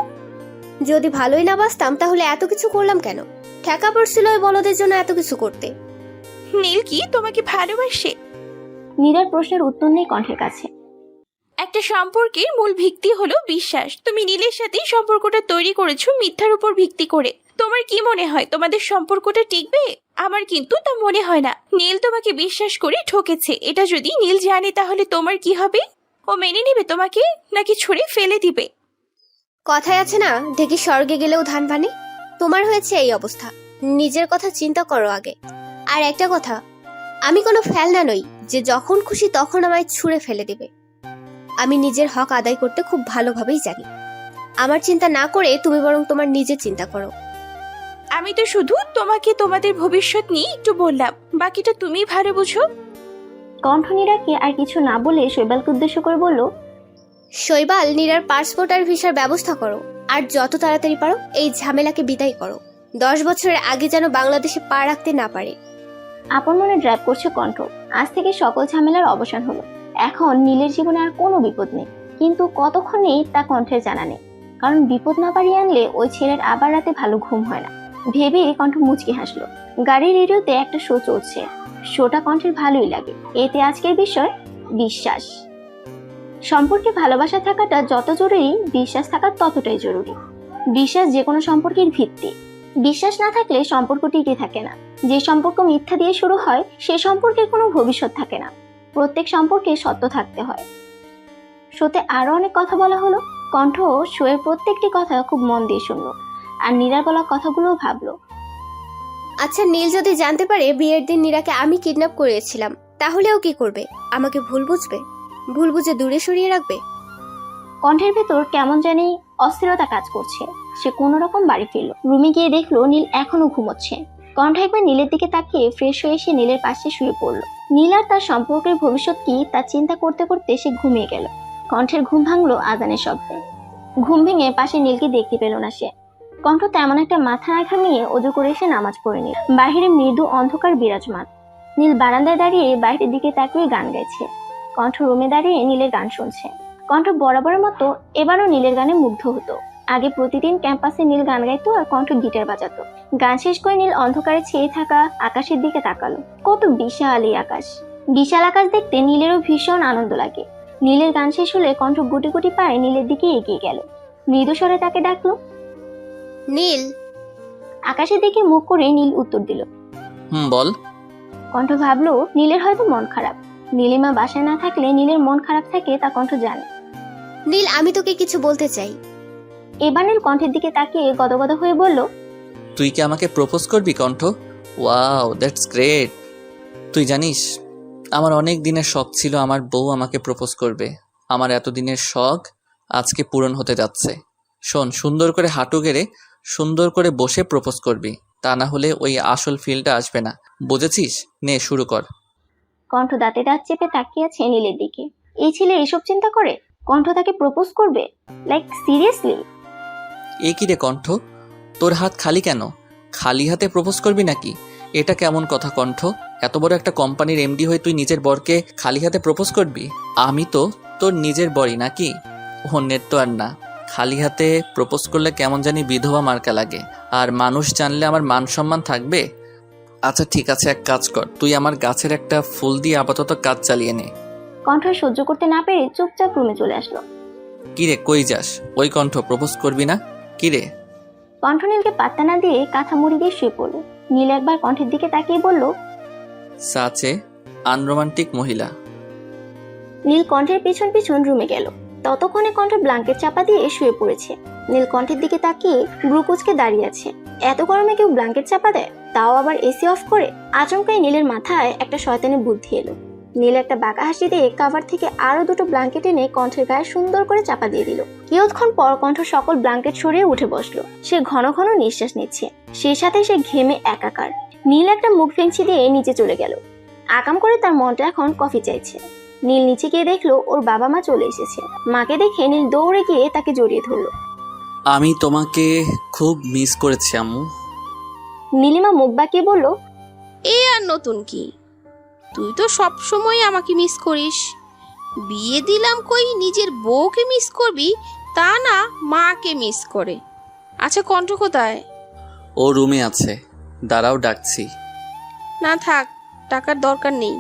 যদি ভালোই না বাসতাম তাহলে এত কিছু করলাম কেন? ঠেকা পড়ছিল ওই বলদের জন্য এত কিছু করতে। নীল কি তোমাকে ভালোবাসে? নীরার প্রশ্নের উত্তর নেই কণ্ঠের কাছে। একটা সম্পর্কের মূল ভিত্তি হলো বিশ্বাস। তুমি নীলের সাথে সম্পর্কটা তৈরি করেছো মিথ্যার উপর ভিত্তি করে। তোমার কি মনে হয় তোমাদের সম্পর্কটা টিকবে? আমার কিন্তু তা মনে হয় না। নীল তোমাকে বিশ্বাস করে ঠকেছে, এটা যদি নীল জানে তাহলে তোমার কি হবে? ও মেনে নেবে তোমাকে, নাকি ছুঁড়ে ফেলে দিবে? কথায় আছে না, ঢেকি স্বর্গে গেলেও ধান ভানে। তোমার হয়েছে এই অবস্থা, নিজের কথা চিন্তা করো আগে। আর একটা কথা, আমি কোনো ফেলনা নই যে যখন খুশি তখন আমায় ছুঁড়ে ফেলে দিবে। আমি নিজের হক আদায় করতে খুব ভালোভাবেই জানি। আমার চিন্তা না করে তুমি বরং তোমার নিজের চিন্তা করো। আমি তো শুধু তোমাকে তোমাদের ভবিষ্যৎ নিয়ে একটু বললাম, বাকিটা তুমি ভালো বুঝো। কণ্ঠ নীরাকে আর কিছু না বলে শৈবালকে উদ্দেশ্য করে বলল, শৈবাল, নীরার পাসপোর্ট আর ভিসার ব্যবস্থা করো, আর যত তাড়াতাড়ি পারো এই ঝামেলাকে বিদায় করো। 10 বছরের আগে যেন বাংলাদেশে পা রাখতে না পারে। আপন মনে ড্রাইভ করছে কণ্ঠ। আজ থেকে সকল ঝামেলার অবসান হলো। এখন নীলের জীবনে আর কোনো বিপদ নেই, কিন্তু কতক্ষণেই তা কণ্ঠের জানা নেই। কারণ বিপদ না বাড়িয়ে আনলে ওই ছেলের আবার রাতে ভালো ঘুম হয় না ভেবে কণ্ঠ মুচকি হাসলো। গাড়ির রেডিওতে একটা শো চলছে। শোটা কণ্ঠের ভালোই লাগে। এতে আজকের বিষয় বিশ্বাস। সম্পর্কে ভালোবাসা থাকাটা যত জরুরি, বিশ্বাস থাকা ততটাই জরুরি। বিশ্বাস যে কোনো সম্পর্কের ভিত্তি। বিশ্বাস না থাকলে সম্পর্ক টিকে থাকে না। যে সম্পর্ক মিথ্যা দিয়ে শুরু হয় সে সম্পর্কের কোনো ভবিষ্যৎ থাকে না। প্রত্যেক সম্পর্কে সত্য থাকতে হয়। শোতে আরো অনেক কথা বলা হলো। কণ্ঠ শোয়ের প্রত্যেকটি কথা খুব মন দিয়ে শুনলো আর নীরার বলা কথাগুলোও ভাবলো। আচ্ছা, নীল যদি জানতে পারে বিয়ের দিন নীরাকে আমি কিডন্যাপ করেছিলাম, তাহলেও কি করবে? আমাকে ভুল বুঝবে? ভুল বুঝে দূরে সরিয়ে রাখবে? কণ্ঠের ভেতর কেমন জানি অস্থিরতা কাজ করছে। সে কোনো রকম বাড়ি ফিরল। রুমে গিয়ে দেখলো নীল এখনো ঘুমোচ্ছে। কণ্ঠ একবার নীলের দিকে তাকিয়ে ফ্রেশ হয়ে এসে নীলের পাশে শুয়ে পড়ল। নীল আর তার সম্পর্কের ভবিষ্যৎ কি তা চিন্তা করতে করতে সে ঘুমিয়ে গেল। কণ্ঠের ঘুম ভাঙলো আজানের শব্দে। ঘুম ভেঙে পাশে নীলকে দেখতে পেল না সে। কণ্ঠ তেমন একটা মাথা না ঘামিয়ে অজু করে এসে নামাজ পড়ে নিল। বাহিরে মৃদু অন্ধকার বিরাজমান। নীল বারান্দায় দাঁড়িয়ে বাইরের দিকে তাকিয়ে গান গাইছে। কণ্ঠ রুমে দাঁড়িয়ে নীলের গান শুনছে। কণ্ঠ বরাবরের মতো এবারও নীলের গানে মুগ্ধ হতো। আগে প্রতিদিন ক্যাম্পাসে নীল গান গাইতো আর কণ্ঠ গিটার বাজাতো। গান শেষ করে নীল অন্ধকারে ছেয়ে থাকা আকাশের দিকে তাকালো। কত বিশাল এই আকাশ! বিশাল আকাশ দেখতে নীলেরও ভীষণ আনন্দ লাগে। নীলের গান শেষ হলে কণ্ঠ গুটি গুটি পায়ে নীলের দিকে এগিয়ে গেল। মৃদু স্বরে তাকে ডাকলো, নীল। আকাশের দিকে মুখ করে নীল উত্তর দিল। বল। কণ্ঠ ভাবলো নীলের হয়তো মন খারাপ। নীলিমা বাসায় না থাকলে নীলের মন খারাপ থাকে তা কণ্ঠ জানে। নীল, আমি তোকে কিছু বলতে চাই। এবার নীল কণ্ঠের দিকে তাকিয়ে গদগদ হয়ে বলল, তুই কি আমাকে প্রপোজ করবি কণ্ঠ? Wow, that's great. তুই জানিস আমার অনেক দিনের শখ ছিল আমার বউ আমাকে প্রপোজ করবে। আমার এতদিনের শখ আজকে পূরণ হতে যাচ্ছে। শোন, সুন্দর করে হাঁটু গেড়ে সুন্দর করে বসে প্রপোজ করবি, তা না হলে ওই আসল ফিলটা আসবে না, বুঝেছিস? নে শুরু কর। কণ্ঠ দাঁতে দাঁত চেপে তাকিয়ে আছে নীলের দিকে। এই ছেলে এসব চিন্তা করে? কণ্ঠ তাকে প্রপোজ করবে? Like seriously? এ কি রে কণ্ঠ, তোর হাত খালি কেন? খালি হাতে প্রপোজ করবি নাকি? এটা কেমন কথা কণ্ঠ? এত বড় একটা কোম্পানির এমডি হয়ে তুই নিজের বরকে খালি হাতে প্রপোজ করবি? আমি তো তোর নিজের বরই নাকি? অন্যের তো আর না। খালি হাতে প্রপোজ করলে কেমন জানি বিধবা মার্কা লাগে, আর মানুষ জানলে আমার মান সম্মান থাকবে? আচ্ছা ঠিক আছে, এক কাজ কর, তুই আমার গাছের একটা ফুল দিয়ে আপাতত কাজ চালিয়ে নে। কণ্ঠ সহ্য করতে না পেরে চুপচাপ রুমে চলে আসলো। কিরে কই যাস? ওই কণ্ঠ, প্রপোজ করবি না? কিরে? কণ্ঠ নীলকে পাত্তা না দিয়ে কাঁথা মুড়ি দিয়ে শুয়ে পড়ল। নীল একবার কণ্ঠের দিকে তাকিয়ে বলল, সাচে আনরোমান্টিক মহিলা। নীল কণ্ঠের পিছন পিছন রুমে গেল। ততক্ষণে কণ্ঠ ব্ল্যাঙ্কেট চাপা দিয়ে শুয়ে পড়েছে। নীল কণ্ঠের দিকে তাকিয়ে ব্রুকুচকে দাঁড়িয়ে আছে। এত গরমে কেউ ব্ল্যাঙ্কেট চাপা দেয়, তাও আবার এসি অফ করে? আচমকাই নীলের মাথায় একটা শয়তানি বুদ্ধি এলো। নীল একটা বাঁকা হাসি দিয়ে কাভার থেকে আরো দুটো ব্ল্যাঙ্কেট এনে কণ্ঠের গায়ে সুন্দর করে চাপা দিয়ে দিল। কিছুক্ষণ পর কণ্ঠ সকল ব্ল্যাঙ্কেট সরিয়ে উঠে বসলো। সে ঘন ঘন নিঃশ্বাস নিচ্ছে, সেই সাথে সে ঘেমে একাকার। নীল একটা মুখ ফেংচি দিয়ে নিচে চলে গেল। আকাম করে তার মনটা এখন কফি চাইছে। নীল নিচে গিয়ে দেখলো ওর বাবা মা চলে এসেছে। মাকে দেখে নীল দৌড়ে গিয়ে তাকে জড়িয়ে ধরলো। আমি তোমাকে খুব মিস করেছি আম্মু। নীলিমা মুখ বাঁকিয়ে বলল, এ আর নতুন কি, তুই তো সব সময় আমাকে মিস করিস। বিয়ে দিলাম কই নিজের বউকে মিস করবি, তা না মাকে মিস করে। আচ্ছা কণ্ঠ কোথায়? ও রুমে আছে, দাঁড়াও ডাকছি। না থাক, টাকার দরকার নেই,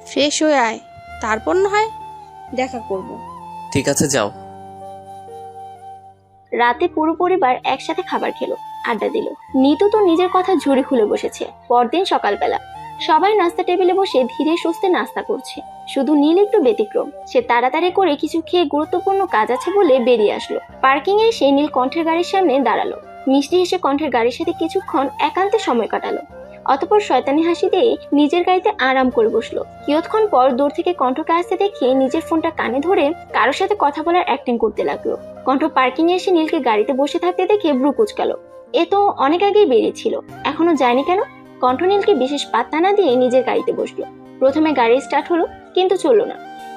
ফ্রেশ হয়ে আয়, তারপর না হয় দেখা করব। ঠিক আছে যাও। রাতে পুরো পরিবার একসাথে খাবার খেলো, আড্ডা দিল। নিতু তো নিজের কথা ঝুড়ি খুলে বসেছে। পরদিন সকালবেলা সবাই নাস্তা টেবিলে বসে ধীরে সুস্থে নাস্তা করছে। শুধু নীল একটু ব্যতিক্রম। সে তাড়াতাড়ি করে কিছু খেয়ে গুরুত্বপূর্ণ কাজ আছে বলে বেরিয়ে আসলো। পার্কিং এ এসে নীল কণ্ঠের গাড়ির সামনে দাঁড়ালো। মিষ্টি হেসে কণ্ঠের গাড়ির সাথে কিছুক্ষণ একান্তে সময় কাটালো। অতঃপর শয়তানি হাসি দিয়ে নিজের গাড়িতে আরাম করে বসলো। কিছুক্ষণ পর দূর থেকে কণ্ঠকে আসতে দেখে নিজের ফোনটা কানে ধরে কারোর সাথে কথা বলার অ্যাক্টিং করতে লাগলো। কণ্ঠ পার্কিং এ এসে নীলকে গাড়িতে বসে থাকতে দেখে ব্রু কুঁচকালো। এ তো অনেক আগেই বেরিয়েছিল, এখনো যায়নি কেন? কণ্ঠ নীলকে বিশেষ পাত্তা না দিয়ে নিজের গাড়িতে বসলো। প্রথমে গাড়ি স্টার্ট হলো, কিন্তু চললো না।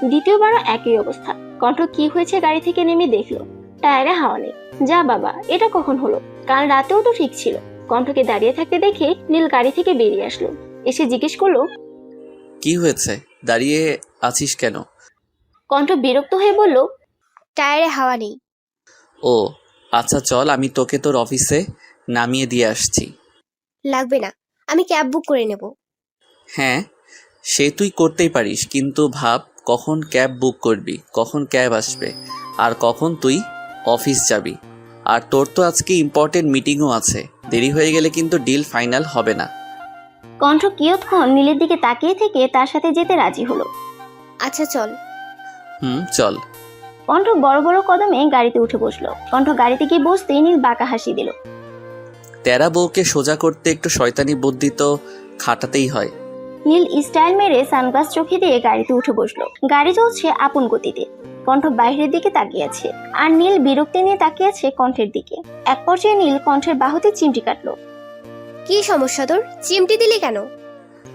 দ্বিতীয়বারও একই অবস্থা। কণ্ঠ কি হয়েছে গাড়ি থেকে নেমে দেখলো, টায়ারে হাওয়া নেই। যা বাবা, এটা কখন হলো? কাল রাতেও তো ঠিক ছিল। কণ্ঠকে দাঁড়িয়ে থাকতে দেখে নীল গাড়ি থেকে বেরিয়ে আসলো। এসে জিজ্ঞেস করলো, কি হয়েছে, দাঁড়িয়ে আছিস কেন? কণ্ঠ বিরক্ত হয়ে বলল, টায়ারে হাওয়া নেই। ও আচ্ছা চল, আমি তোকে তোর অফিসে নামিয়ে দিয়ে আসছি। লাগবে না, আমি ক্যাব বুক করে নেব। হ্যাঁ, সে তুই করতেই পারিস, কিন্তু ভাব কখন ক্যাব বুক করবি, কখন ক্যাব আসবে, আর কখন তুই অফিস যাবি। আর তোর তো আজকে ইম্পর্টেন্ট মিটিংও আছে, দেরি হয়ে গেলে কিন্তু ডিল ফাইনাল হবে না। কণ্ঠ কিয়ৎক্ষণ নীলের দিকে তাকিয়ে থেকে তার সাথে যেতে রাজি হলো। আচ্ছা চল। চল। কণ্ঠ বড় বড় কদমে গাড়িতে উঠে বসলো। কণ্ঠ গাড়িতে গিয়ে বসতেই নীল বাঁকা হাসি দিল। তেরা বউকে সোজা করতে একটু শয়তানি বুদ্ধি তো খাটাতেই হয়। নীল স্টাইল মেরে সানগ্লাস চোখে দিয়ে গাড়িতে উঠে বসলো। গাড়ি চলছে আপন গতিতে। কণ্ঠ বাইরের দিকে তাকিয়ে আছে, আর নীল বিরক্তি নিয়ে তাকিয়ে আছে কণ্ঠের দিকে। এক পর্যায়ে নীল কণ্ঠের বাহুতে চিমটি কাটলো। কি সমস্যা তোর? চিমটি দিলি কেন?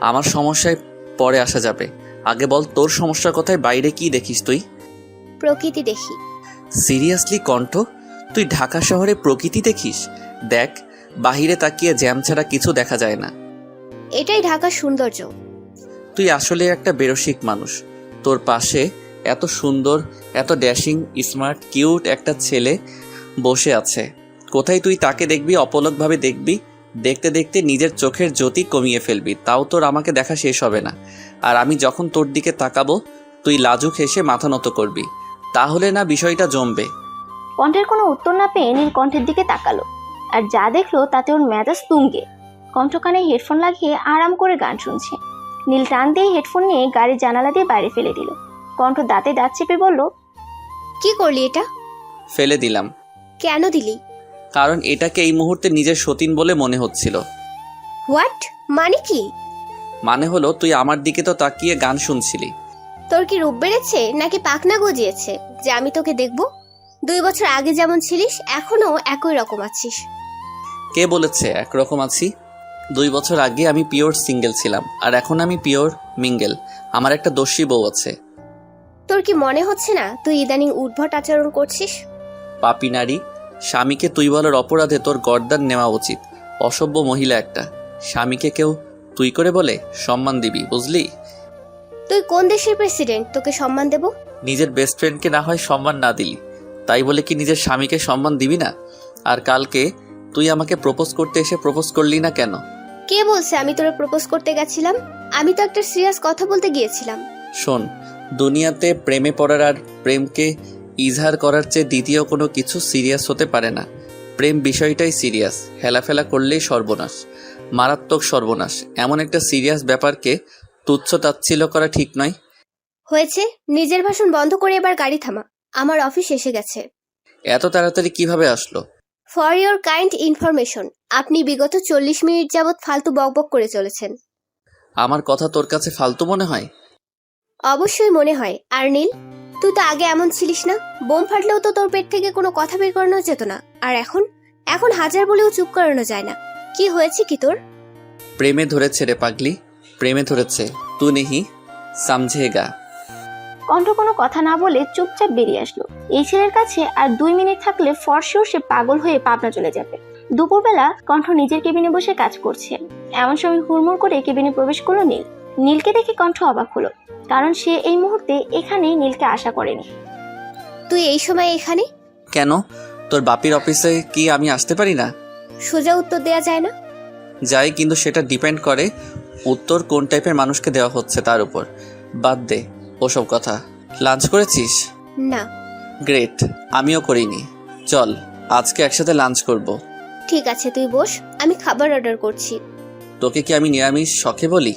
আমার সমস্যায় পরে আসা যাবে, আগে বল তোর সমস্যা কোথায়? বাইরে কি দেখিস তুই? প্রকৃতি দেখি। সিরিয়াসলি কণ্ঠ, তুই ঢাকা শহরে প্রকৃতি দেখিস? দেখ, বাহিরে তাকিয়ে জ্যাম ছাড়া কিছু দেখা যায় না। এটাই ঢাকার সৌন্দর্য। তুই আসলে একটা বেরসিক মানুষ। তোর পাশে এত সুন্দর, এত ড্যাশিং, স্মার্ট, কিউট একটা ছেলে বসে আছে। কোথায় তুই তাকে দেখবি, অপলকভাবে দেখবি, দেখতে দেখতে নিজের চোখের জ্যোতি কমিয়ে ফেলবি, তাও তোর আমাকে দেখা শেষ হবে না। আর আমি যখন তোর দিকে তাকাবো, তুই লাজুক হেসে মাথা নত করবি, তাহলে না বিষয়টা জমবে। কণ্ঠের কোনো উত্তর না পেয়ে নীল কণ্ঠের দিকে তাকালো, আর যা দেখলো তাতে ওর মেজাজ তুঙ্গে। কণ্ঠ কানে হেডফোন লাগিয়ে আরাম করে গান শুনছে। নীল টান দিয়ে হেডফোন নিয়ে গাড়ির জানালা দিয়ে বাইরে ফেলে দিল। কণ্ঠ দাঁতে দাঁত চেপে বলল, কি করলি এটা? ফেলে দিলাম। কেন দিলি? কারণ এটাকে এই মুহূর্তে নিজের সতীন বলে মনে হচ্ছিল। হোয়াট? মানে কি? মানে হলো, তুই আমার দিকে তো তাকিয়ে গান শুনছিলি। তোর কি রূপ বেড়েছে নাকি পাখনা গজিয়েছে যে আমি তোকে দেখব? 2 বছর আগে যেমন ছিলিস এখনো একই রকম আছিস। কে বলেছে একরকম আছি? 2 বছর আগে আমি পিওর সিঙ্গেল ছিলাম, আর এখন আমি পিওর মিঙ্গেল। আমার একটা দোষী বউ আছে। তোর কি মনে হচ্ছে না তুই ইদানিং উদ্ভট আচরণ করছিস? পাপী নারী, স্বামীকে তুই বলার অপরাধে তোর গর্দান নেওয়া উচিত। অসভ্য মহিলা একটা। স্বামীকে কেউ তুই করে বলে? সম্মান দিবি, বুঝলি? তুই কোন দেশের প্রেসিডেন্ট তোকে সম্মান দেব? নিজের বেস্ট ফ্রেন্ডকে না হয় সম্মান না দিলি, তাই বলে কি নিজের স্বামীকে সম্মান দিবি না? আর কালকে তুই আমাকে প্রপোজ করতে এসে প্রপোজ করলি না কেন? কে বলছে আমি তোরে প্রপোজ করতে গেছিলাম? আমি তো একটা সিরিয়াস কথা বলতে গিয়েছিলাম। শোন, দুনিয়াতে প্রেমে পড়ার আর প্রেমকে ইজহার করার চেয়ে দ্বিতীয় কোনো কিছু সিরিয়াস হতে পারে না। প্রেম বিষয়টাই সিরিয়াস, হেলাফেলা করলেই সর্বনাশ, মারাত্মক সর্বনাশ। এমন একটা সিরিয়াস ব্যাপারকে তুচ্ছ তাচ্ছিল্য করা ঠিক নয়। হয়েছে, নিজের ভাষণ বন্ধ করে এবার গাড়ি থামা। আমার অফিস এসে গেছে। এত তাড়াতাড়ি কিভাবে আসলো? ফর ইয়োর কাইন্ড ইনফরমেশন, আপনি বিগত 40 মিনিট যাবৎ ফালতু বকবক করে চলেছেন। আমার কথা তোর কাছে ফালতু মনে হয়? অবশ্যই মনে হয়। আর নীল, তুই তো আগে এমন ছিলিস না। বোম ফাটলেও তো তোর পেট থেকে কোনো কথা বের করানো যেত না। আর এখন হাজার বলেও চুপ করানো যায় না। কি হয়েছে কি তোর? প্রেমে ধরেছে রে পাগলি, প্রেমে ধরেছে। তুই নেহি সমঝেগা। কণ্ঠ কোনো কথা না বলে চুপচাপ বেরিয়ে আসলো। এই ছেলের কাছে আর 2 মিনিট থাকলে ফর শিওর সে পাগল হয়ে পাবনা চলে যাবে। দুপুরবেলা কণ্ঠ নিজের কেবিনে বসে কাজ করছে। এমন সময় হুড়মুড় করে কেবিনে প্রবেশ করলো নীল। নীলকে দেখে কণ্ঠ অবাক হলো, কারণ সে এই মুহূর্তে এখানেই নীলকে আশা করেনি। তুই এই সময় এখানে কেন? তোর বাপির অফিসে কি আমি আসতে পারি না? সোজা উত্তর দেয়া যায় না? যাই, কিন্তু সেটা ডিপেন্ড করে উত্তর কোন টাইপের মানুষকে দেওয়া হচ্ছে তার উপর। বাদ দে ওসব কথা। লাঞ্চ করেছিস? না। গ্রেট, আমিও করিনি। চল আজকে একসাথে লাঞ্চ করব। ঠিক আছে, তুই বস, আমি খাবার অর্ডার করছি। তোকে কি আমি নিরামিষ শখে বলি?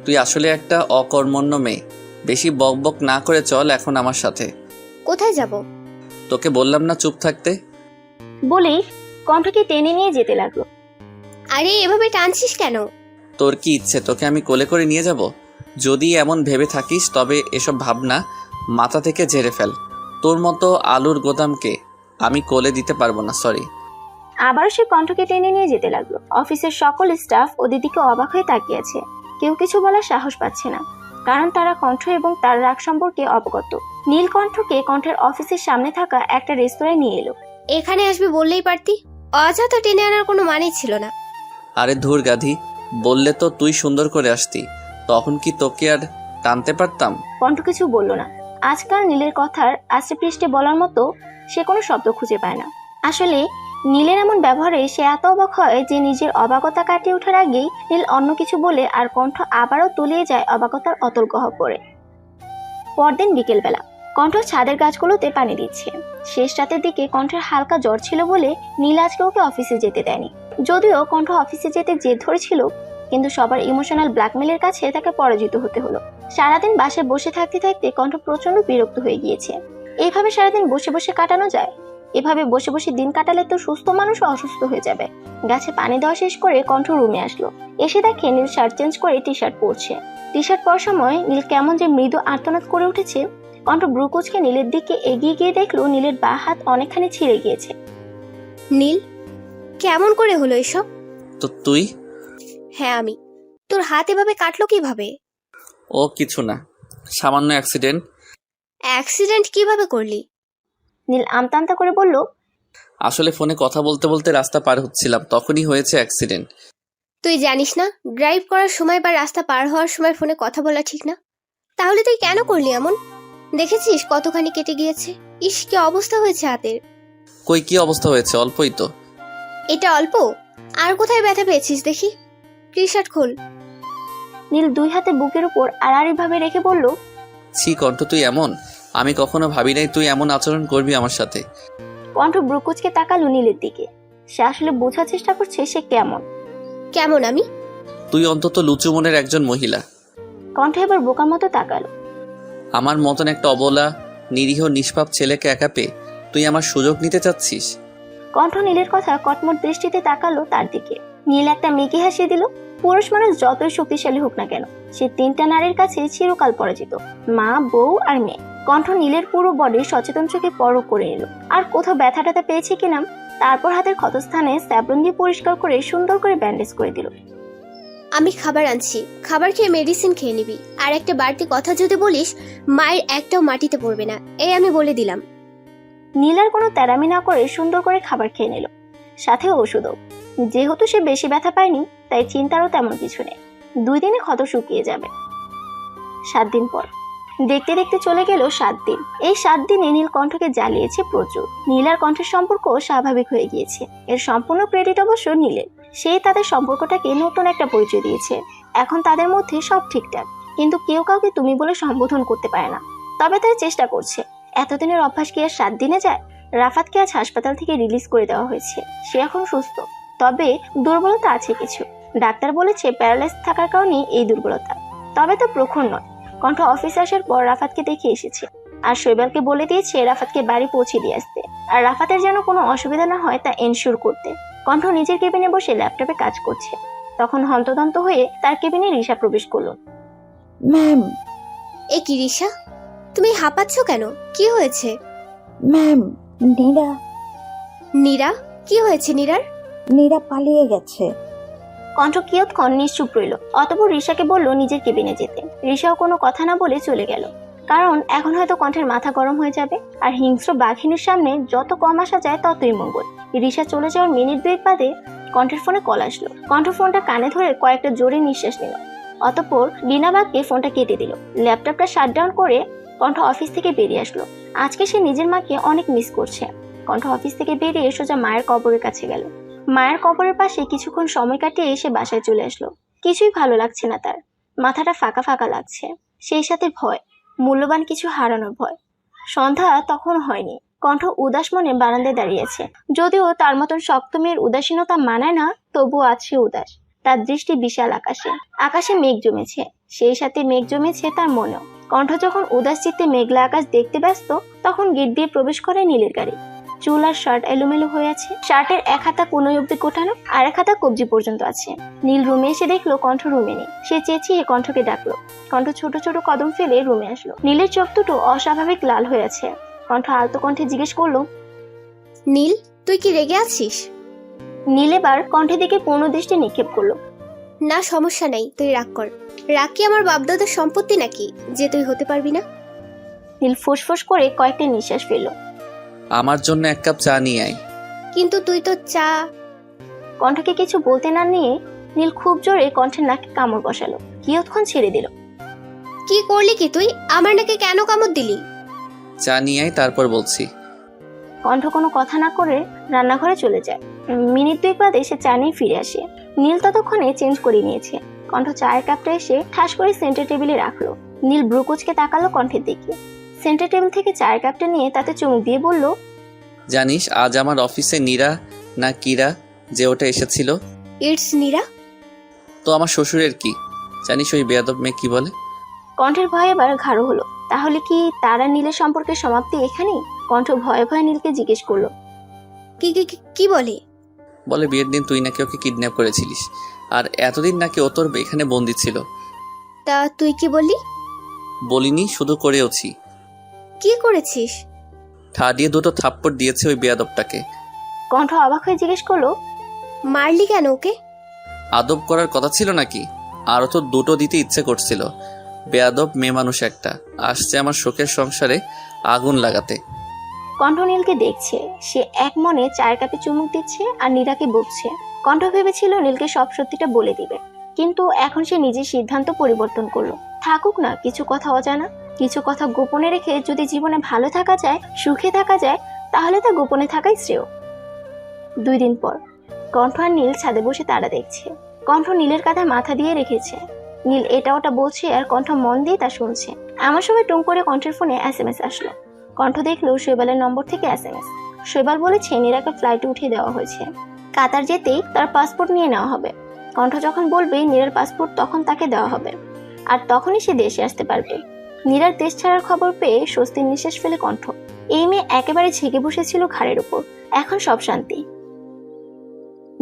তুই আসলে একটা অকর্মণ্য মেয়ে। বেশি বকবক না করে চল এখন আমার সাথে। কোথায় যাব? তোকে বললাম না চুপ থাকতে। বলেই কণ্ঠকে টেনে নিয়ে যেতে লাগলো। আরে এভাবে টানছিস কেন? তোর কি ইচ্ছে তোকে আমি কোলে করে নিয়ে যাব? যদি এমন ভেবে থাকিস তবে এসব ভাবনা মাথা থেকে ঝেড়ে ফেল। তোর মতো আলুর গোদামকে আমি কোলে দিতে পারবো না, সরি। আবারও সে কণ্ঠকে টেনে নিয়ে যেতে লাগলো। অফিসের সকল স্টাফ ওদের দিকে অবাক হয়ে তাকিয়ে আছে। কেউ কিছু বলার সাহস পাচ্ছে না, কারণ তারা কণ্ঠ এবং তার রাগ সম্পর্কে অবগত। নীল কণ্ঠকে কণ্ঠের অফিসের সামনে থাকা একটা রেস্তোরাঁয় নিয়ে এলো। এখানে আসবে বললেই পারতি, অযথা টেনে আনার কোনো মানেই ছিল না। আরে ধুর গাধি, বললে তো তুই সুন্দর করে আসতি, তখন কি তোকে আর টানতে পারতাম? কণ্ঠ কিছু বলল না। আজকাল নীলের কথার আষ্টে পৃষ্ঠে বলার মতো সে কোনো শব্দ খুঁজে পায় না। আসলে নীলের এমন ব্যবহারে সে এত অবাক হয় যে নিজের অবাকতা কাটিয়ে ওঠার আগেই নীল অন্য কিছু বলে আর কণ্ঠ আবারও তলিয়ে যায় অবাকতার অতল গহ্বরে। পরদিন বিকেলবেলা কণ্ঠ ছাদের গাছগুলোতে পানি দিচ্ছে। শেষ রাতের দিকে কণ্ঠের হালকা জ্বর ছিল বলে নীল আজকে ওকে অফিসে যেতে দেয়নি। যদিও কণ্ঠ অফিসে যেতে জেদ ধরেছিল, কিন্তু সবার ইমোশনাল ব্ল্যাকমেলের কাছে তাকে পরাজিত হতে হলো। সারাদিন বাসায় বসে থাকতে থাকতে কণ্ঠ প্রচন্ড বিরক্ত হয়ে গিয়েছে। এইভাবে সারাদিন বসে বসে কাটানো যায়? এভাবে বসে বসে দিন কাটালে তো সুস্থ মানুষও অসুস্থ হয়ে যাবে। গাছে পানি দেওয়া শেষ করে কণ্ঠ রুমে আসলো। এসে দেখে নীল শার্ট চেঞ্জ করে টি শার্ট পরছে। টি শার্ট পরার সময় নীল কেমন যে মৃদু আর্তনাদ করে উঠেছে। কণ্ঠ ব্রুকুচকে নীলের দিকে এগিয়ে গিয়ে দেখলো নীলের বাঁ হাত অনেকখানি ছিঁড়ে গিয়েছে। নীল, কেমন করে হলো এসব? তো তুই? হ্যাঁ আমি। তোর হাত এভাবে কাটলো কিভাবে? ও কিছু না, সামান্য অ্যাক্সিডেন্ট। অ্যাক্সিডেন্ট কিভাবে করলি? নীল আমতা আমতা করে বলল, আসলে ফোনে কথা বলতে বলতে রাস্তা পার হচ্ছিলাম, তখনই হয়েছে অ্যাক্সিডেন্ট। তুই জানিস না ড্রাইভ করার সময় বা রাস্তা পার হওয়ার সময় ফোনে কথা বলা ঠিক না? তাহলে তুই কেন করলি এমন? দেখেছিস কতখানি কেটে গিয়েছে। ইস, কি অবস্থা হয়েছে হাতের। কই কি অবস্থা হয়েছে? অল্পই তো। এটা অল্প? আর কোথায় ব্যথা পেয়েছিস দেখি। টি শার্ট খোল। নীল দুই হাতে বুকের উপর আড়াআড়ি ভাবে রেখে বলল, ছি কণ্ঠ, তুই এমন, আমি কখনো ভাবি নাই তুই এমন আচরণ করবি আমার সাথে। কণ্ঠ ব্রুকুচকে তাকালো নীলের দিকে। সে আসলে বোঝার চেষ্টা করছে সে কেমন। কেমন আমি? তুই অন্তত লুচু মনের একজন মহিলা। কণ্ঠ এবার বোকার মতো তাকালো। আমার মতন একটা অবলা নিরীহ নিষ্পাপ ছেলেকে একা পেয়ে তুই আমার সুযোগ নিতে চাচ্ছিস? কণ্ঠ নীলের কথা কটমট দৃষ্টিতে তাকালো তার দিকে। নীল একটা মেকি হাসিয়ে দিল। পুরুষ মানুষ যতই শক্তিশালী হোক না কেন, সে তিনটা নারীর কাছে চিরকাল পরাজিত, মা, বউ আর মেয়ে। কণ্ঠ নীলের পুরো বডি সচেতন চোখে পরখ করে নিল, আর কোথাও ব্যথা ট্যাথা পেয়েছে কিনা। তারপর হাতের ক্ষতস্থানে স্যাবলন দিয়ে পরিষ্কার করে সুন্দর করে ব্যান্ডেজ করে দিল। আমি খাবার আনছি, খাবার খেয়ে মেডিসিন খেয়ে নিবি। আর একটা বাড়তি কথা যদি বলিস, মায়ের একটাও মাটিতে পড়বে না, এই আমি বলে দিলাম। নীল আর কোনো তেরামি না করে সুন্দর করে খাবার খেয়ে নিল, সাথে ওষুধও। যেহেতু সে বেশি ব্যথা পায়নি, তাই চিন্তারও তেমন কিছু নেই। 2 দিনে ক্ষত শুকিয়ে যাবে। 7 দিন পর দেখতে দেখতে চলে গেল 7 দিন। এই 7 দিনে নীল কণ্ঠকে জ্বালিয়েছে প্রচুর। নীল আর কণ্ঠের সম্পর্ক স্বাভাবিক হয়ে গিয়েছে। এর সম্পূর্ণ ক্রেডিট অবশ্য নীলের। সেই তাদের সম্পর্কটাকে নতুন একটা পরিচয় দিয়েছে। এখন তাদের মধ্যে সব ঠিকঠাক, কিন্তু কেউ কাউকে তুমি বলে সম্বোধন করতে পারে না। তবে তাই চেষ্টা করছে। এতদিনের অভ্যাস কি আর 7 দিনে যায়? রাফাতকে আজ হাসপাতাল থেকে রিলিজ করে দেওয়া হয়েছে। সে এখন সুস্থ, তবে দুর্বলতা আছে কিছু। ডাক্তার বলেছে প্যারালাইজ থাকার কারণে এই দুর্বলতা, তবে তা প্রখর নয়। কণ্ঠ অফিস আসার পর রাফাতকে দেখে এসেছে, আর শৈবালকে বলে দিয়েছে রাফাতকে বাড়ি পৌঁছে দিয়ে আসতে, আর রাফাতের যেন কোনো অসুবিধা না হয় তা এনশিওর করতে। কণ্ঠ নিজের কেবিনে বসে ল্যাপটপে কাজ করছে। তখন হন্তদন্ত হয়ে তার কেবিনে রিশা প্রবেশ করলো। ম্যাম। এ কি রিশা, তুমি হাঁপাচ্ছ কেন? কি হয়েছে? ম্যাম, নীরা। নীরা? কি হয়েছে নীরার? নীরা পালিয়ে গেছে। কণ্ঠ কিয়ৎক্ষণ নিশ্চুপ রইল, অতঃপর রিশাকে বলল নিজের কেবিনে যেতে। রিশাও কোনো কথা না বলে চলে গেল, কারণ এখন হয়তো কণ্ঠের মাথা গরম হয়ে যাবে। আর হিংস্র বাঘিনীর সামনে যত কম আসা যায় ততই মঙ্গল। রিশা চলে যাওয়ার মিনিট 2 বাদে কণ্ঠের ফোনে কল আসলো। কণ্ঠ ফোনটা কানে ধরে কয়েকটা জোরে নিঃশ্বাস নিল, অতঃপর বিনাবাক্যে ফোনটা কেটে দিল। ল্যাপটপটা শাটডাউন করে কণ্ঠ অফিস থেকে বেরিয়ে আসলো। আজকে সে নিজের মাকে অনেক মিস করছে। কণ্ঠ অফিস থেকে বেরিয়ে সোজা মায়ের কবরের কাছে গেল। মায়ের কবরের পাশে কিছুক্ষণ সময় কাটিয়ে এসে বাসায় চলে আসলো। কিছুই ভালো লাগছে না তার, মাথাটা ফাঁকা ফাঁকা লাগছে, সেই সাথে ভয়, মূল্যবান কিছু হারানোর ভয়। সন্ধ্যা তখন হয়নি। কণ্ঠ উদাস মনে বারান্দায় দাঁড়িয়েছে। যদিও তার মতন শক্ত মেয়ের উদাসীনতা মানায় না, তবুও আছে উদাস। তার দৃষ্টি বিশাল আকাশে। আকাশে মেঘ জমেছে, সেই সাথে মেঘ জমেছে তার মনেও। কণ্ঠ যখন উদাস চিত্তে মেঘলা আকাশ দেখতে ব্যস্ত, তখন গেট দিয়ে প্রবেশ করে নীলের গাড়ি। চুল আর শার্ট এলোমেলো হয়ে আছে। শার্টের এক হাতা কোনোই অব্দি কোটানো, আর এক হাতা কবজি পর্যন্ত আছে। নীল রুমে এসে দেখলো কণ্ঠ রুমে নেই। সে চেঁচিয়ে কণ্ঠকে ডাকলো। কণ্ঠ ছোট ছোট কদম ফেলে রুমে আসলো। নীলের চোখ দুটো অস্বাভাবিক লাল হয়ে আছে। কণ্ঠ আলতো কণ্ঠে জিজ্ঞেস করলো, নীল, তুই কি রেগে আছিস? নীল এবার কণ্ঠের দিকে পূর্ণ দৃষ্টি নিক্ষেপ করলো। না, সমস্যা নাই, তুই রাগ কর। রাগ কি আমার বাপদাদার সম্পত্তি নাকি যে তুই হতে পারবি না? নীল ফুসফুস করে কয়েকটা নিঃশ্বাস ফেললো। আমার জন্য 1 কাপ চা নিয়ে আয়। কিন্তু তুই তো চা। কণ্ঠকে কিছু বলতে না নিয়ে নীল খুব জোরে কণ্ঠের নাকে কামড় বসালো। কিয়ৎক্ষণ ছেড়ে দিল। কি করলি কি তুই? আমার নাকে কেন কামড় দিলি? চা নিয়ে আয়, তারপর বলছি। কণ্ঠ কোনো কথা না করে রান্নাঘরে চলে যায়। মিনিট 2 বাদে সে চা নিয়ে ফিরে আসে। নীল ততক্ষণে চেঞ্জ করে নিয়েছে। কণ্ঠ চায়ের কাপটা এসে ঠাস করে সেন্টার টেবিলে রাখলো। নীল ব্রুকুচকে তাকালো কণ্ঠের দিকে। সেন্টার টেবিল থেকে চায়ের কাপটা নিয়ে তাতে চুমুক দিয়ে বলল, জানিস আজ আমার অফিসে নীরা না কিরা যে ওটা এসেছিল? ইটস নীরা। তো আমার শ্বশুরের কি জানিস ওই বেয়াদব মেয়ে কি বলে? কণ্ঠের ভয় এবার ঘাড়ো হলো। তাহলে কি তারা নীলের সম্পর্কের সমাপ্তি এখানেই? কণ্ঠ ভয়ে ভয়ে নীলকে জিজ্ঞেস করলো, কি বলে? বলে বিয়ের দিন তুই নাকি ওকে কিডন্যাপ করেছিলিস, আর এতদিন নাকি ও তোর এখানে বন্দি ছিল। তা তুই কি বললি? বলিনি, শুধু করেওছি। কি করেছিস? ঠাডিয়ে 2টো থাপ্পড় দিয়েছে ওই বেয়াদবটাকে। কণ্ঠ অবাক হয়ে জিজ্ঞেস করলো, মারলি কেন ওকে? আদব করার কথা ছিল নাকি? আরও তো 2টো দিতে ইচ্ছে করছিল। বেয়াদব মেয়ে মানুষ একটা আসছে আমার শোকের সংসারে আগুন লাগাতে। কণ্ঠ নীলকে দেখছে। সে এক মনে চায়ের কাপে চুমুক দিচ্ছে আর নীরাকে বকছে। কণ্ঠ ভেবেছিল নীলকে সব সত্যিটা বলে দিবে, কিন্তু এখন সে নিজের সিদ্ধান্ত পরিবর্তন করলো। থাকুক না কিছু কথা অজানা, কিছু কথা গোপনে রেখে যদি জীবনে ভালো থাকা যায়, সুখে থাকা যায়, তাহলে তা গোপনে থাকাই শ্রেয়। 2 দিন পর কণ্ঠ আর নীল ছাদে বসে তারা দেখছে। কণ্ঠ নীলের কাঁধে মাথা দিয়ে রেখেছে। নীল এটা ওটা বলছে আর কণ্ঠ মন দিয়ে তা শুনছে। এমন সময় টুং করে কণ্ঠের ফোনে SMS আসলো। কণ্ঠ দেখলো শৈবালের নম্বর থেকে SMS। শৈবাল বলেছে নীরাকে ফ্লাইটে উঠিয়ে দেওয়া হয়েছে। কাতার যেতেই তার পাসপোর্ট নিয়ে নেওয়া হবে। কণ্ঠ যখন বলবে নীরার পাসপোর্ট তখন তাকে দেওয়া হবে, আর তখনই সে দেশে আসতে পারবে। নীরার দেশ ছাড়ার খবর পেয়ে স্বস্তির নিঃশ্বাস ফেলে কণ্ঠ। এই মেয়ে একেবারে ঝেঁকে বসেছিল ঘাড়ের উপর, এখন সব শান্তি।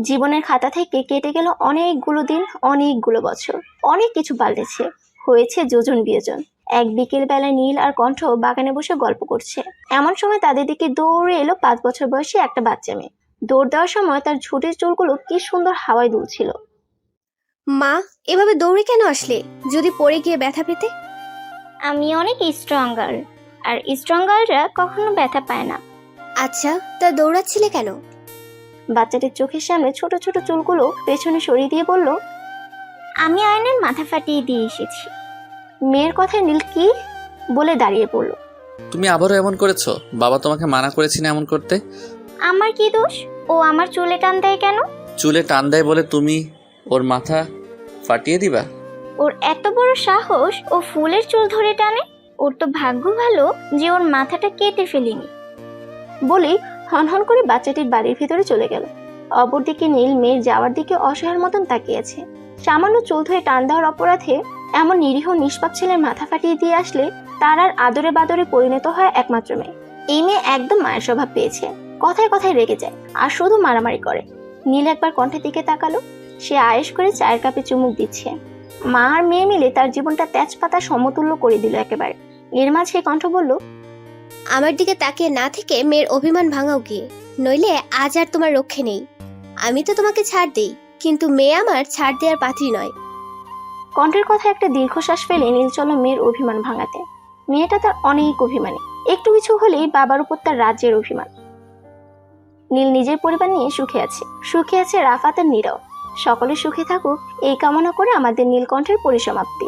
জীবনের খাতা থেকে কেটে গেল অনেকগুলো দিন, অনেকগুলো বছর। অনেক কিছু পাল্টেছে, হয়েছে যোজন বিয়োজন। এক বিকেল বেলায় নীল আর কণ্ঠ বাগানে বসে গল্প করছে। এমন সময় তাদের দিকে দৌড়ে এলো 5 বছর বয়সী একটা বাচ্চা মেয়ে। দৌড় দেওয়ার সময় তার ঝুঁটির চুলগুলো কি সুন্দর হাওয়ায় দুলছিল। মা, এভাবে দৌড়ে কেন আসলে? যদি পড়ে গিয়ে ব্যথা পেতে? আমি অনেক স্ট্রং গার্ল, আর স্ট্রং গার্লরা কখনো ব্যথা পায় না। আচ্ছা, তা দৌড়াচ্ছিলে কেন? বাচ্চাটির চোখের সামনে ছোট ছোট চুলগুলো পেছনে সরিয়ে দিয়ে বলল, আমি আয়নের মাথা ফাটিয়ে দিয়ে এসেছি। মেয়ের কথায় নীল কি বলে দাঁড়িয়ে পড়ল। তুমি আবারও এমন করেছো? বাবা তোমাকে মানা করেছি না এমন করতে? আমার কি দোষ? ও আমার চুলে টান দেয় কেন? চুলে টান দেয় বলে তুমি ওর মাথা ফাটিয়ে দিবা? ওর এত বড় সাহস, ও ফুলের চুল ধরে টানে। ওর তো ভাগ্য ভালো যে ওর মাথাটা কেটে ফেলিনি। বলি হনহন করে বাচ্চাটির বাড়ির ভিতরে চলে গেল। অপরদিকে নীল মেয়ের যাওয়ার দিকে অসহায়ের মতন তাকিয়ে আছে। সামান্য চুল ধরে টান দেওয়ার অপরাধে এমন নিরীহ নিষ্পাপ ছেলের মাথা ফাটিয়ে দিয়ে আসলে তার আর আদরে বাদরে পরিণত হয় একমাত্র মেয়ে। এই মেয়ে একদম মায়ের স্বভাব পেয়েছে, কথায় কথায় রেগে যায় আর শুধু মারামারি করে। নীল একবার কণ্ঠের দিকে তাকালো। সে আয়েশ করে চায়ের কাপে চুমুক দিচ্ছে। মা আর মেয়ে মিলে তার জীবনটা তেজপাতা সমতুল্য করে দিল একেবারে। এর মাঝে কণ্ঠ বলল, আমার দিকে তাকিয়ে না থেকে মেয়ের অভিমান ভাঙাও গিয়ে, নইলে আজ আর তোমার রক্ষে নেই। আমি তো তোমাকে ছাড় দেই, কিন্তু মেয়ে আমার ছাড় দেওয়ার পাত্রী নয়। কণ্ঠের কথা একটা দীর্ঘশ্বাস ফেলে নীল চলো মেয়ের অভিমান ভাঙাতে। মেয়েটা তার অনেক অভিমানী, একটু কিছু হলেই বাবার উপর তার রাজ্যের অভিমান। নীল নিজের পরিবার নিয়ে সুখে আছে, সুখে আছে রাফাত আর নীরাও। সকলে সুখে থাকুক এই কামনা করে আমাদের নীলকণ্ঠের পরিসমাপ্তি।